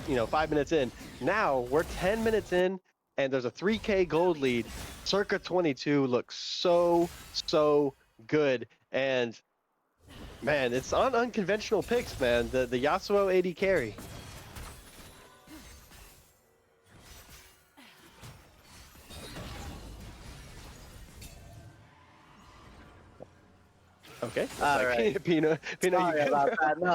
5 minutes in. Now we're 10 minutes in, and there's a 3K gold lead. Circa 22 looks so good, and man, it's on unconventional picks, man. The Yasuo AD carry. Okay. All right. Pino, you Sorry good? about that. No.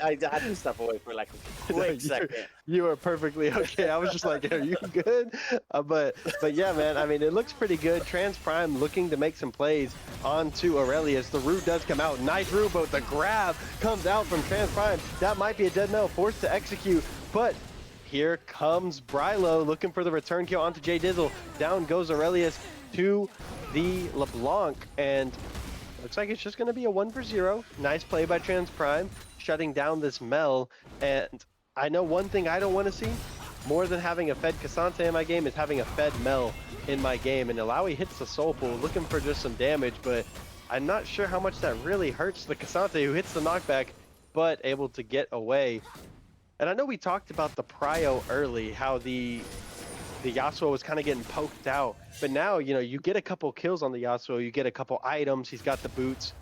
I had to step away for like a No, quick second. you are perfectly okay. I was just like, are you good? But yeah, man. I mean, it looks pretty good. Trans Prime looking to make some plays onto Aurelius. The root does come out. Nice root, but the grab comes out from Trans Prime. That might be a dead mel, forced to execute. But here comes Brylo looking for the return kill onto J Dizzle. Down goes Aurelius to the LeBlanc, and looks like it's just going to be a 1-for-0. Nice play by Trans Prime, shutting down this Mel. And I know one thing I don't want to see more than having a fed Cassante in my game is having a fed Mel in my game. And Alawi hits the Soul Pool looking for just some damage, but I'm not sure how much that really hurts the Cassante who hits the knockback, but able to get away. And I know we talked about the prio early, how the Yasuo was kind of getting poked out, but now, you know, you get a couple kills on the Yasuo, you get a couple items, he's got the boots,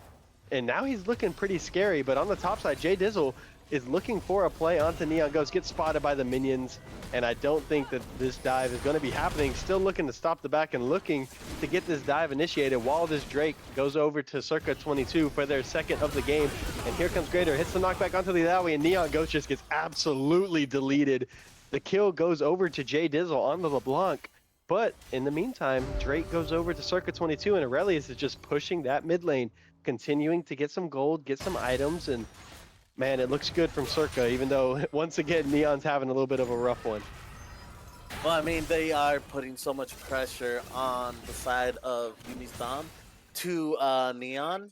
and now he's looking pretty scary. But on the top side, J Dizzle is looking for a play onto Neon Ghost, gets spotted by the minions, and I don't think that this dive is going to be happening. Still looking to stop the back and looking to get this dive initiated while this Drake goes over to Circa 22 for their second of the game. And here comes Greater, hits the knockback onto the Alawi, and Neon Ghost just gets absolutely deleted. The kill goes over to J Dizzle on the LeBlanc, but in the meantime, Drake goes over to Circa 22, and Aurelius is just pushing that mid lane, continuing to get some gold, get some items, and man, it looks good from Circa, even though once again, Neon's having a little bit of a rough one. Well, I mean, they are putting so much pressure on the side of Yummis Dom to Neon,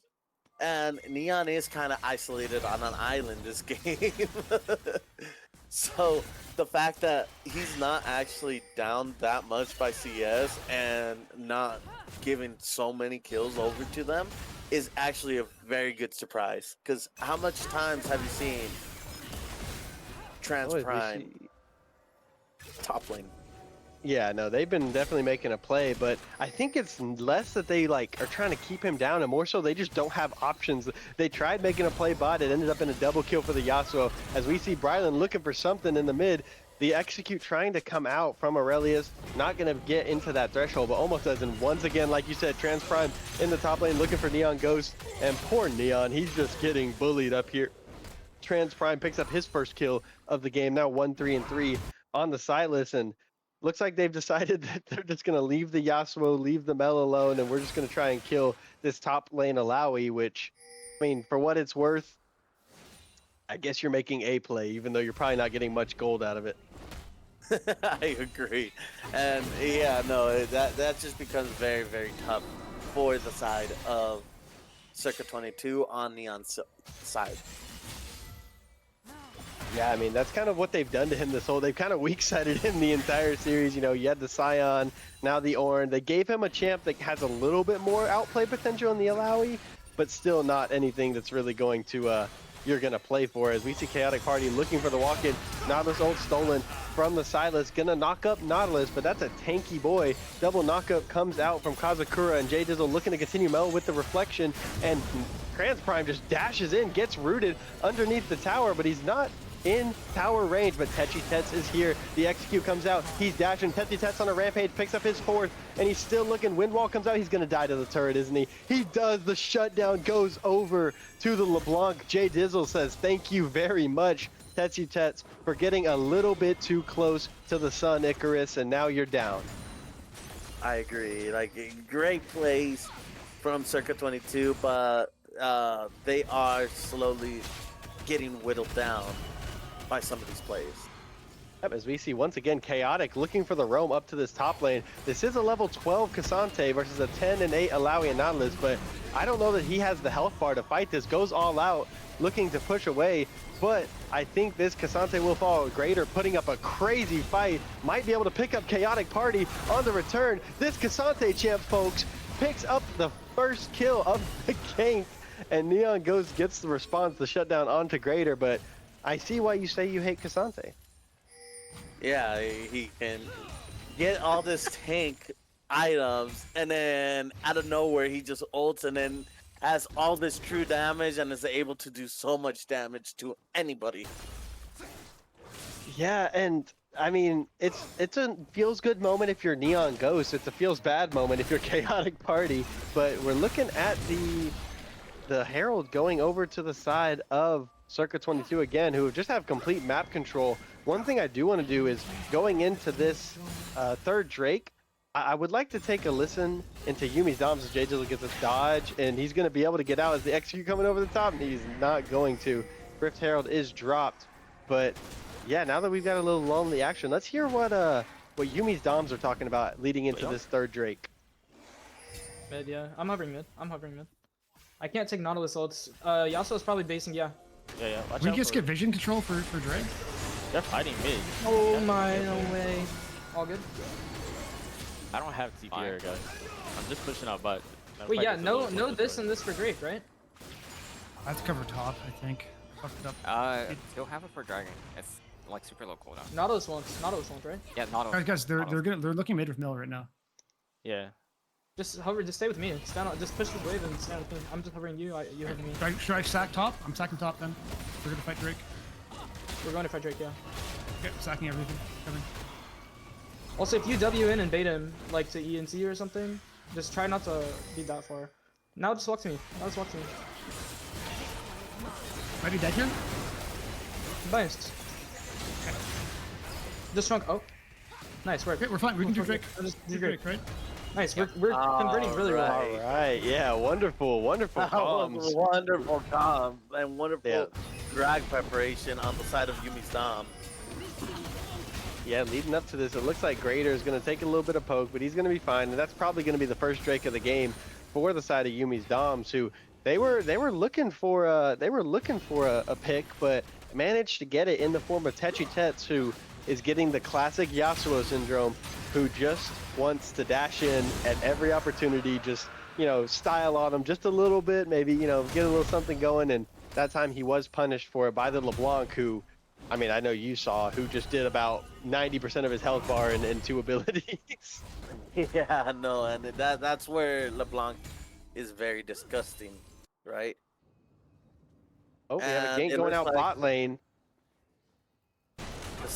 and Neon is kind of isolated on an island this game. So the fact that he's not actually down that much by CS and not giving so many kills over to them is actually a very good surprise. Because how much times have you seen Trans Prime top lane? Yeah, no, they've been definitely making a play, but I think it's less that they like are trying to keep him down, and more so they just don't have options. They tried making a play bot, it ended up in a double kill for the Yasuo. As we see Brylan looking for something in the mid, the execute trying to come out from Aurelius, not going to get into that threshold, but almost does. And once again, like you said, Trans Prime in the top lane looking for Neon Ghost, and poor Neon, he's just getting bullied up here. Trans Prime picks up his first kill of the game, now 1-3-3 on the Silas, and looks like they've decided that they're just going to leave the Yasuo, leave the Mel alone, and we're just going to try and kill this top lane Alawi, which, I mean, for what it's worth, I guess you're making a play, even though you're probably not getting much gold out of it. I agree. And yeah, no, that just becomes very, very tough for the side of Circa 22 on Neon's side. Yeah, I mean, that's kind of what they've done to him this whole, they've kind of weak-sided him the entire series. You know, you had the Scion, now the Ornn. They gave him a champ that has a little bit more outplay potential in the Alawi, but still not anything that's really going to, you're going to play for. As we see Chaotic Party looking for the walk-in, Nautilus ult stolen from the Silas, gonna knock up Nautilus, but that's a tanky boy. Double knockup comes out from Kazakura, and J Dizzle looking to continue Mel with the reflection, and Trans Prime just dashes in, gets rooted underneath the tower, but he's not in tower range. But Techi Tets is here. The execute comes out. He's dashing. Techi Tets on a rampage, picks up his fourth, and he's still looking. Windwall comes out. He's going to die to the turret, isn't he? He does. The shutdown goes over to the LeBlanc. J Dizzle says, thank you very much, Techi Tets, for getting a little bit too close to the sun, Icarus, and now you're down. I agree. Like, great plays from Circa 22, but they are slowly getting whittled down by some of these plays. Yep, as we see once again, Chaotic looking for the roam up to this top lane. This is a level 12 Cassante versus a 10 and 8 Alawi and Nautilus, but I don't know that he has the health bar to fight this. Goes all out, looking to push away, but I think this Cassante will fall. Greater putting up a crazy fight, might be able to pick up Chaotic Party on the return. This Cassante champ, folks, picks up the first kill of the gank, and Neon Ghost gets the response, the shutdown onto Greater, but I see why you say you hate Cassante. Yeah, he can get all this tank items, and then out of nowhere he just ults and then has all this true damage and is able to do so much damage to anybody. Yeah, and I mean, it's a feels good moment if you're Neon Ghost. It's a feels bad moment if you're Chaotic Party. But we're looking at the the Herald going over to the side of Circa 22 again, who just have complete map control. One thing I do want to do is going into this third Drake, I would like to take a listen into Yummi's Doms as J Dizzle gets a dodge, and he's going to be able to get out as the execute coming over the top, and he's not going to. Rift Herald is dropped, but yeah, now that we've got a little lull in the action, let's hear what Yummi's Doms are talking about leading into this third Drake. Mid, yeah. I'm hovering mid. I can't take Nautilus ults. Yasuo's probably basing, yeah. Yeah. Watch We out just for get vision control for Drake. They're fighting mid. Oh my, no way. All good. I don't have TP here, guys. I'm just pushing out butt. Wait, yeah, no this and this for Drake, right? I have to cover top, I think. Fucked it up. Still have it for dragon. It's like super low cooldown. Nautilus won't, right? Yeah, not Guys, they're looking mid with mill right now. Yeah. Just hover, just stay with me. Stand on, just push the wave and stand with me. I'm just hovering you, you hover me. Should I sack top? I'm sacking top then. We're gonna fight Drake. We're going to fight Drake, yeah. Okay, sacking everything. Coming. Also, if you W in and bait him, like to E and C or something, just try not to be that far. Now just walk to me. Might be dead here? Biased. Just shrunk. Oh. Nice work. Okay, we're fine. We can do Drake. Just do Drake, right? Nice. We're converting really well. All right, yeah, wonderful That was comms. wonderful comms and wonderful drag preparation on the side of Yummi's Dom. Yeah, leading up to this, it looks like Grader is going to take a little bit of poke, but he's going to be fine, and that's probably going to be the first Drake of the game for the side of Yummi's Doms, who they were looking for a pick, but managed to get it in the form of Techi Tets, who is getting the classic Yasuo syndrome, who just wants to dash in at every opportunity, just, style on him just a little bit, maybe, get a little something going. And that time he was punished for it by the LeBlanc, who, I mean, I know you saw, who just did about 90% of his health bar in 2 abilities. Yeah, no, and that's where LeBlanc is very disgusting, right? Oh, we have a gank going out bot lane.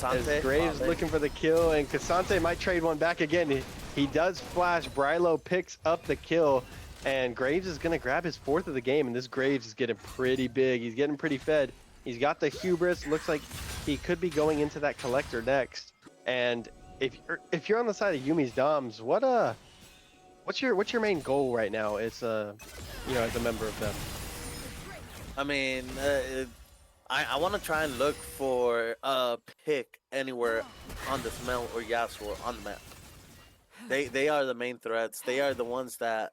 As Graves looking for the kill, and Cassante might trade one back again. He does flash. Brylo picks up the kill, and Graves is going to grab his 4th of the game, and this Graves is getting pretty big. He's getting pretty fed. He's got the hubris. Looks like he could be going into that collector next. And if you're on the side of Yummi's Doms, what's your main goal right now? It's as a member of them. I mean, I want to try and look for a pick anywhere on this Mel or Yasuo on the map. They are the main threats. They are the ones that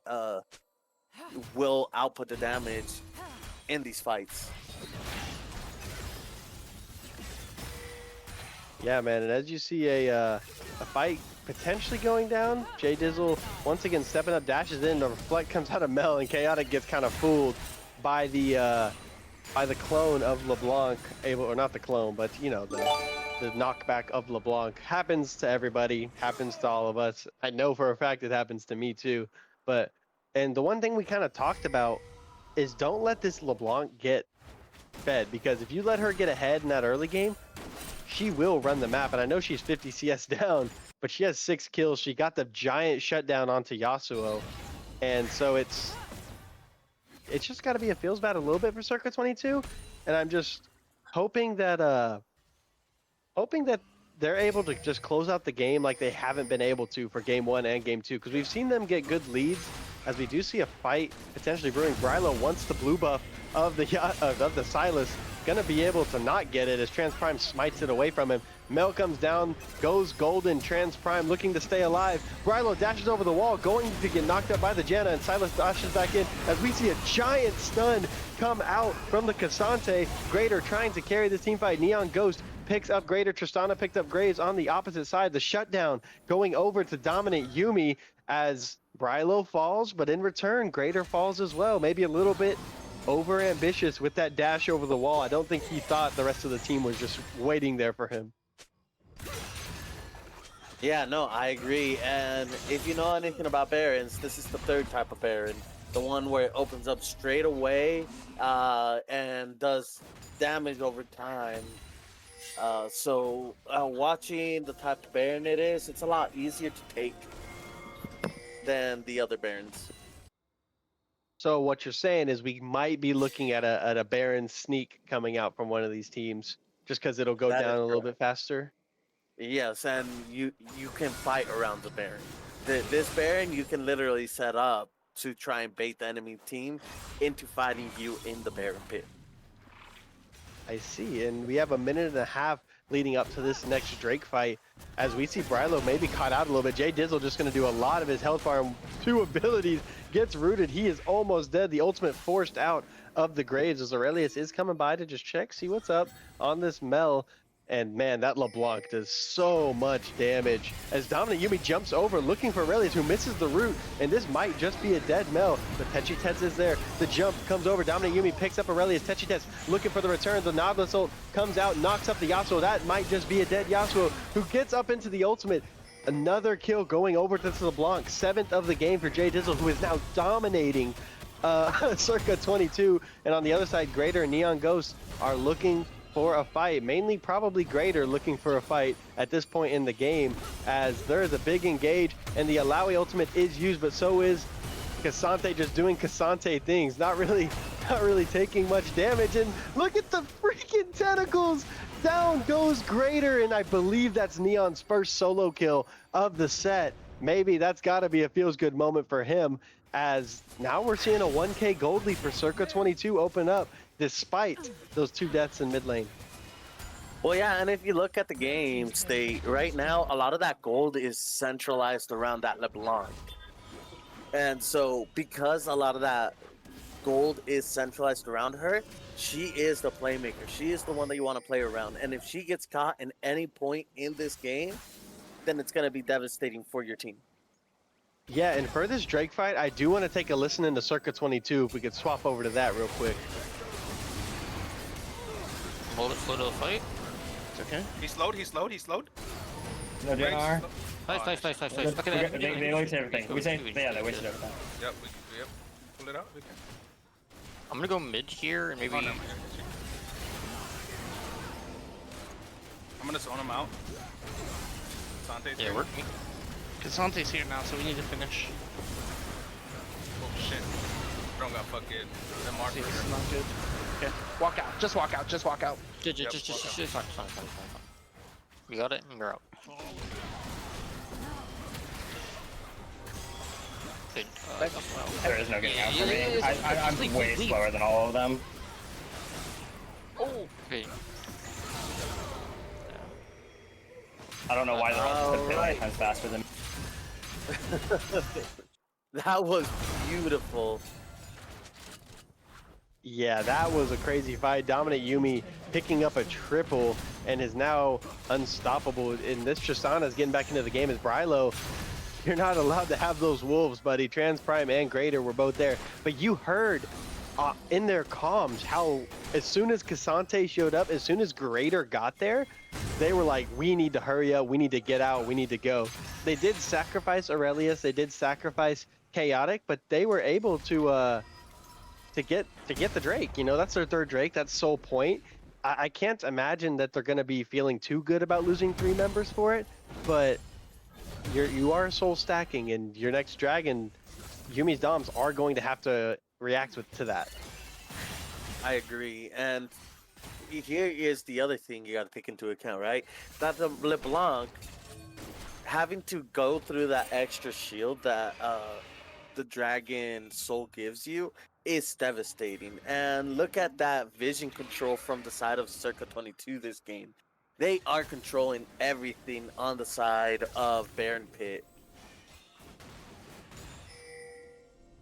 will output the damage in these fights. Yeah, man, and as you see a fight potentially going down, J Dizzle once again stepping up, dashes in, the reflect comes out of Mel, and Chaotic gets kind of fooled by the clone of LeBlanc, or not the clone, but the knockback of LeBlanc. Happens to everybody, happens to all of us. I know for a fact it happens to me too. And the one thing we kind of talked about is don't let this LeBlanc get fed, because if you let her get ahead in that early game, she will run the map. And I know she's 50 CS down, but she has 6 kills. She got the giant shutdown onto Yasuo, and so it's just got to be a feels bad a little bit for Circa 22, and I'm just hoping that they're able to just close out the game like they haven't been able to for game 1 and game 2, because we've seen them get good leads, as we do see a fight potentially brewing. Brylo wants the blue buff of the Silas, gonna be able to not get it as Trans Prime smites it away from him. Mel comes down, goes golden. Trans Prime looking to stay alive. Brylo dashes over the wall, going to get knocked up by the Janna, and Silas dashes back in as we see a giant stun come out from the Cassante. Grader trying to carry this team fight. Neon Ghost picks up Grader. Tristana picked up Graves on the opposite side. The shutdown going over to dominate Yumi as Brylo falls, but in return, Grader falls as well. Maybe a little bit over ambitious with that dash over the wall. I don't think he thought the rest of the team was just waiting there for him. Yeah, no, I agree. And if you know anything about Barons, this is the 3rd type of Baron. The one where it opens up straight away and does damage over time. So watching the type of Baron it is, it's a lot easier to take than the other Barons. So what you're saying is we might be looking at a Baron sneak coming out from one of these teams, just because it'll go That down is a little correct. bit faster. Yes, and you can fight around the Baron. This Baron you can literally set up to try and bait the enemy team into fighting you in the Baron pit. I see, and we have a minute and a half leading up to this next Drake fight. As we see Brylo maybe caught out a little bit. Jay Dizzle just going to do a lot of his health farm. 2 abilities, gets rooted. He is almost dead. The ultimate forced out of the graves as Aurelius is coming by to just check, see what's up on this Mel. And man, that LeBlanc does so much damage as Dominant Yumi jumps over looking for Aurelius, who misses the root, and this might just be a dead Mel. But Techi Tets is there. The jump comes over. Dominant Yumi picks up Aurelius. Techi Tets looking for the return. The Nautilus ult comes out, knocks up the Yasuo. That might just be a dead Yasuo, who gets up into the ultimate. Another kill going over to LeBlanc. 7th of the game for Jay Dizzle, who is now dominating Circa 22. And on the other side, Greater and Neon Ghost are looking for a fight, mainly probably Greater looking for a fight at this point in the game, as there is a big engage and the Alawi ultimate is used, but so is Cassante just doing Cassante things, not really taking much damage. And look at the freaking tentacles. Down goes Greater, and I believe that's Neon's first solo kill of the set. Maybe that's got to be a feels good moment for him, as now we're seeing a 1k gold lead for Circa 22 open up despite those 2 deaths in mid lane. Well, yeah, and if you look at the games, right now a lot of that gold is centralized around that LeBlanc. And so because a lot of that gold is centralized around her, she is the playmaker. She is the one that you want to play around. And if she gets caught in any point in this game, then it's going to be devastating for your team. Yeah, and for this Drake fight, I do want to take a listen into Circa 22 if we could swap over to that real quick. Hold it, slow to the fight. It's okay. He's slowed. No DNR. Nice. Look at that. They waste everything. We say, yeah, they wasted everything. Yep. Pull it out. I'm gonna go mid here and maybe. I'm gonna zone him out. Sante's Yeah, work me. Cassante's here now, so we need to finish. Oh shit. Don't got fucking the marker. See, this is not good. Okay, walk out. Just walk out. Just walk out. Just fine. We got it, and we're out. Good. There is no getting out for me. I'm way slower than all of them. Oh, okay. I don't know why they're all 50 times faster than me. That was beautiful. Yeah, that was a crazy fight. Dominant Yumi picking up a triple and is now unstoppable. And this Tristana is getting back into the game as Brylo. You're not allowed to have those wolves, buddy. Trans Prime and Greater were both there. But you heard in their comms how as soon as Cassante showed up, as soon as Greater got there, they were like, we need to hurry up, we need to get out, we need to go. They did sacrifice Aurelius, they did sacrifice Chaotic, but they were able to get the Drake. You know, that's their 3rd Drake, that's sole point. I can't imagine that they're going to be feeling too good about losing 3 members for it, but you are soul stacking, and your next dragon, Yumi's Doms, are going to have to react to that. I agree. And here is the other thing you got to take into account, right? That the LeBlanc having to go through that extra shield that the Dragon Soul gives you is devastating. And look at that vision control from the side of Circa 22 this game. They are controlling everything on the side of Baron Pit.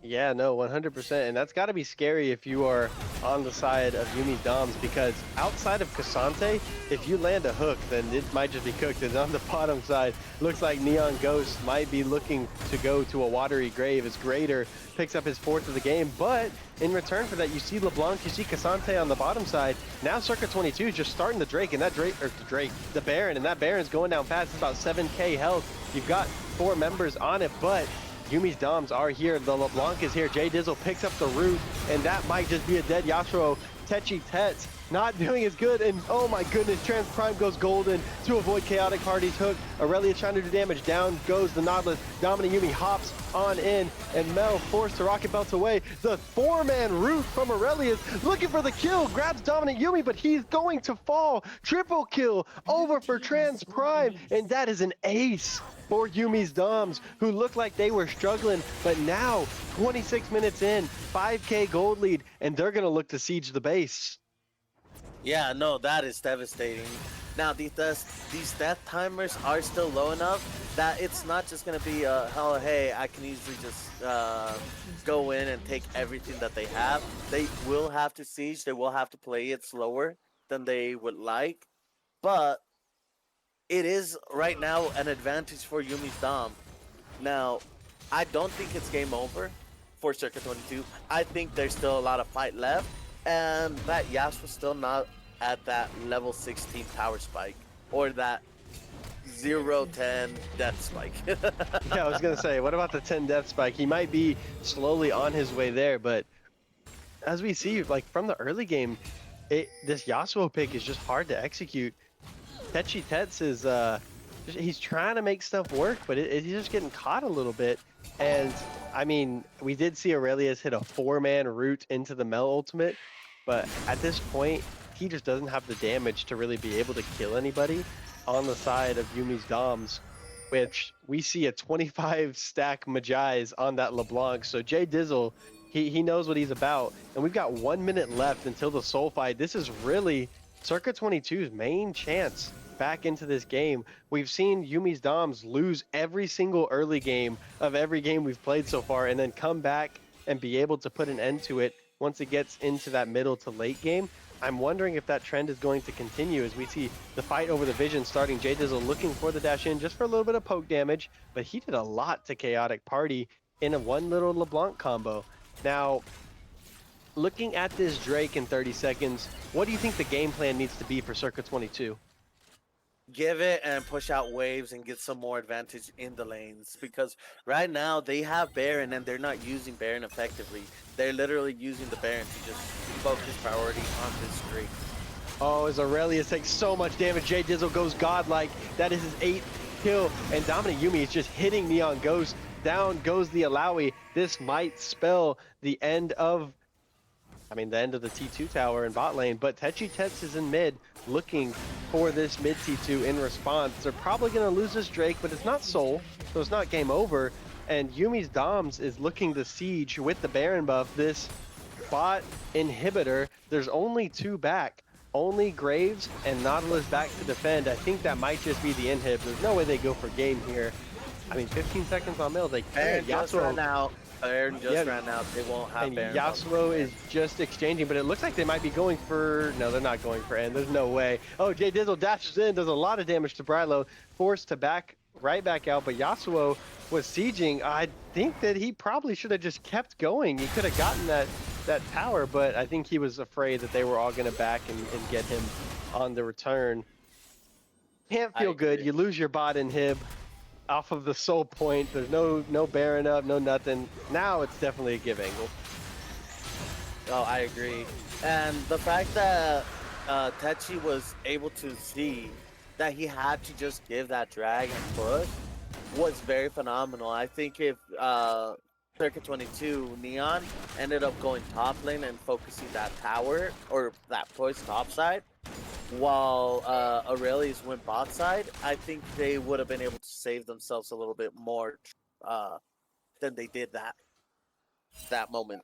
Yeah, no, 100%, and that's got to be scary if you are on the side of Yumi's Doms, because outside of Cassante, if you land a hook, then it might just be cooked. And on the bottom side, looks like Neon Ghost might be looking to go to a watery grave as Greater picks up his 4th of the game. But in return for that, you see LeBlanc, you see Cassante on the bottom side. Now Circa 22 is just starting the Drake, and that the Baron, and that Baron's going down fast. It's about 7k health. You've got 4 members on it, but Yumi's Doms are here. The LeBlanc is here. Jay Dizzle picks up the root, and that might just be a dead Yasuo. Techi Tets not doing as good, and oh my goodness, Trans Prime goes golden to avoid Chaotic Party's hook. Aurelia trying to do damage. Down goes the Nautilus. Dominant Yumi hops on in, and Mel forced to rocket belts away. The 4-man root from Aurelius looking for the kill. Grabs Dominant Yumi, but he's going to fall. Triple kill over for Trans Prime, and that is an ace for Yumi's Doms, who looked like they were struggling, but now 26 minutes in, 5K gold lead, and they're gonna look to siege the base. Yeah, no, that is devastating. Now, these death timers are still low enough that it's not just going to be, oh, hey, I can easily just go in and take everything that they have. They will have to siege. They will have to play it slower than they would like. But it is right now an advantage for Yumi's Dom. Now, I don't think it's game over for Circuit 22. I think there's still a lot of fight left. And that Yasuo's still not at that level 16 power spike or that 0-10 death spike. Yeah, I was gonna say, what about the 10 death spike? He might be slowly on his way there, but as we see, like from the early game, this Yasuo pick is just hard to execute. Techi Tets is he's trying to make stuff work, but he's just getting caught a little bit. And I mean, we did see Aurelius hit a 4-man root into the Mel ultimate, but at this point, he just doesn't have the damage to really be able to kill anybody on the side of Yumi's Doms, which we see a 25 stack Magi's on that LeBlanc. So Jay Dizzle, he knows what he's about. And we've got 1 minute left until the soul fight. This is really Circuit 22's main chance back into this game. We've seen Yumi's Doms lose every single early game of every game we've played so far, and then come back and be able to put an end to it once it gets into that middle to late game. I'm wondering if that trend is going to continue as we see the fight over the vision starting. Jay Dizzle looking for the dash in just for a little bit of poke damage, but he did a lot to Chaotic Party in a one little LeBlanc combo. Now, looking at this Drake in 30 seconds, what do you think the game plan needs to be for Circuit 22? Give it and push out waves and get some more advantage in the lanes, because right now they have Baron and they're not using Baron effectively. They're literally using the Baron to just focus priority on this Drake. Oh, as Aurelius takes so much damage, Jay Dizzle goes godlike. That is his 8th kill, and Dominant Yumi is just hitting Neon Ghost. Down goes the Alawi. This might spell the end of the end of the T2 tower in bot lane, but Techi Tets is in mid looking for this mid T2 in response. They're probably going to lose this Drake, but it's not Soul, so it's not game over. And Yumi's Doms is looking to siege with the Baron buff this bot inhibitor. There's only 2 back, only Graves and Nautilus back to defend. I think that might just be the inhib. There's no way they go for game here. I mean, 15 seconds on Mill. Baron just ran out. Baron just ran out. They won't have and Baron. Yasuo is just exchanging, but it looks like they might be going for... No, they're not going for end. There's no way. Oh, Jay Dizzle dashes in, does a lot of damage to Brylo, forced to right back out, but Yasuo was sieging. I think that he probably should have just kept going. He could have gotten that tower, but I think he was afraid that they were all going to back and get him on the return. Can't feel good. You lose your bot inhib off of the soul point. There's no Baron up, no nothing. Now it's definitely a give angle. Oh, I agree. And the fact that Techi was able to see that he had to just give that drag and push was very phenomenal. I think if Circuit 22 Neon ended up going top lane and focusing that tower or that push top side, while Aurelius went bot side, I think they would have been able to save themselves a little bit more than they did that moment.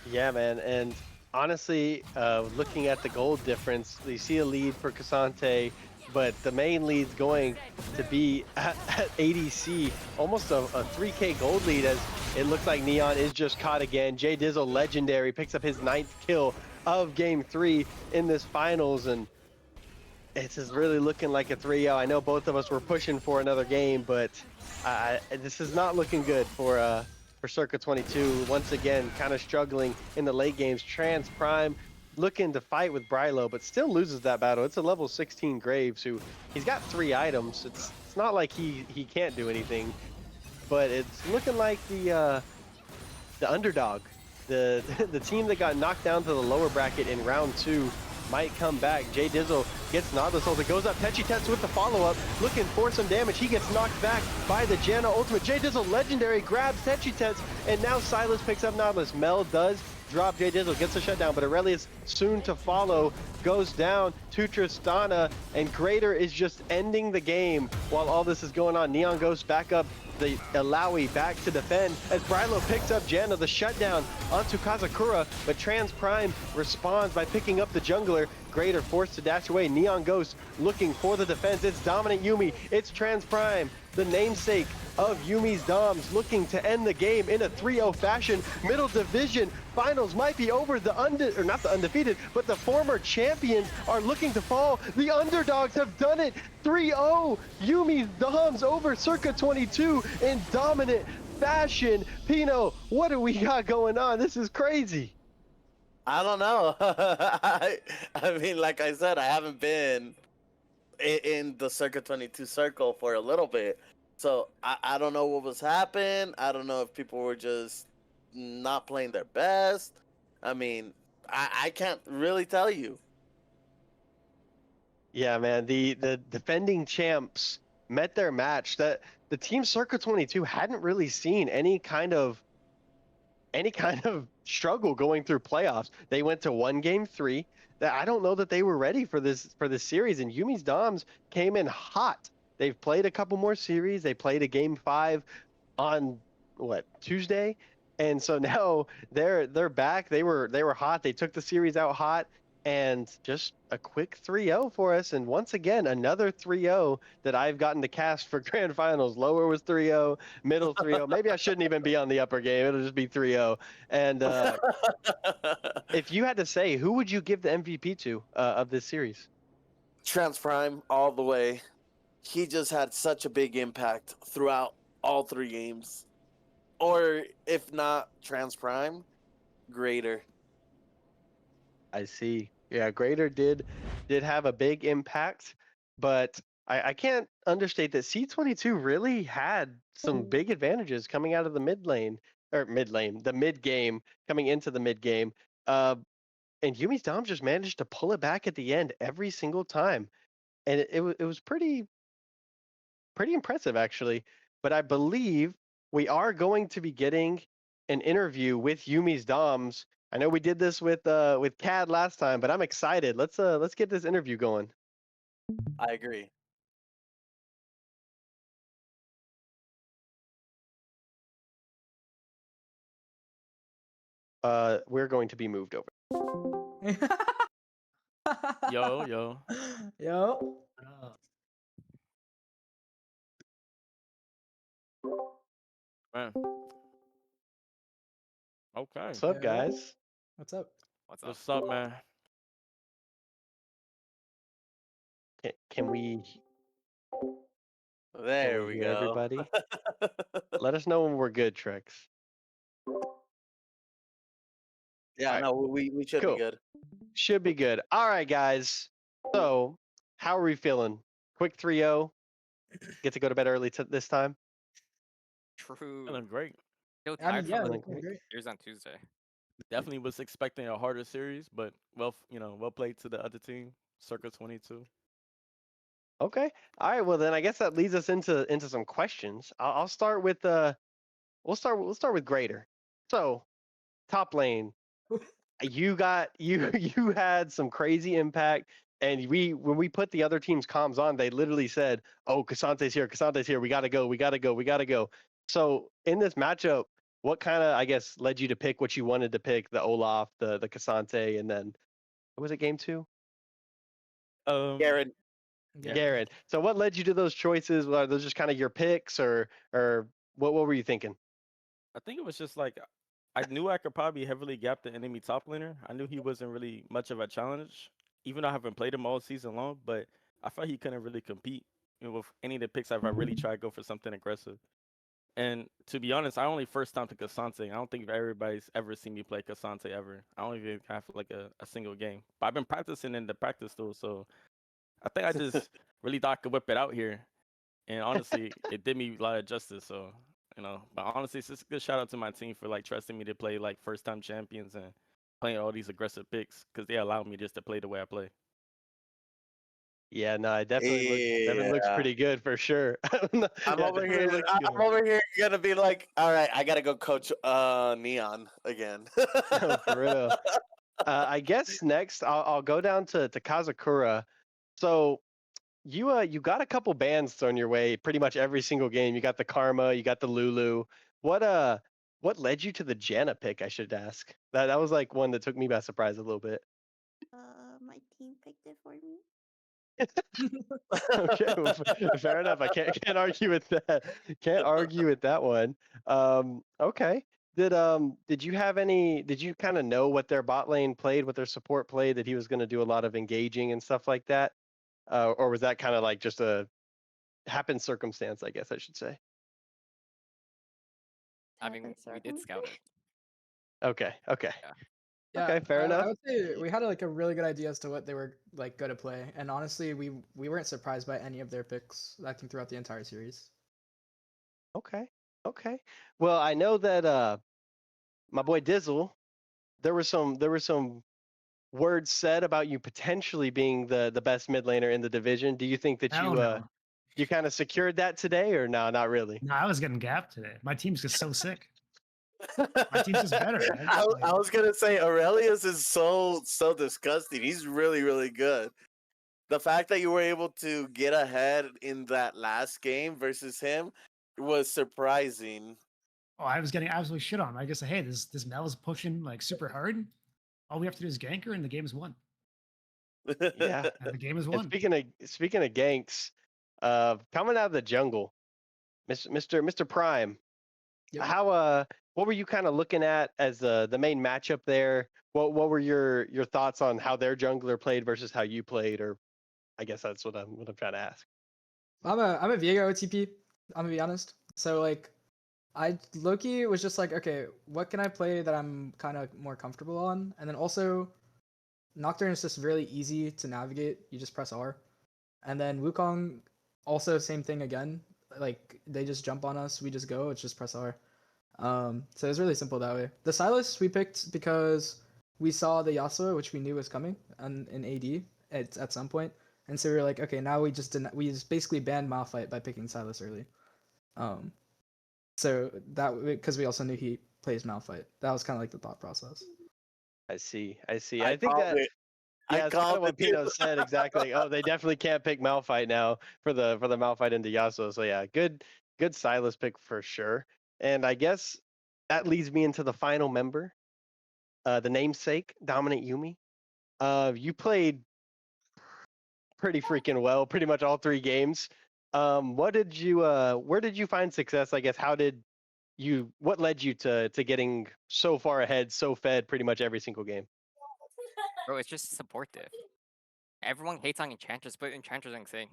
Yeah, man, and honestly, looking at the gold difference, you see a lead for Cassante, but the main lead's going to be at ADC, almost a 3K gold lead, as it looks like Neon is just caught again. Jay Dizzle, legendary, picks up his 9th kill of game 3 in this finals, and it's just really looking like a 3-0. I know both of us were pushing for another game, but this is not looking good for Circuit 22. Once again, kind of struggling in the late games. Trans Prime looking to fight with Brylo, but still loses that battle. It's a level 16 Graves who he's got 3 items. It's not like he can't do anything, but it's looking like the underdog the the team that got knocked down to the lower bracket in round 2 might come back. Jay Dizzle gets Nautilus ult. It goes up. Techi Tets with the follow-up, looking for some damage. He gets knocked back by the Janna ultimate. Jay Dizzle legendary grabs Techi Tets, and now Silas picks up Nautilus. Mel does drop Jay Dizzle, gets a shutdown, but Aurelius soon to follow goes down to Tristana, and Greater is just ending the game while all this is going on. Neon Ghost back up the Alawi back to defend as Brylo picks up Janna, the shutdown onto Kazakura, but Trans Prime responds by picking up the jungler. Greater forced to dash away. Neon Ghost looking for the defense. It's Dominant Yumi. It's Trans Prime, the namesake of Yumi's Doms, looking to end the game in a 3-0 fashion. Middle Division finals might be over. Not the undefeated, but the former champions are looking to fall. The underdogs have done it. 3-0. Yumi's Doms over Circa 22 in dominant fashion. Pino, what do we got going on? This is crazy. I don't know. I mean, like I said, I haven't been in the Circa 22 circle for a little bit. So I don't know what was happening. I don't know if people were just not playing their best. I mean, I can't really tell you. Yeah, man, the defending champs met their match. That the team Circa 22 hadn't really seen any kind of struggle going through playoffs. They went to 1 game 3. That I don't know that they were ready for this series, and Yumi's Doms came in hot. They've played a couple more series. They played a game 5 on Tuesday, and so now they're back. They were hot. They took the series out hot, and just a quick 3-0 for us. And once again, another 3-0 that I've gotten to cast for grand finals. Lower was 3-0, middle 3-0. Maybe I shouldn't even be on the upper game. It'll just be 3-0. And if you had to say, who would you give the MVP to of this series? Trans Prime all the way. He just had such a big impact throughout all 3 games. Or if not Trans Prime, Greater. I see. Yeah, Greater did have a big impact, but I can't understate that C22 really had some big advantages coming out of the the mid game, coming into the mid game. And Yumi's Dom just managed to pull it back at the end every single time. And it was pretty impressive, actually. But I believe we are going to be getting an interview with Yumi's Doms. I know we did this with Cad last time, but I'm excited. Let's get this interview going. I agree. We're going to be moved over. Yo. Yo. Man. Okay. What's up, guys? What's up? What's up, man? Can we? There can we hear go. Everybody, let us know when we're good, Trix. Yeah, Alright. no, we should Cool. be good. Should be good. All right, guys. So, how are we feeling? Quick 3-0. Get to go to bed early this time. True. Feeling great. Feel I mean, tired yeah, from feeling looking great. years on Tuesday. Definitely was expecting a harder series, but well played to the other team, Circa 22. Okay. All right. Well, then I guess that leads us into some questions. I'll start with we'll start with Greater. So, top lane, you had some crazy impact, and when we put the other team's comms on, they literally said, "Oh, Casante's here. We gotta go." So in this matchup, what kind of, I guess, led you to pick what you wanted to pick? The Olaf, the Casante, and then what was it? Game 2. Garrett. Garrett. So what led you to those choices? Are those just kind of your picks, or what were you thinking? I think it was just like I knew I could probably heavily gap the enemy top laner. I knew he wasn't really much of a challenge, even though I haven't played him all season long. But I felt he couldn't really compete with any of the picks I've really tried to go for something aggressive. And to be honest, I only first time to Casante. I don't think everybody's ever seen me play Casante ever. I don't even have like a single game. But I've been practicing in the practice though, so I think I just really thought I could whip it out here. And honestly, it did me a lot of justice. So you know. But honestly, it's just a good shout out to my team for like trusting me to play like first time champions and playing all these aggressive picks because they allow me just to play the way I play. Yeah, no, it definitely looks Yeah. pretty good for sure. Yeah, I'm over definitely here. looks I'm good. over here gonna be like, all right, I gotta go coach Neon again. No, for real. I guess next I'll go down to Kazakura. So you got a couple bans thrown your way pretty much every single game. You got the Karma, you got the Lulu. What led you to the Janna pick? I should ask. That was like one that took me by surprise a little bit. My team picked it for me. Okay, well, fair enough. I can't argue with that. Can't argue with that one. Okay. Did you have any? Did you kind of know what their bot lane played, what their support played, that he was going to do a lot of engaging and stuff like that, or was that kind of like just a happen circumstance? I guess I should say. I mean, we did scout it. Okay. Okay. Yeah, Okay. Fair I enough. would say we had like a really good idea as to what they were like going to play, and honestly, we weren't surprised by any of their picks. I think throughout the entire series. Okay. Okay. Well, I know that my boy Dizzle, there were some words said about you potentially being the best mid laner in the division. Do you think that Hell no. you kind of secured that today, or no, not really? No, I was getting gapped today. My team's just so sick. My team's just better, man. I Like, was gonna say Aurelius is so disgusting. He's really, really good. The fact that you were able to get ahead in that last game versus him was surprising. oh, I was getting absolutely shit on. I guess, hey, this Mel is pushing like super hard. All we have to do is gank her, and the game is won. Yeah. And the game is And won. speaking of ganks, coming out of the jungle, Mr. Prime, Yep. how what were you kind of looking at as the main matchup there? What were your thoughts on how their jungler played versus how you played, or I guess that's what I'm trying to ask. I'm a Viego OTP. I'm gonna be honest. So like, Loki was just like, okay, what can I play that I'm kind of more comfortable on? And then also, Nocturne is just really easy to navigate. You just press R. And then Wukong, also same thing again. Like they just jump on us, we just go. It's just press R. So it's really simple that way. The Sylas we picked because we saw the Yasuo, which we knew was coming, and in AD at some point. And so we were like, okay, now we just basically banned Malphite by picking Sylas early. So that because we also knew he plays Malphite. That was kind of like the thought process. I see. I think that it. yeah, I that's kind called of what it too. Pino said exactly. Oh, they definitely can't pick Malphite now for the Malphite into Yasuo. So yeah, good Silas pick for sure. And I guess that leads me into the final member, the namesake, Dominant Yumi. You played pretty freaking well, pretty much all 3 games. What did you where did you find success? I guess what led you to getting so far ahead, so fed pretty much every single game? Bro, it's just support diff. Everyone hates on Enchantress, but Enchantress are insane.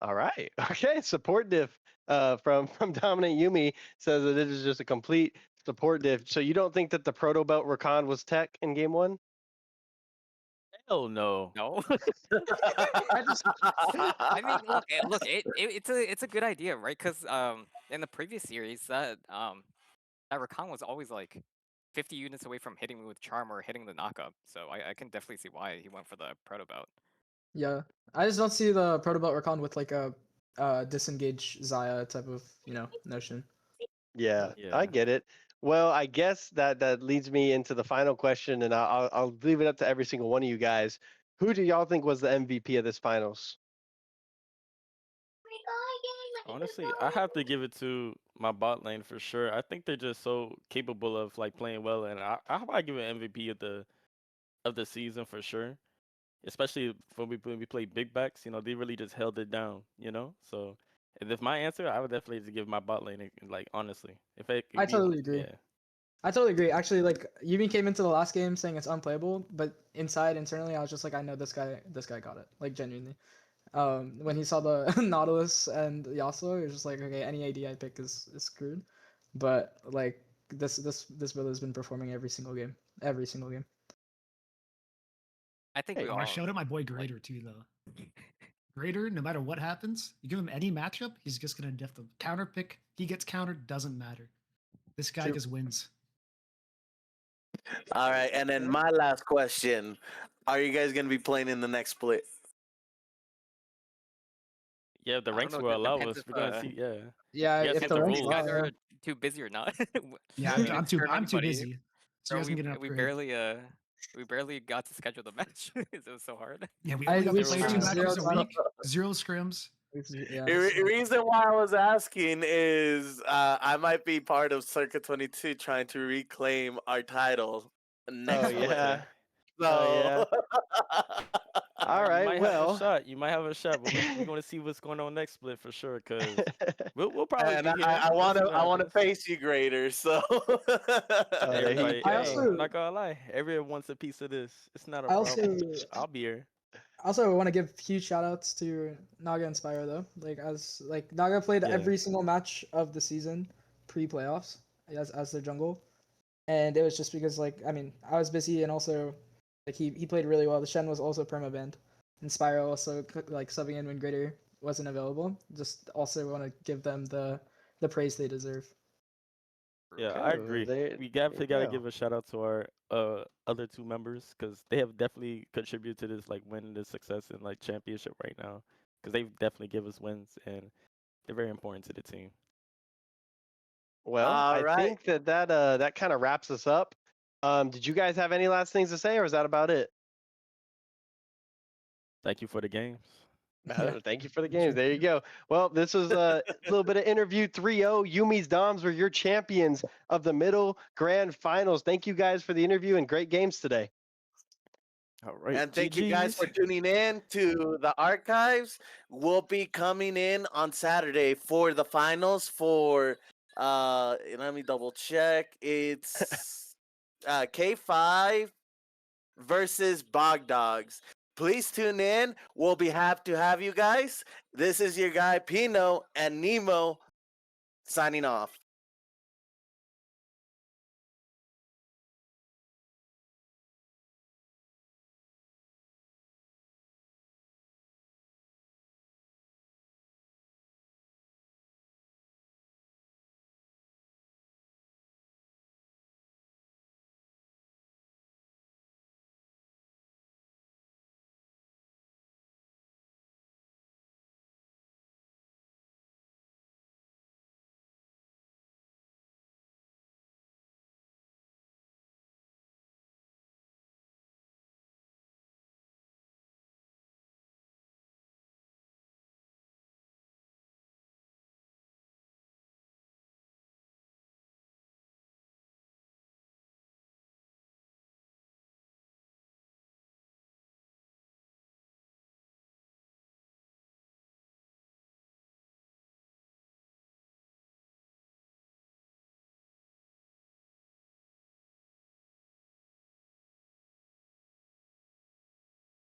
All right. Okay. Support diff from Dominant Yumi says that it is just a complete support diff. So you don't think that the Proto Belt Rakan was tech in game 1? Hell no. No. I mean, look, it's a good idea, right? Because in the previous series, that Rakan was always like 50 units away from hitting me with Charm or hitting the knockup. So I can definitely see why he went for the Proto Bout. Yeah, I just don't see the Protobelt Rakan with like a disengage Zaya type of notion. Yeah, Yeah. I get it. Well, I guess that leads me into the final question, and I'll leave it up to every single one of you guys. Who do y'all think was the MVP of this finals? Honestly, I have to give it to my bot lane for sure. I think they're just so capable of like playing well, and I probably give it MVP of the season for sure. Especially when we play big backs, they really just held it down, So, and if my answer, I would definitely just give my bot lane, like honestly, if it could I be, totally agree. Yeah. I totally agree. Actually, like Yumi came into the last game saying it's unplayable, but internally, I was just like, I know this guy got it, like genuinely. When he saw the Nautilus and Yasuo, he was just like, okay, any AD I pick is screwed. But like this brother's been performing every single game. I think Hey, we I all showed up my boy Greater too, though. Greater, no matter what happens, you give him any matchup, he's just gonna def the counter pick. He gets countered, doesn't matter. This guy True. just wins. All right, and then my last question: are you guys gonna be playing in the next split? Yeah, if the I don't ranks know, will it allow depends us. if, We're gonna see. Yeah. Yeah, You guys if get the the ranks These rules. guys allow, are too busy or not. Yeah, We I'm didn't too turn I'm too anybody. busy. So you Bro, guys can get an we upgrade. we barely got to schedule the match. It was so hard. Yeah, we I only got to we've play seen 2 matches a time. week, 0 scrims. Yeah, The so- reason why I was asking is I might be part of Circa 22 trying to reclaim our title next Oh split. yeah. So Oh yeah. All You right. might have a Well. shot. You might have a shot, but we're going to see what's going on next split for sure. Cause we'll probably and be here. I We'll want see to what I want to happens. face you, Greater. So Oh, there you Everybody, I go. hey, also- I'm not gonna lie. Everyone wants a piece of this. It's not a I problem. also I'll be here. I also want to give huge shout outs to Naga and Spyro though. Like Naga played Yeah. every single match of the season pre-playoffs as their jungle, and it was just because I I was busy and also he played really well. The Shen was also perma banned, and Spyro also subbing in when Greater wasn't available. Just also want to give them the praise they deserve. Yeah, Okay, I well, agree. there We you definitely got to go. give a shout out to our other 2 members because they have definitely contributed to this win, this success in championship right now. Because they definitely give us wins and they're very important to the team. Well, All I right. think that kind of wraps us up. Did you guys have any last things to say, or is that about it? Thank you for the games. Thank you for the Sure. games. There you go. Well, this was a little bit of interview 3-0. Yummis Doms were your champions of the middle grand finals. Thank you guys for the interview and great games today. All right. And thank you guys for tuning in to the archives. We'll be coming in on Saturday for the finals for let me double check. It's K5 versus Bog Dogs. Please tune in. We'll be happy to have you guys. This is your guy Pino and Nemo signing off.